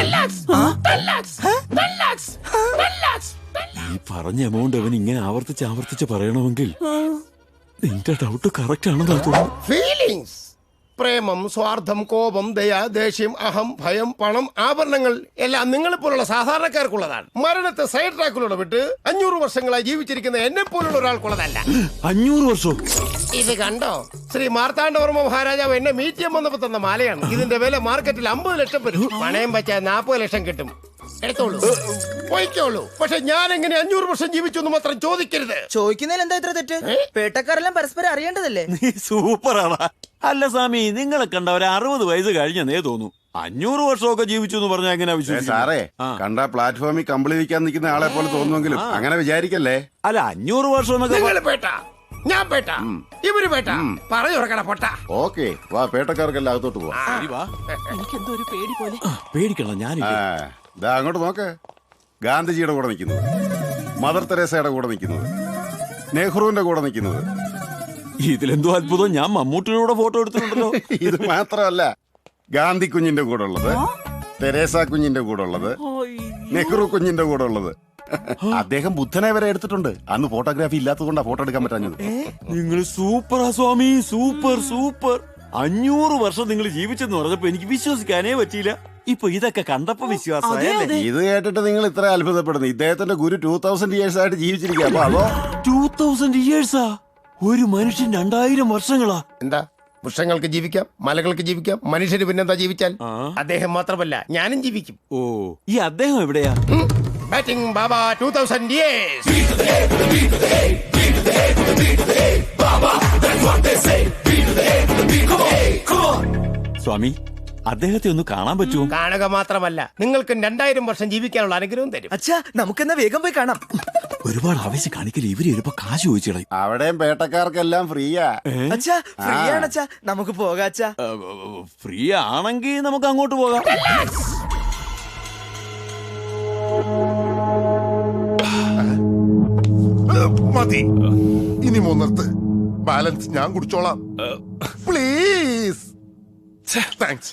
ഈ പറഞ്ഞ എമൗണ്ട് അവൻ ഇങ്ങനെ ആവർത്തിച്ച് പറയണമെങ്കിൽ നിന്റെ ഡൗട്ട് കറക്റ്റ് ആണെന്ന് തോന്നുന്നു. ഫീലിംഗ്സ്, പ്രേമം, സ്വാർത്ഥം, കോപം, ദയ, ദേഷ്യം, അഹം, ഭയം, പണം, ആഭരണങ്ങൾ എല്ലാം നിങ്ങളെപ്പോലുള്ള സാധാരണക്കാർക്കുള്ളതാണ്. മരണത്തെ സൈഡ് ട്രാക്കിലൂടെ വിട്ട് 500 വർഷങ്ങളായി ജീവിച്ചിരിക്കുന്ന എന്നെ പോലുള്ള ഒരാൾക്കുള്ളതല്ല. 500 വർഷം? ഇത് കണ്ടോ? ശ്രീ മാർത്താണ്ഡവർമ്മ മഹാരാജാവ് എന്നെ മീറ്റ് ചെയ്യാൻ വന്നപ്പോ തന്ന മാലയാണ്. ഇതിന്റെ വില മാർക്കറ്റിൽ 50 ലക്ഷം വരും. പണയം വെച്ചാൽ 40 ലക്ഷം കിട്ടും. എടുത്തോളൂ, പോയിക്കോളൂ. പക്ഷെ ഞാൻ എങ്ങനെ 500 വർഷം ജീവിച്ചു എന്ന് മാത്രം ചോദിക്കരുത്. ചോദിക്കുന്നതിൽ എന്താ ഇത്ര തെറ്റ്? പേട്ടക്കാരെല്ലാം പരസ്പരം അറിയേണ്ടതല്ലേ? നീ സൂപ്പറാണ്. അല്ല സ്വാമി, നിങ്ങളെ കണ്ട ഒരു 60 വയസ്സ് കഴിഞ്ഞേ തോന്നു. 500 വർഷമൊക്കെ ജീവിച്ചു എന്ന് പറഞ്ഞാൽ എങ്ങനെ വിശ്വസിക്കും? സാറേ, കണ്ട പ്ലാറ്റ്ഫോമിൽ കമ്പിളി വിൽക്കാൻ നിൽക്കുന്ന ആളെ പോലെ തോന്നുമെങ്കിലും അങ്ങനെ വിചാരിക്കല്ലേ. അല്ല, 500 വർഷം ഞാൻ പേട്ട, ഇവര് പേട്ട, പറഞ്ഞുറക്കട പൊട്ട. ഓക്കെ, വാ, പേട്ടക്കാർക്കെല്ലാം അകത്തോട്ട് പോവാ. എനിക്കെന്തോ ഒരു പേടി പോലെ. പേടിക്കണം, ഞാൻ അങ്ങോട്ട് നോക്ക്. ഗാന്ധിജിയുടെ കൂടെ നിൽക്കുന്നത്, മദർ തെരേസയുടെ കൂടെ നിൽക്കുന്നത്, നെഹ്റുവിന്റെ കൂടെ നിൽക്കുന്നത്. ഇതിലെന്തോ അത്ഭുതം, ഞാൻ മമ്മൂട്ടിയുടെ ഫോട്ടോ എടുത്തിട്ടുണ്ടല്ലോ. ഇത് മാത്രമല്ല, ഗാന്ധി കുഞ്ഞിന്റെ കൂടെ ഉള്ളത്, തെരേസ കുഞ്ഞിന്റെ കൂടെ ഉള്ളത്, നെഹ്റു കുഞ്ഞിന്റെ കൂടെ ഉള്ളത്. അദ്ദേഹം ബുദ്ധനെ വരെ എടുത്തിട്ടുണ്ട്. അന്ന് ഫോട്ടോഗ്രാഫി ഇല്ലാത്തതുകൊണ്ടാ ഫോട്ടോ എടുക്കാൻ പറ്റാഞ്ഞത്. നിങ്ങൾ സൂപ്പറാ സ്വാമി, സൂപ്പർ സൂപ്പർ. 500 വർഷം നിങ്ങൾ ജീവിച്ചെന്ന് പറഞ്ഞപ്പോ എനിക്ക് വിശ്വസിക്കാനേ പറ്റിയില്ല. ഇപ്പൊ ഇതൊക്കെ കണ്ടപ്പോ വിശ്വാസമായല്ലേ? ഇത് കേട്ടിട്ട് നിങ്ങൾ ഇത്ര അത്ഭുതപ്പെടുന്നു. ഇദ്ദേഹത്തിന്റെ ഗുരു 2000 years ആയിട്ട് ജീവിച്ചിരിക്കുക. അപ്പൊ അതോ 2000 yearsആ? ഒരു മനുഷ്യൻ 2000 വർഷങ്ങളാ? എന്താ, വൃക്ഷങ്ങൾക്ക് ജീവിക്കാം, മലകൾക്ക് ജീവിക്കാം, മനുഷ്യന് പിന്നെന്താ ജീവിച്ചാൽ? അദ്ദേഹം മാത്രമല്ല, ഞാനും ജീവിക്കും. ഓ, ഈ അദ്ദേഹം എവിടെയാ? ബാറ്റിംഗ് ബാബ 2000 years. സ്വാമി, അദ്ദേഹത്തെ ഒന്ന് കാണാൻ പറ്റുമോ? കാണുക മാത്രമല്ല, നിങ്ങൾക്ക് 2000 വർഷം ജീവിക്കാനുള്ള അനുഗ്രഹം തരും. അച്ഛാ, നമുക്കെന്നാ വേഗം പോയി കാണാം. ഒരുപാട് ആവശ്യം കാണിക്കല്. ഇവര് ചിലപ്പോ കാശ് ചോദിച്ചിട. അവിടെയും പേട്ടക്കാർക്കെല്ലാം ഫ്രീയാ. അച്ഛാ, ഫ്രീ ആണ് അച്ഛാ, നമുക്ക് പോകാം. അച്ഛാ, ഫ്രീ ആണെങ്കിൽ നമുക്ക് അങ്ങോട്ട് പോകാം. മതി, ഇനി മൂന്നിടത്ത് ബാലൻസ് ഞാൻ കുടിച്ചോളാം. പ്ലീസ്. താങ്ക്സ്.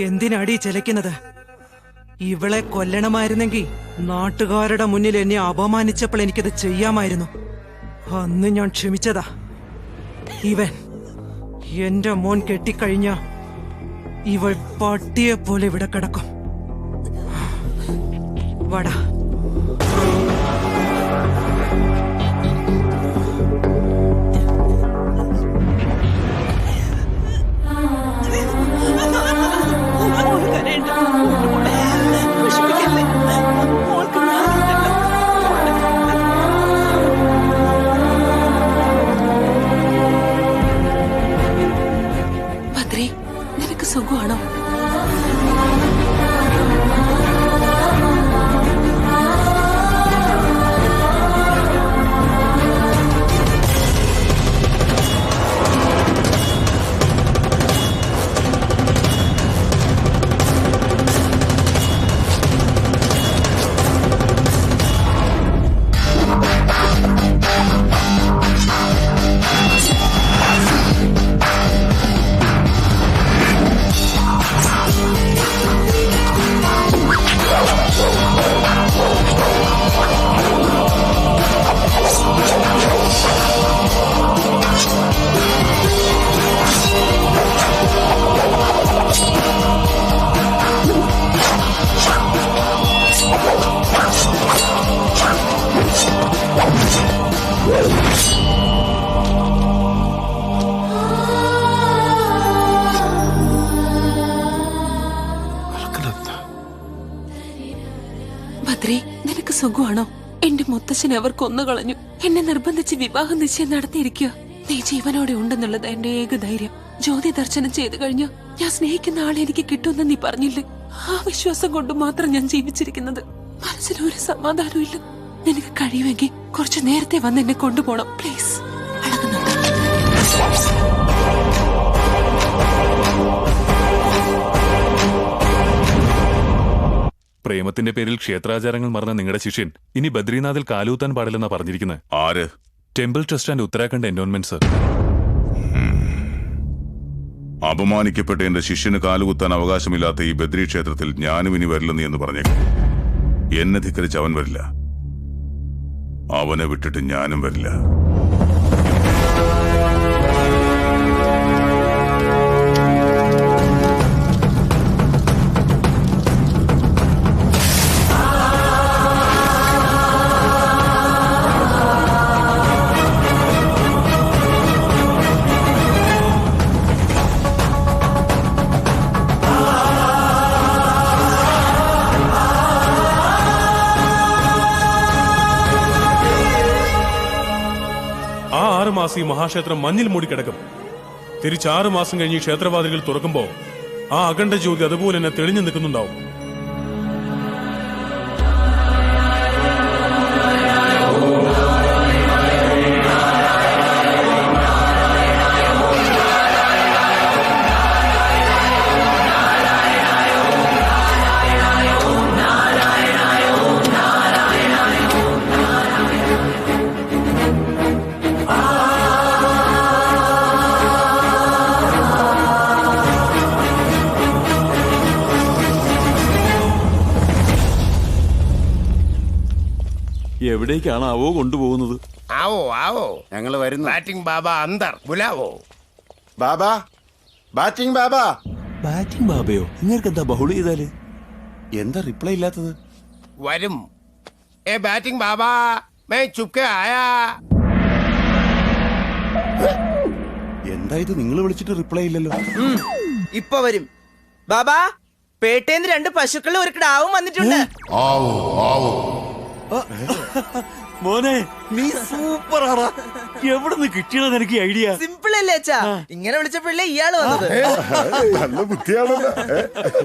എന്തിനാടി ചെലക്കുന്നത്? ഇവളെ കൊല്ലണമായിരുന്നെങ്കിൽ നാട്ടുകാരുടെ മുന്നിൽ എന്നെ അപമാനിച്ചപ്പോൾ എനിക്കത് ചെയ്യാമായിരുന്നു. അന്ന് ഞാൻ ക്ഷമിച്ചതാ. ഇവൻ എന്റെ മോൻ കെട്ടിക്കഴിഞ്ഞ ഇവൾ പട്ടിയെ പോലെ ഇവിടെ കിടക്കും. വാടാ. ഭദ്രേ, നിനക്ക് സുഖമാണോ? ഭദ്രേ, നിനക്ക് സുഖമാണോ? എന്റെ മുത്തശ്ശനെ അവർ കൊന്നുകളഞ്ഞു. എന്നെ നിർബന്ധിച്ച് വിവാഹ നിശ്ചയം നടത്തിയിരിക്കുക. നീ ജീവനോടെ ഉണ്ടെന്നുള്ളത് എന്റെ ഏക ധൈര്യം. ജ്യോതി ദർശനം ചെയ്തു കഴിഞ്ഞ ഞാൻ സ്നേഹിക്കുന്ന ആളെ എനിക്ക് കിട്ടുമെന്ന് നീ പറഞ്ഞില്ലേ? ആ വിശ്വാസം കൊണ്ട് മാത്രം ഞാൻ ജീവിച്ചിരിക്കുന്നത്. മനസ്സിലൊരു സമാധാനവും ഇല്ല. നിനക്ക് കഴിയുമെങ്കിൽ കുറച്ചു നേരത്തെ വന്ന് എന്നെ കൊണ്ടുപോകണം പ്ലീസ്. പ്രേമത്തിന്റെ പേരിൽ ക്ഷേത്രാചാരങ്ങൾ മറന്ന നിങ്ങളുടെ ശിഷ്യൻ ഇനി ബദ്രീനാഥിൽ കാലൂത്താൻ പാടില്ലെന്നാ പറഞ്ഞിരിക്കുന്നത്. ആര്? Temple trust and Uttarakhand endowment sir. അപമാനിക്കപ്പെട്ട എന്റെ ശിഷ്യന് കാലുകുത്താൻ അവകാശമില്ലാത്ത ഈ ബദ്രി ക്ഷേത്രത്തിൽ ഞാനും ഇനി വരില്ലെന്ന് എന്ന് പറഞ്ഞേക്കും. എന്നെ ധിക്കരിച്ച് അവൻ വരില്ല. അവനെ വിട്ടിട്ട് ഞാനും വരില്ല. ആ 6 മാസം ഈ മഹാക്ഷേത്രം മഞ്ഞിൽ മൂടിക്കിടക്കും. തിരിച്ച് 6 മാസം കഴിഞ്ഞ് ക്ഷേത്രവാതിലുകൾ തുറക്കുമ്പോ ആ അഖണ്ഡ ജ്യോതി അതുപോലെ തന്നെ തെളിഞ്ഞു നിൽക്കുന്നുണ്ടാവും. എവിടേക്കാണാവോ കൊണ്ടുപോകുന്നത്? ആവോ ആവോ, ഞങ്ങൾ വരുന്നു. ബാറ്റിംഗ് ബാബ അന്തർ ബുലാവോ. ബാബാ, ബാറ്റിംഗ് ബാബാ. ബാറ്റിംഗ് ബാബയോ? നിങ്ങൾക്ക് എന്താ ബഹുള ചെയ്താല്? എന്താ റിപ്ലൈ ഇല്ലാത്തത്? വരും. ഏ ബാറ്റിംഗ് ബാബ, മേ ചുപ്കെ ആയാ. എന്താ ഇത്? നിങ്ങൾ വിളിച്ചിട്ട് റിപ്ലൈ ഇല്ലല്ലോ. ഇപ്പൊ വരും. ബാബാ, പേട്ടേന്ന് 2 പശുക്കളും ഒരു കിടാവും വന്നിട്ടുണ്ട്. മോനെ, നീ സൂപ്പർ ആടാ. എവിടെ നിന്ന് കിട്ടിയത് നിനക്ക് ഐഡിയ? സിമ്പിൾ അല്ലേ അച്ഛാ? ഇങ്ങനെ വിളിച്ചപ്പോഴല്ലേ ഇയാള് വന്നത്. നല്ല ബുദ്ധിയാണല്ലോ.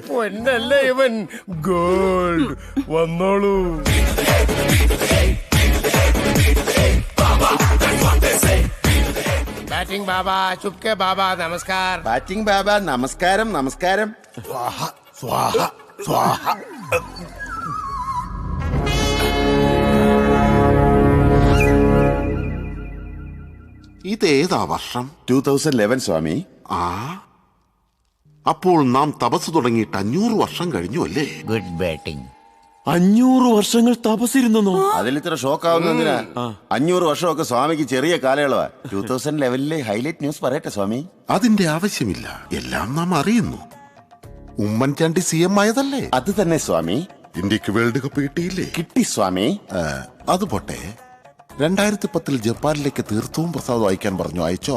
പൊന്നല്ലേ ഇവൻ. ഗോൾഡ് വന്നോളൂ. ബാറ്റിംഗ് ബാബ, ചുപ്കെ ബാബ, നമസ്കാർ. ബാറ്റിംഗ് ബാബ, നമസ്കാരം. നമസ്കാരം. സ്വാഹ സ്വാഹ സ്വാഹ. ഇതേതാ വർഷം? 2011 സ്വാമി. ആ, അപ്പോൾ നാം തപസ് തുടങ്ങിയിട്ട് 500 വർഷം കഴിഞ്ഞു അല്ലേ? Good batting. 500 വർഷങ്ങൾ തപസ്സിരുന്നോ? അതിൽ ഇത്ര ഷോക്ക് ആവുന്ന എന്തിനാ? 500 വർഷമൊക്കെ സ്വാമിക്ക് ചെറിയ കാലയളവാ. 2011 ഹൈലൈറ്റ് ന്യൂസ് പറയട്ടെ സ്വാമി. അതിന്റെ ആവശ്യമില്ല, എല്ലാം നാം അറിയുന്നു. ഉമ്മൻചാണ്ടി CM ആയതല്ലേ? അത് തന്നെ സ്വാമി. ഇന്ത്യക്ക് വേൾഡ് കപ്പ് കിട്ടിയില്ലേ? കിട്ടി സ്വാമി. അത് പോട്ടെ, 2010 ജപ്പാനിലേക്ക് തീർത്ഥവും പ്രസാദവും അയക്കാൻ പറഞ്ഞു. അയച്ചോ?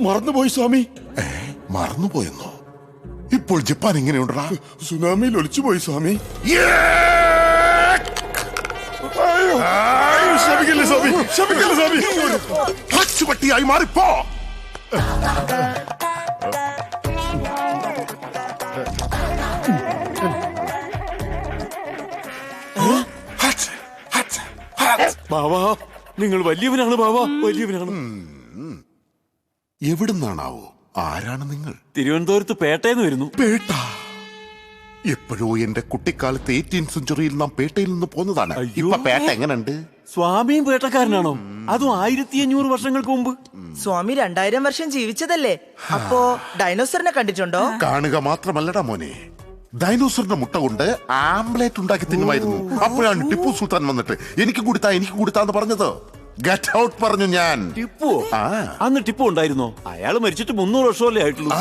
മറന്നുപോയി സ്വാമി. മറന്നുപോയെന്നോ? ഇപ്പോൾ ജപ്പാൻ എങ്ങനെയുണ്ടാ? സുനാമിയിൽ ഒലിച്ചുപോയി സ്വാമി. ശപിക്കല്ലേ സ്വാമി, ശപിക്കല്ലേ സ്വാമി. പട്ടിയായി മാറിപ്പോ. ബാബാ, നിങ്ങൾ വലിയവനാണ് ബാബാ, വലിയവനാണ്. എവിടുന്നാണാവോ? ആരാണ് നിങ്ങൾ? തിരുവനന്തപുരത്ത് പേട്ടയെന്ന് വരുന്നു. പേട്ട? എപ്പോഴോ എന്റെ കുട്ടിക്കാലത്ത് 18th സെഞ്ചുറിയിൽ നാം പേട്ടയിൽ നിന്ന് പോന്നതാണ്. ഇപ്പൊ പേട്ട എങ്ങനെയുണ്ട്? സ്വാമിയും പേട്ടക്കാരനാണോ? അതും 1500 വർഷങ്ങൾക്ക് മുമ്പ്. സ്വാമി 2000 വർഷം ജീവിച്ചതല്ലേ? അപ്പോ ഡൈനോസറിനെ കണ്ടിട്ടുണ്ടോ? കാണുക മാത്രമല്ലടാ മോനെ, ഡൈനോസറിന്റെ മുട്ട കൊണ്ട് ആംബ്ലേറ്റ് ഉണ്ടാക്കി തിന്നുമായിരുന്നു. അപ്പോഴാണ് ടിപ്പു സുൽത്താൻ വന്നിട്ട് എനിക്ക് കൊടുത്താന്ന് പറഞ്ഞത്. ഗെറ്റ് ഔട്ട് പറഞ്ഞു ഞാൻ. ടിപ്പു? അന്ന് ടിപ്പു ഉണ്ടായിരുന്നോ? അയാൾ മരിച്ചിട്ട് 300 വർഷമല്ലേ ആയിട്ടുള്ളൂ.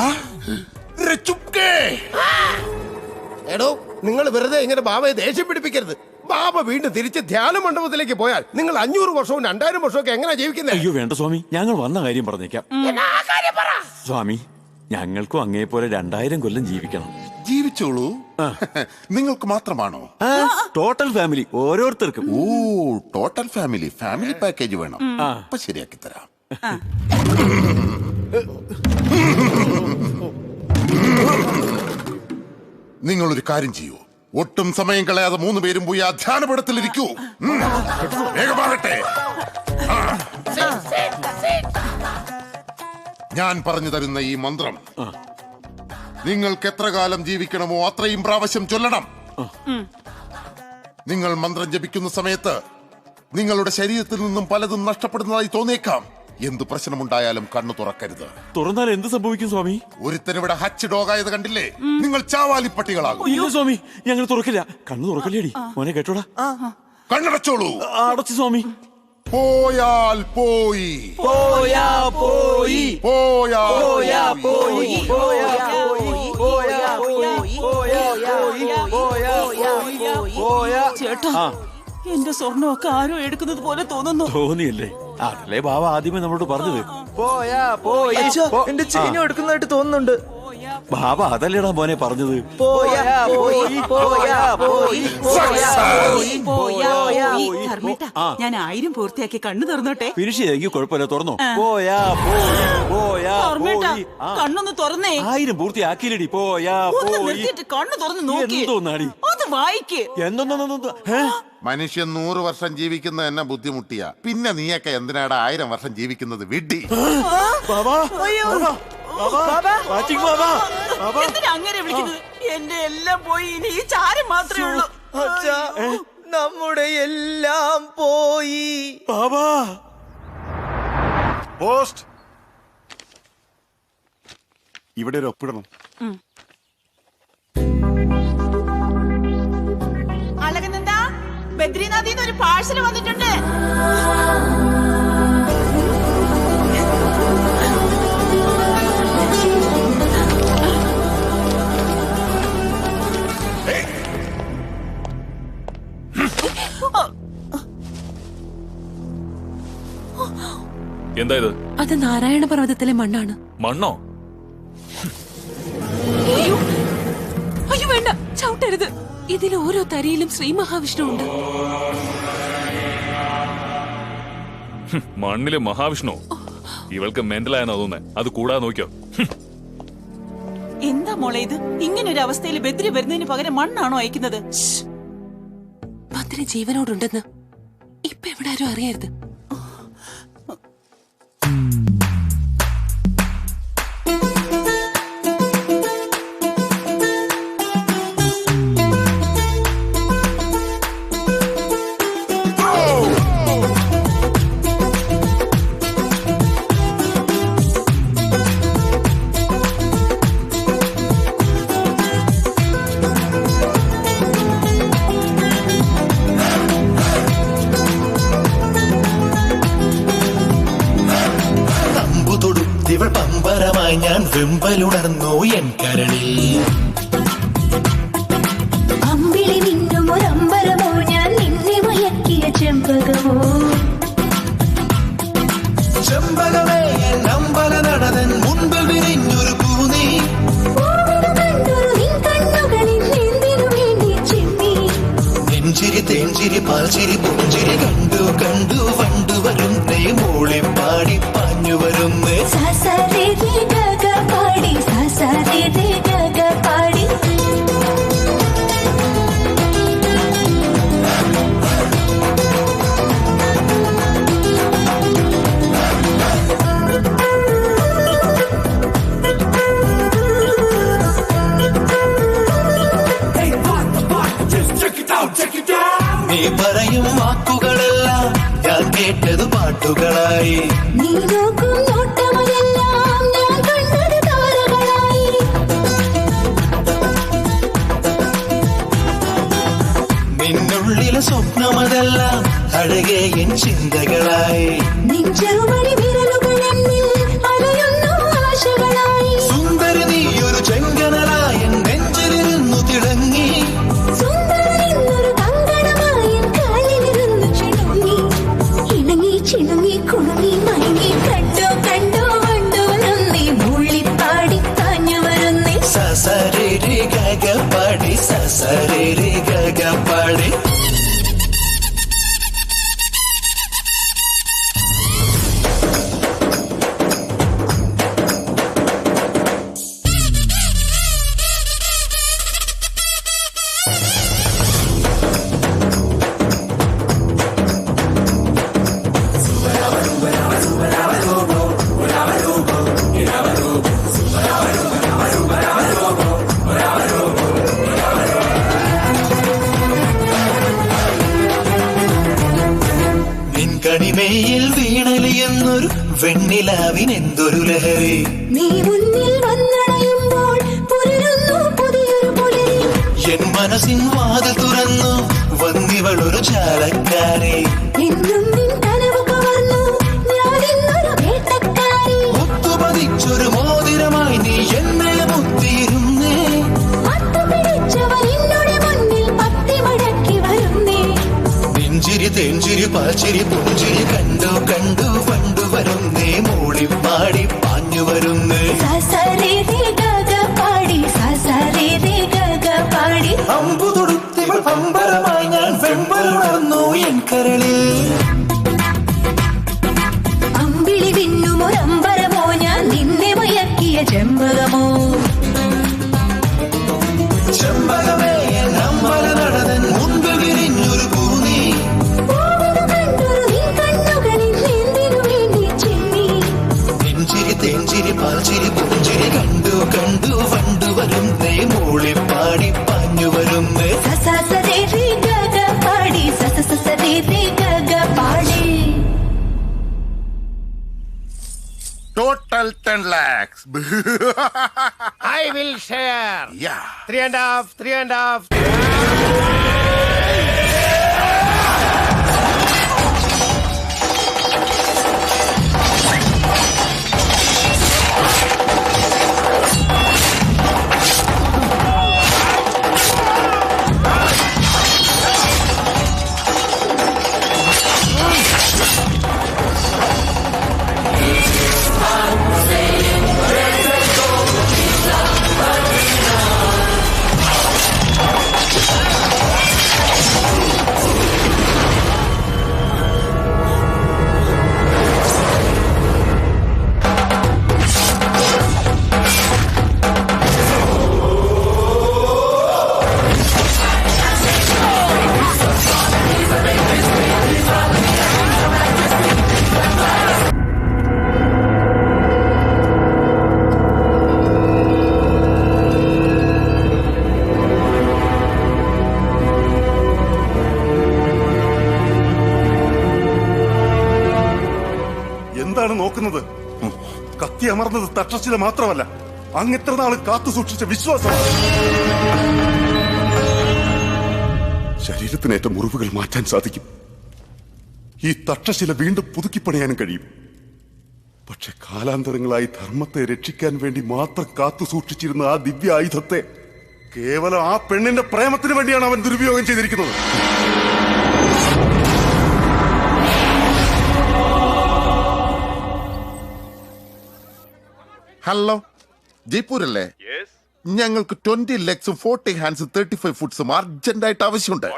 എടോ, നിങ്ങൾ വെറുതെ ഇങ്ങനെ ബാബയെ ദേഷ്യം പിടിപ്പിക്കരുത്. ബാബ വീണ്ടും തിരിച്ച് ധ്യാന മണ്ഡപത്തിലേക്ക് പോയാൽ നിങ്ങൾ 500 വർഷവും 2000 വർഷവും ഒക്കെ എങ്ങനെ ജീവിക്കുന്നത്? അയ്യോ വേണ്ട സ്വാമി, ഞങ്ങൾ വന്ന കാര്യം പറഞ്ഞേക്കാം. സ്വാമി, ഞങ്ങൾക്കും അങ്ങേ പോലെ 2000 കൊല്ലം ജീവിക്കണം. ജീവിച്ചോളൂ. നിങ്ങൾക്ക് മാത്രമാണോ? ടോട്ടൽ ഫാമിലി, ഓരോരുത്തർക്കും. ഓ, ടോട്ടൽ ഫാമിലി പാക്കേജ് വേണം. അപ്പൊ ശരിയാക്കി തരാം. നിങ്ങളൊരു കാര്യം ചെയ്യൂ, ഒട്ടും സമയം കളയാതെ 3 പേരും പോയി ആ ധ്യാനപീഠത്തിലിരിക്കൂ. വേഗമാകട്ടെ. ഞാൻ പറഞ്ഞു തരുന്ന ഈ മന്ത്രം നിങ്ങൾക്ക് എത്ര കാലം ജീവിക്കണമോ അത്രയും പ്രാവശ്യം ചൊല്ലണം. നിങ്ങൾ മന്ത്രം ജപിക്കുന്ന സമയത്ത് നിങ്ങളുടെ ശരീരത്തിൽ നിന്നും പലതും നഷ്ടപ്പെടുന്നതായി തോന്നിയേക്കാം. എന്ത് പ്രശ്നമുണ്ടായാലും കണ്ണു തുറക്കരുത്. തുറന്നാൽ എന്ത് സംഭവിക്കും സ്വാമി? ഒരുത്തനിവിടെ ഹച്ച് ഡോഗായത് കണ്ടില്ലേ? നിങ്ങൾ ചാവാലിപ്പട്ടികളാകും. അയ്യോ സ്വാമി, ഞങ്ങൾ തുറക്കില്ല. കണ്ണു തുറക്കല്ലേടി മോനെ, കേട്ടോടാ. കണ്ണടച്ചോളൂ. അടച്ചു സ്വാമി. പോയാൽ പോയി, പോയാ പോയി, പോയാ പോയാ പോയി, പോയാ പോയി. ചേട്ടാ, എന്റെ സ്വർണ്ണമൊക്കെ ആരോ എടുക്കുന്നത് പോലെ തോന്നുന്നു. തോന്നിയല്ലേ? അതല്ലേ ബാബ ആദ്യമേ നമ്മളോട് പറഞ്ഞത്. പോയാ പോയി. എന്റെ ചെയിനും എടുക്കുന്നതായിട്ട് തോന്നുന്നുണ്ട്. ബാബ അതല്ലേടാ മോനെ പറഞ്ഞത്. പോയാ പോയി, പോയാ പോയി, ധർമ്മേട്ടാ, ഞാൻ 1000 പൂർത്തിയാക്കി കണ്ണു തുറന്നോട്ടെ. ഫിനിഷ് ചെയ്തെങ്കിൽ കുഴപ്പമില്ല, തുറന്നോ. പോയാ പോയി, പോയാ പോയി. കണ്ണൊന്ന് തുറന്നേ. 1000 പൂർത്തിയാക്കിയില്ലടി. പോയാ പോയി. കണ്ണു തുറന്ന് നോക്കി. എന്തോന്നാടി അത് വായിക്ക്. എന്തോന്നോ? മനുഷ്യൻ 100 വർഷം ജീവിക്കുന്ന എന്നെ ബുദ്ധിമുട്ടിയ പിന്നെ നീയൊക്കെ എന്തിനാടാ 1000 വർഷം ജീവിക്കുന്നത്? വിഡ്ഢി. എന്തിനാ അങ്ങനെ വിളിക്കുന്നത്? എന്റെ എല്ലാം പോയി, ഇനി ഈ ചാരം മാത്രമേ ഉള്ളൂ. നമ്മുടെ എല്ലാം പോയി. ബാബാ, പോസ്റ്റ് ഇവിടെ ഒരു ഒപ്പിടണം. അളകനന്ദാ, ബദ്രീനാഥിന്ന് ഒരു പാഴ്സൽ വന്നിട്ടുണ്ട്. എന്താ ഇത്? അത് നാരായണ പർവ്വതത്തിലെ മണ്ണാണ്. മണ്ണോ? അയ്യോ, അയ്യോ വേണ്ട, ചവിട്ടരുത്. ഇതിൽ ഓരോ തരിയിലും ശ്രീ മഹാവിഷ്ണു ഉണ്ട്. മണ്ണിലെ മഹാവിഷ്ണു? ഇവൾക്ക് മെന്റലായെന്നാ തോന്നുന്നത്. അത് കൂടാതെ നോക്കിയോ. എന്താ മോളെ ഇത്? ഇങ്ങനെ ഒരു അവസ്ഥയിൽ ബദ്രി വരുന്നതിന് പകരം മണ്ണാണോ അയക്കുന്നത്? ബദ്രി ജീവനോടുണ്ടെന്ന് ഇപ്പൊ എവിടെ ആരും അറിയരുത്. അമ്പരമായി ഞാൻ വെമ്പലുണർന്നു എൻ കരളിൽ. അമ്പിളി മിന്നും ഒരമ്പരമോ ഞാൻ നിന്നെ മയക്കിയ ചെമ്പകമോ. ചെമ്പകമേ എൻ അമ്പല നടനൻ മുൻപിൽ വിരിഞ്ഞൊരു പൂനീ. നെഞ്ചിരി തേഞ്ചിരി പാൽച്ചിരി പുഞ്ചിരി കണ്ടു കണ്ടു വണ്ടു വരുന്നേ മൂളി പാടി പാഞ്ഞു വരുന്നേ. സാസാരേ ദേ ഗഗ പാടി സാസാരേ ദേ ഗഗ പാടി. നീ പറയും വാക്കുകളെല്ലാം ഞാൻ കേട്ടത് പാട്ടുകളായി. നീ നോക്കും നോട്ടമതെല്ലാം ഞാൻ കണ്ടത് താരകളായി. നിന്നുള്ളിലെ സ്വപ്നമതെല്ലാം അഴകേ എൻ ചിന്തകളായി. നിൻ ചെറുമണി വിരലുകൾ എന്നിൽ അലയുന്നു ആശകളായി. സുന്ദരി നീ ഒരു ചെങ്കനലായി എൻ നെഞ്ചിലിരുന്നു തിളങ്ങി. ചിണുങ്ങി കുണുങ്ങി മയങ്ങി കണ്ടോ കണ്ടോ വണ്ടോ നന്ദി മുള്ളിപ്പാടി താഞ്ഞു വരുന്നേ. സസരേ രേ ഗഗ പാടി സസരേ രേ ഗഗ പാടി. കണിമയിൽ വീണലിയെന്നൊരു വെണ്ണിലാവിനെന്തൊരു ലഹരി. നീ മുന്നിൽ വന്നണയുമ്പോൾ പുലരുന്നു പുതിയൊരു പുലരി. എൻ മനസ്സിൻ വാതിൽ തുറന്നു വന്നിവളൊരു ചാലക്കാരി. എന്നും നിൻ കനവ് കവർന്നു ഞാനിന്നൊരു വേട്ടക്കാരി. മുത്തുപതിച്ചൊരു മോതിരമായി നീ എന്നെ മുത്തിയിരുന്നേ. മത്തുപിടിച്ചവൻ എന്നോട് മുന്നിൽ പത്തി മടക്കി വരുന്നേ. നെഞ്ചിരി തേഞ്ചിരി പാച്ചിരി പുഞ്ചിരി കണ്ടു കണ്ടു വണ്ടു വരുന്നേ മൂളി പാടി പാഞ്ഞു വരുന്നേ. സസരേ ദേ ഗഗ പാടി സസരേ ദേ ഗഗ പാടി. അമ്പു തൊടുത്തിവൾ പമ്പരമായി ഞാൻ വെമ്പലുണർന്നു എൻ കരളിൽ. അമ്പിളി വിന്നും ഒരമ്പരമോ ഞാൻ നിന്നെ മയക്കിയ ചെമ്പകമോ. ചെമ്പകമേ എൻ അമ്പല നടനൻ മുൻപിൽ വിരിഞ്ഞൊരു പൂനീ. നെഞ്ചിരി തേഞ്ചിരി പാൽച്ചിരി പുഞ്ചിരി കണ്ടു കണ്ടു വണ്ടു വരുന്നേ മൂളി പാടി പാഞ്ഞു വരുന്നേ. സസരേ ദേ ഗഗ പാടി സസരേ ദേ ഗഗ പാടി. Total 10 lakhs. I will share. Yeah. 3.5, 3.5. എന്താണ് നോക്കുന്നത്? കത്തി അമർന്നത് തട്ടശില മാത്രമല്ല, അങ്ങിത്ര നാൾ കാത്തു സൂക്ഷിച്ച വിശ്വാസമാണ്. ശരീരത്തിനേറ്റ മുറിവുകൾ മാറ്റാൻ സാധിക്കും. ഈ തട്ടശില വീണ്ടും പുതുക്കിപ്പണിയാനും കഴിയും. പക്ഷെ കാലാന്തരങ്ങളായി ധർമ്മത്തെ രക്ഷിക്കാൻ വേണ്ടി മാത്രം കാത്തു സൂക്ഷിച്ചിരുന്ന ആ ദിവ്യ ആയുധത്തെ കേവലം ആ പെണ്ണിന്റെ പ്രേമത്തിന് വേണ്ടിയാണ് അവൻ ദുരുപയോഗം ചെയ്തിരിക്കുന്നത്. ഹലോ, ജയ്പൂരല്ലേ? ഞങ്ങൾക്ക് 20 legs 40 hands 35 ഫുട്സും അർജന്റായിട്ട് ആവശ്യമുണ്ട്.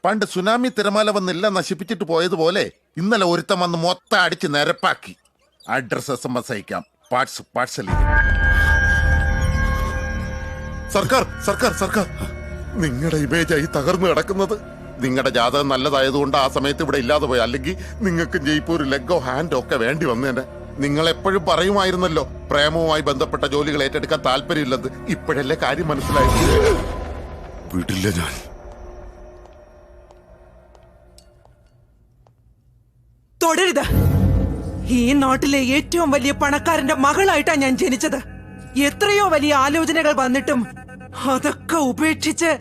പണ്ട് സുനാമി തിരമാല വന്നെല്ലാം നശിപ്പിച്ചിട്ട് പോയതുപോലെ ഇന്നലെ ഒരുത്തം വന്ന് മൊത്തം അടിച്ച് നിരപ്പാക്കി. അഡ്രസ് SMS അയക്കാം, പാഴ്സൽ. സർക്കാർ നിങ്ങളുടെ ഇമേജായി തകർന്നു കിടക്കുന്നത്. നിങ്ങളുടെ ജാതകം നല്ലതായതുകൊണ്ട് ആ സമയത്ത് ഇവിടെ ഇല്ലാതെ പോയി, അല്ലെങ്കിൽ നിങ്ങൾക്ക് ജയ്പൂർ ലെഗോ ഹാൻഡോ ഒക്കെ വേണ്ടി വന്നേനെ. നിങ്ങൾ എപ്പോഴും പറയുമായിരുന്നല്ലോ പ്രേമവുമായി ബന്ധപ്പെട്ട ജോലികൾ ഏറ്റെടുക്കാൻ താല്പര്യമില്ലെന്ന്. ഇപ്പോഴല്ലേ കാര്യം മനസ്സിലായത്? വിടില്ല ഞാൻ. തുടരുത്. ഈ നാട്ടിലെ ഏറ്റവും വലിയ പണക്കാരന്റെ മകളായിട്ടാ ഞാൻ ജനിച്ചത്. എത്രയോ വലിയ ആലോചനകൾ വന്നിട്ടും അതൊക്കെ ഉപേക്ഷിച്ച്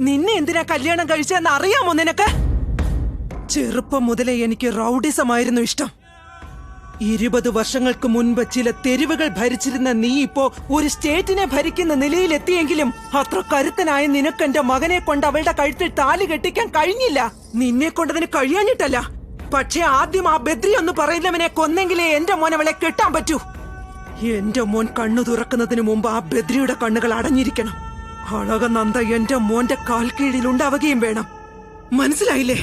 നിന്നെ എന്തിനാ കല്യാണം കഴിച്ചെന്ന് അറിയാമോ നിനക്ക്? ചെറുപ്പം മുതലേ എനിക്ക് റൗഡിസമായിരുന്നു ഇഷ്ടം. 20 വർഷങ്ങൾക്ക് മുൻപ് ചില തെരുവുകൾ ഭരിച്ചിരുന്ന നീ ഇപ്പോ ഒരു സ്റ്റേറ്റിനെ ഭരിക്കുന്ന നിലയിലെത്തിയെങ്കിലും അത്ര കരുത്തനായ നിനക്ക് എന്റെ മകനെ കൊണ്ട് അവളുടെ കഴുത്തിൽ താലി കെട്ടിക്കാൻ കഴിഞ്ഞില്ല. നിന്നെ കൊണ്ടതിന് കഴിയാഞ്ഞിട്ടല്ല, പക്ഷെ ആദ്യം ആ ബദ്രി എന്ന് പറയുന്നവനെ കൊന്നെങ്കിലേ എന്റെ മോൻ അവളെ കെട്ടാൻ പറ്റൂ. എന്റെ മോൻ കണ്ണു തുറക്കുന്നതിന് മുമ്പ് ആ ബദ്രിയുടെ കണ്ണുകൾ അടഞ്ഞിരിക്കണം. അളകനന്ദ എന്റെ മോന്റെ കാൽ കീഴിൽ ഉണ്ടാവുകയും വേണം. മനസ്സിലായില്ലേ?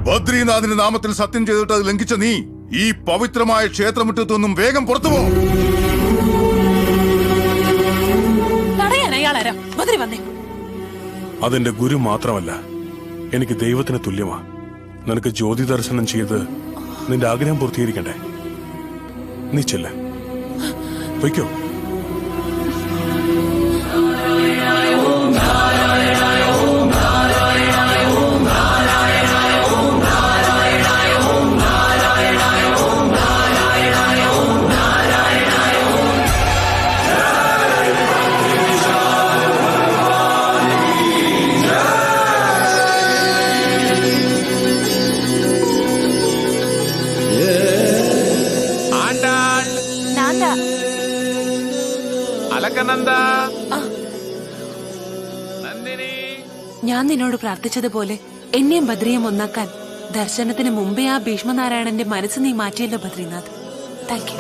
ബദ്രീനാഥിന്റെ നാമത്തിൽ സത്യം ചെയ്തിട്ട് അത് ലംഘിച്ച നീ ഈ പവിത്രമായ ക്ഷേത്രമുറ്റത്തു നിന്നും വേഗം പുറത്തുപോ. അതെന്റെ ഗുരു മാത്രമല്ല, എനിക്ക് ദൈവത്തിന് തുല്യമാ. നിനക്ക് ജ്യോതി ദർശനം ചെയ്ത് നിന്റെ ആഗ്രഹം പൂർത്തീകരിക്കണ്ടേ? നീ ചെല്ല, പൊയ്ക്കോ. ഞാൻ നിന്നോട് പ്രാർത്ഥിച്ചതുപോലെ എന്നെയും ബദ്രിയും ഒന്നാക്കാൻ ദർശനത്തിന് മുമ്പേ ആ ഭീഷ്മനാരായണന്റെ മനസ്സ് നീ മാറ്റിയല്ലോ ബദ്രീനാഥ്. Thank you.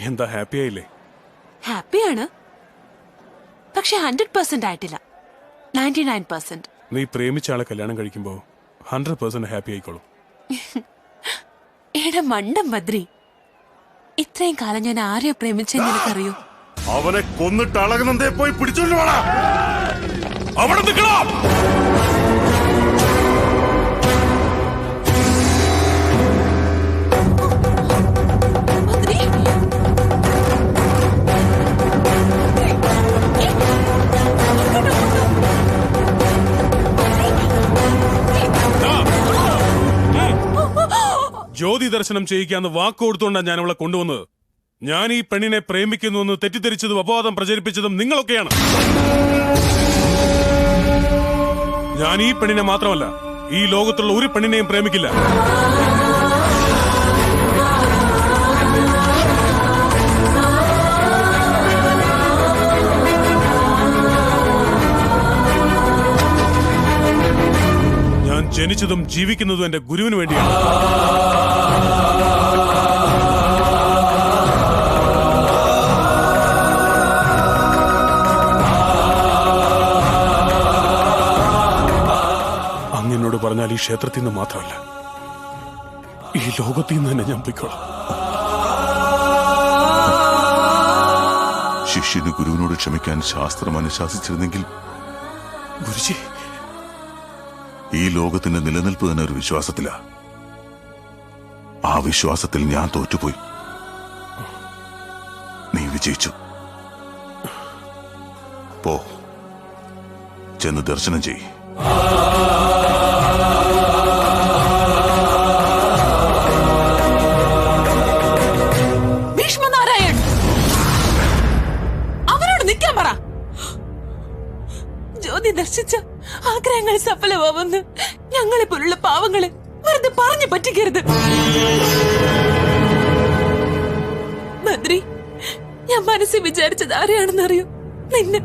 എന്താ, ഹാപ്പി ആയില്ലേ? ഹാപ്പിയാണ്, പക്ഷെ 100% ആയിട്ടില്ല. 99%. നീ പ്രേമിച്ച ആളെ കല്യാണം കഴിക്കുമ്പോ 100% ഹാപ്പി ആയിക്കോളും. എടാ മണ്ടം ബദ്രി, ഇത്രയും കാലം ഞാൻ ആരെയോ പ്രേമിച്ചെന്ന് നിനക്കറിയോ? അവനെ കൊന്നിട്ട് അളകനന്ദയെ പോയി പിടിച്ചോണ്ട് വേണം. അവിടെ നിൽക്കണം. ജ്യോതി ദർശനം ചെയ്യിക്കാന്ന് വാക്ക് കൊടുത്തോണ്ടാണ് ഞാൻ അവളെ കൊണ്ടുവന്നത്. ഞാൻ ഈ പെണ്ണിനെ പ്രേമിക്കുന്നുവെന്ന് തെറ്റിദ്ധരിച്ചതും അപവാദം പ്രചരിപ്പിച്ചതും നിങ്ങളൊക്കെയാണ്. ഞാൻ ഈ പെണ്ണിനെ മാത്രമല്ല, ഈ ലോകത്തുള്ള ഒരു പെണ്ണിനെയും പ്രേമിക്കില്ല. ഞാൻ ജനിച്ചതും ജീവിക്കുന്നതും എന്റെ ഗുരുവിന് വേണ്ടിയാണ്. അങ്ങനോട് പറഞ്ഞാൽ ഈ ക്ഷേത്രത്തിൽ നിന്ന് മാത്രമല്ല, ഈ ലോകത്തിൽ നിന്ന് തന്നെ ഞാൻ പൊയ്ക്കോളാം. ശിഷ്യന് ഗുരുവിനോട് ക്ഷമിക്കാൻ ശാസ്ത്രം അനുശാസിച്ചിരുന്നെങ്കിൽ ഗുരുജി, ഈ ലോകത്തിന്റെ നിലനിൽപ്പ് തന്നെ ഒരു വിശ്വാസത്തിലാ. ആ വിശ്വാസത്തിൽ ഞാൻ തോറ്റുപോയി, നീ വിജയിച്ചു. പോ, ചെന്ന് ദർശനം ചെയ്. ഭീഷ്മനാരായൺ, അവരോട് നിൽക്കാൻ പറ. ജ്യോതി ദർശിച്ച ആഗ്രഹങ്ങൾ സഫലമാവുന്നു. ഞങ്ങളെ പോലുള്ള പാവങ്ങളെ വെറുതെ പറഞ്ഞു പറ്റിക്കരുത്. ബദ്രി, ഞാൻ മനസ്സിൽ വിചാരിച്ചത് ആരെയാണെന്നറിയോ? നിന്നെ.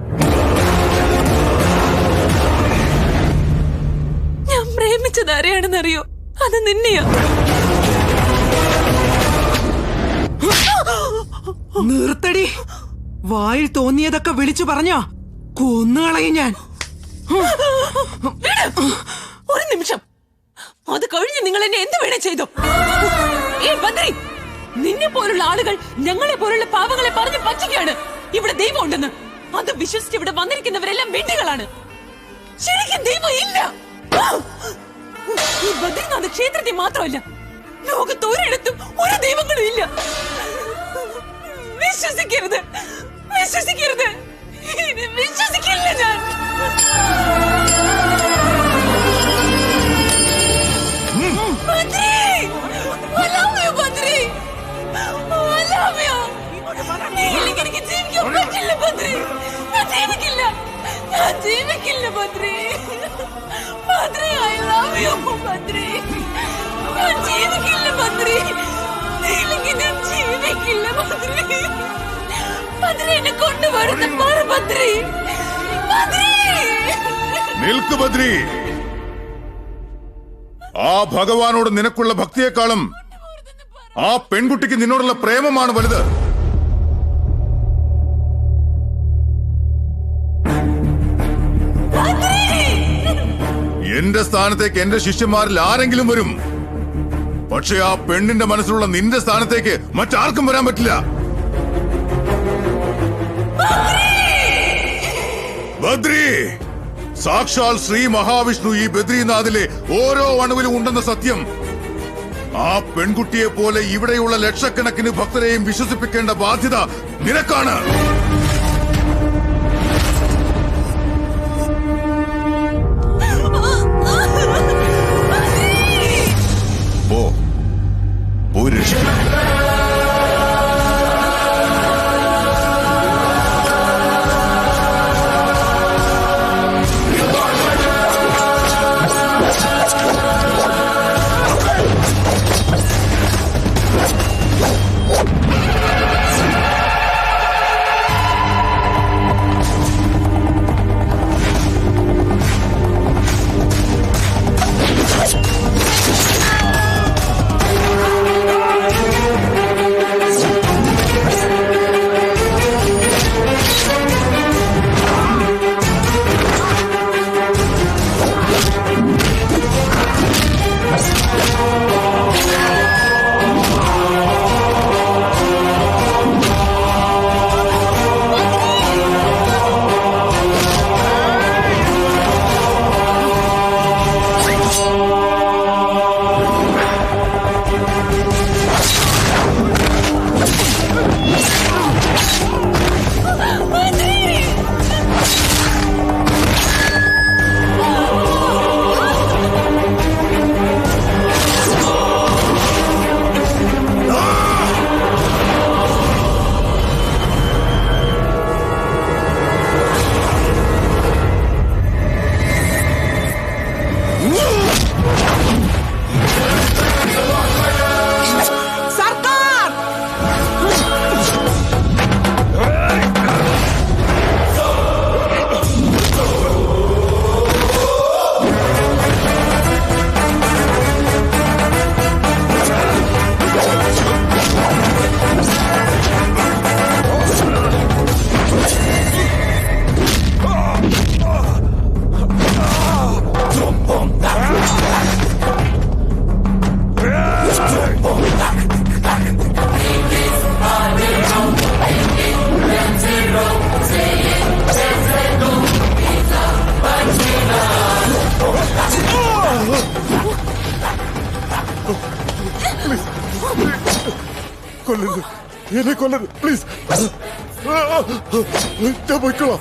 ഞാൻ പ്രേമിച്ചത് ആരെയാണെന്നറിയോ? അത് നിന്നെയാ. നിർത്തടി. വായിൽ തോന്നിയതൊക്കെ വിളിച്ചു പറഞ്ഞോ കൊന്നുകളയും ഞാൻ. ഒരു നിമിഷം, അത് കഴിഞ്ഞ് നിങ്ങൾ എന്നെ എന്ത് വേണേ ചെയ്തോ. ഏ ബദ്രി, നിന്നെ പോലുള്ള ആളുകൾ ഞങ്ങളെ പോലുള്ള പാവങ്ങളെ പറഞ്ഞു പറ്റിക്കുകയാണ്. ഇവിടെ ദൈവം ഉണ്ടെന്ന് അത് വിശ്വസിച്ച് ഇവിടെ വന്നിരിക്കുന്നവരെല്ലാം വെട്ടികളാണ്. ശരിക്കും ദൈവം ഇല്ല. ഈ ബദ്രിനാഥ് ക്ഷേത്രത്തിൽ മാത്രമല്ല, ലോകത്ത് ഒരിടത്തും ഒരു ദൈവങ്ങളും ഇല്ല. വിശ്വസിക്കരുത്, വിശ്വസിക്കരുത്, വിശ്വസിക്കില്ല ഞാൻ. Badri, I love you, Badri. I love you. നീയില്ലെങ്കിൽ എനിക്ക് ജീവിക്കാൻ പറ്റില്ല ബദ്രി. ഞാൻ ജീവിക്കില്ല, ഞാൻ ജീവിക്കില്ല Badri. Badri, I love you, Badri. ഞാൻ ജീവിക്കില്ല ബദ്രി. നീയില്ലെങ്കിൽ ഞാൻ ജീവിക്കില്ല ബദ്രി. ബദ്രി, എന്നെ കൊണ്ടുവരുന്ന പറ ബദ്രി. ബദ്രി, നിൽക്ക് ബദ്രി. ആ ഭഗവാനോട് നിനക്കുള്ള ഭക്തിയെക്കാളും ആ പെൺകുട്ടിക്ക് നിന്നോടുള്ള പ്രേമമാണ് വലുത്. എന്റെ സ്ഥാനത്തേക്ക് എന്റെ ശിഷ്യന്മാരിൽ ആരെങ്കിലും വരും, പക്ഷെ ആ പെണ്ണിന്റെ മനസ്സിലുള്ള നിന്റെ സ്ഥാനത്തേക്ക് മറ്റാർക്കും വരാൻ പറ്റില്ല. ബദ്രി, സാക്ഷാൽ ശ്രീ മഹാവിഷ്ണു ഈ ബദ്രീനാഥിലെ ഓരോ അണുവിലും ഉണ്ടെന്ന സത്യം ആ പെൺകുട്ടിയെ പോലെ ഇവിടെയുള്ള ലക്ഷക്കണക്കിന് ഭക്തരെയും വിശ്വസിപ്പിക്കേണ്ട ബാധ്യത നിനക്കാണ്. പോയി രക്ഷിക്കും. കൊല്ലരുത്, എന്നെ കൊല്ലരുത്, പ്ലീസ്. ഞാൻ പോയിക്കോളാം.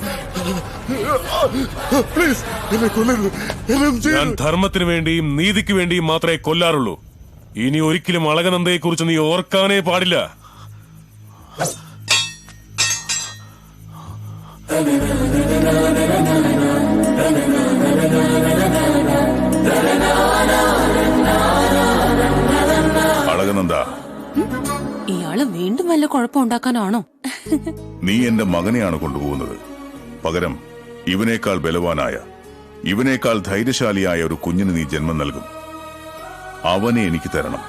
പ്ലീസ് എന്നെ കൊല്ലരുത്, എന്നെ ഞാൻ ധർമ്മത്തിന് വേണ്ടിയും നീതിക്ക് വേണ്ടിയും മാത്രമേ കൊല്ലാറുള്ളൂ. ഇനി ഒരിക്കലും അളകനന്ദയെ കുറിച്ച് നീ ഓർക്കാനേ പാടില്ല. അളകനന്ദ, ഇയാള് വീണ്ടും വല്ല കുഴപ്പമുണ്ടാക്കാനാണോ? നീ എന്റെ മകനെയാണ് കൊണ്ടുപോകുന്നത്. പകരം ഇവനേക്കാൾ ബലവാനായ, ഇവനേക്കാൾ ധൈര്യശാലിയായ ഒരു കുഞ്ഞിന് നീ ജന്മം നൽകും. അവനെ എനിക്ക് തരണം.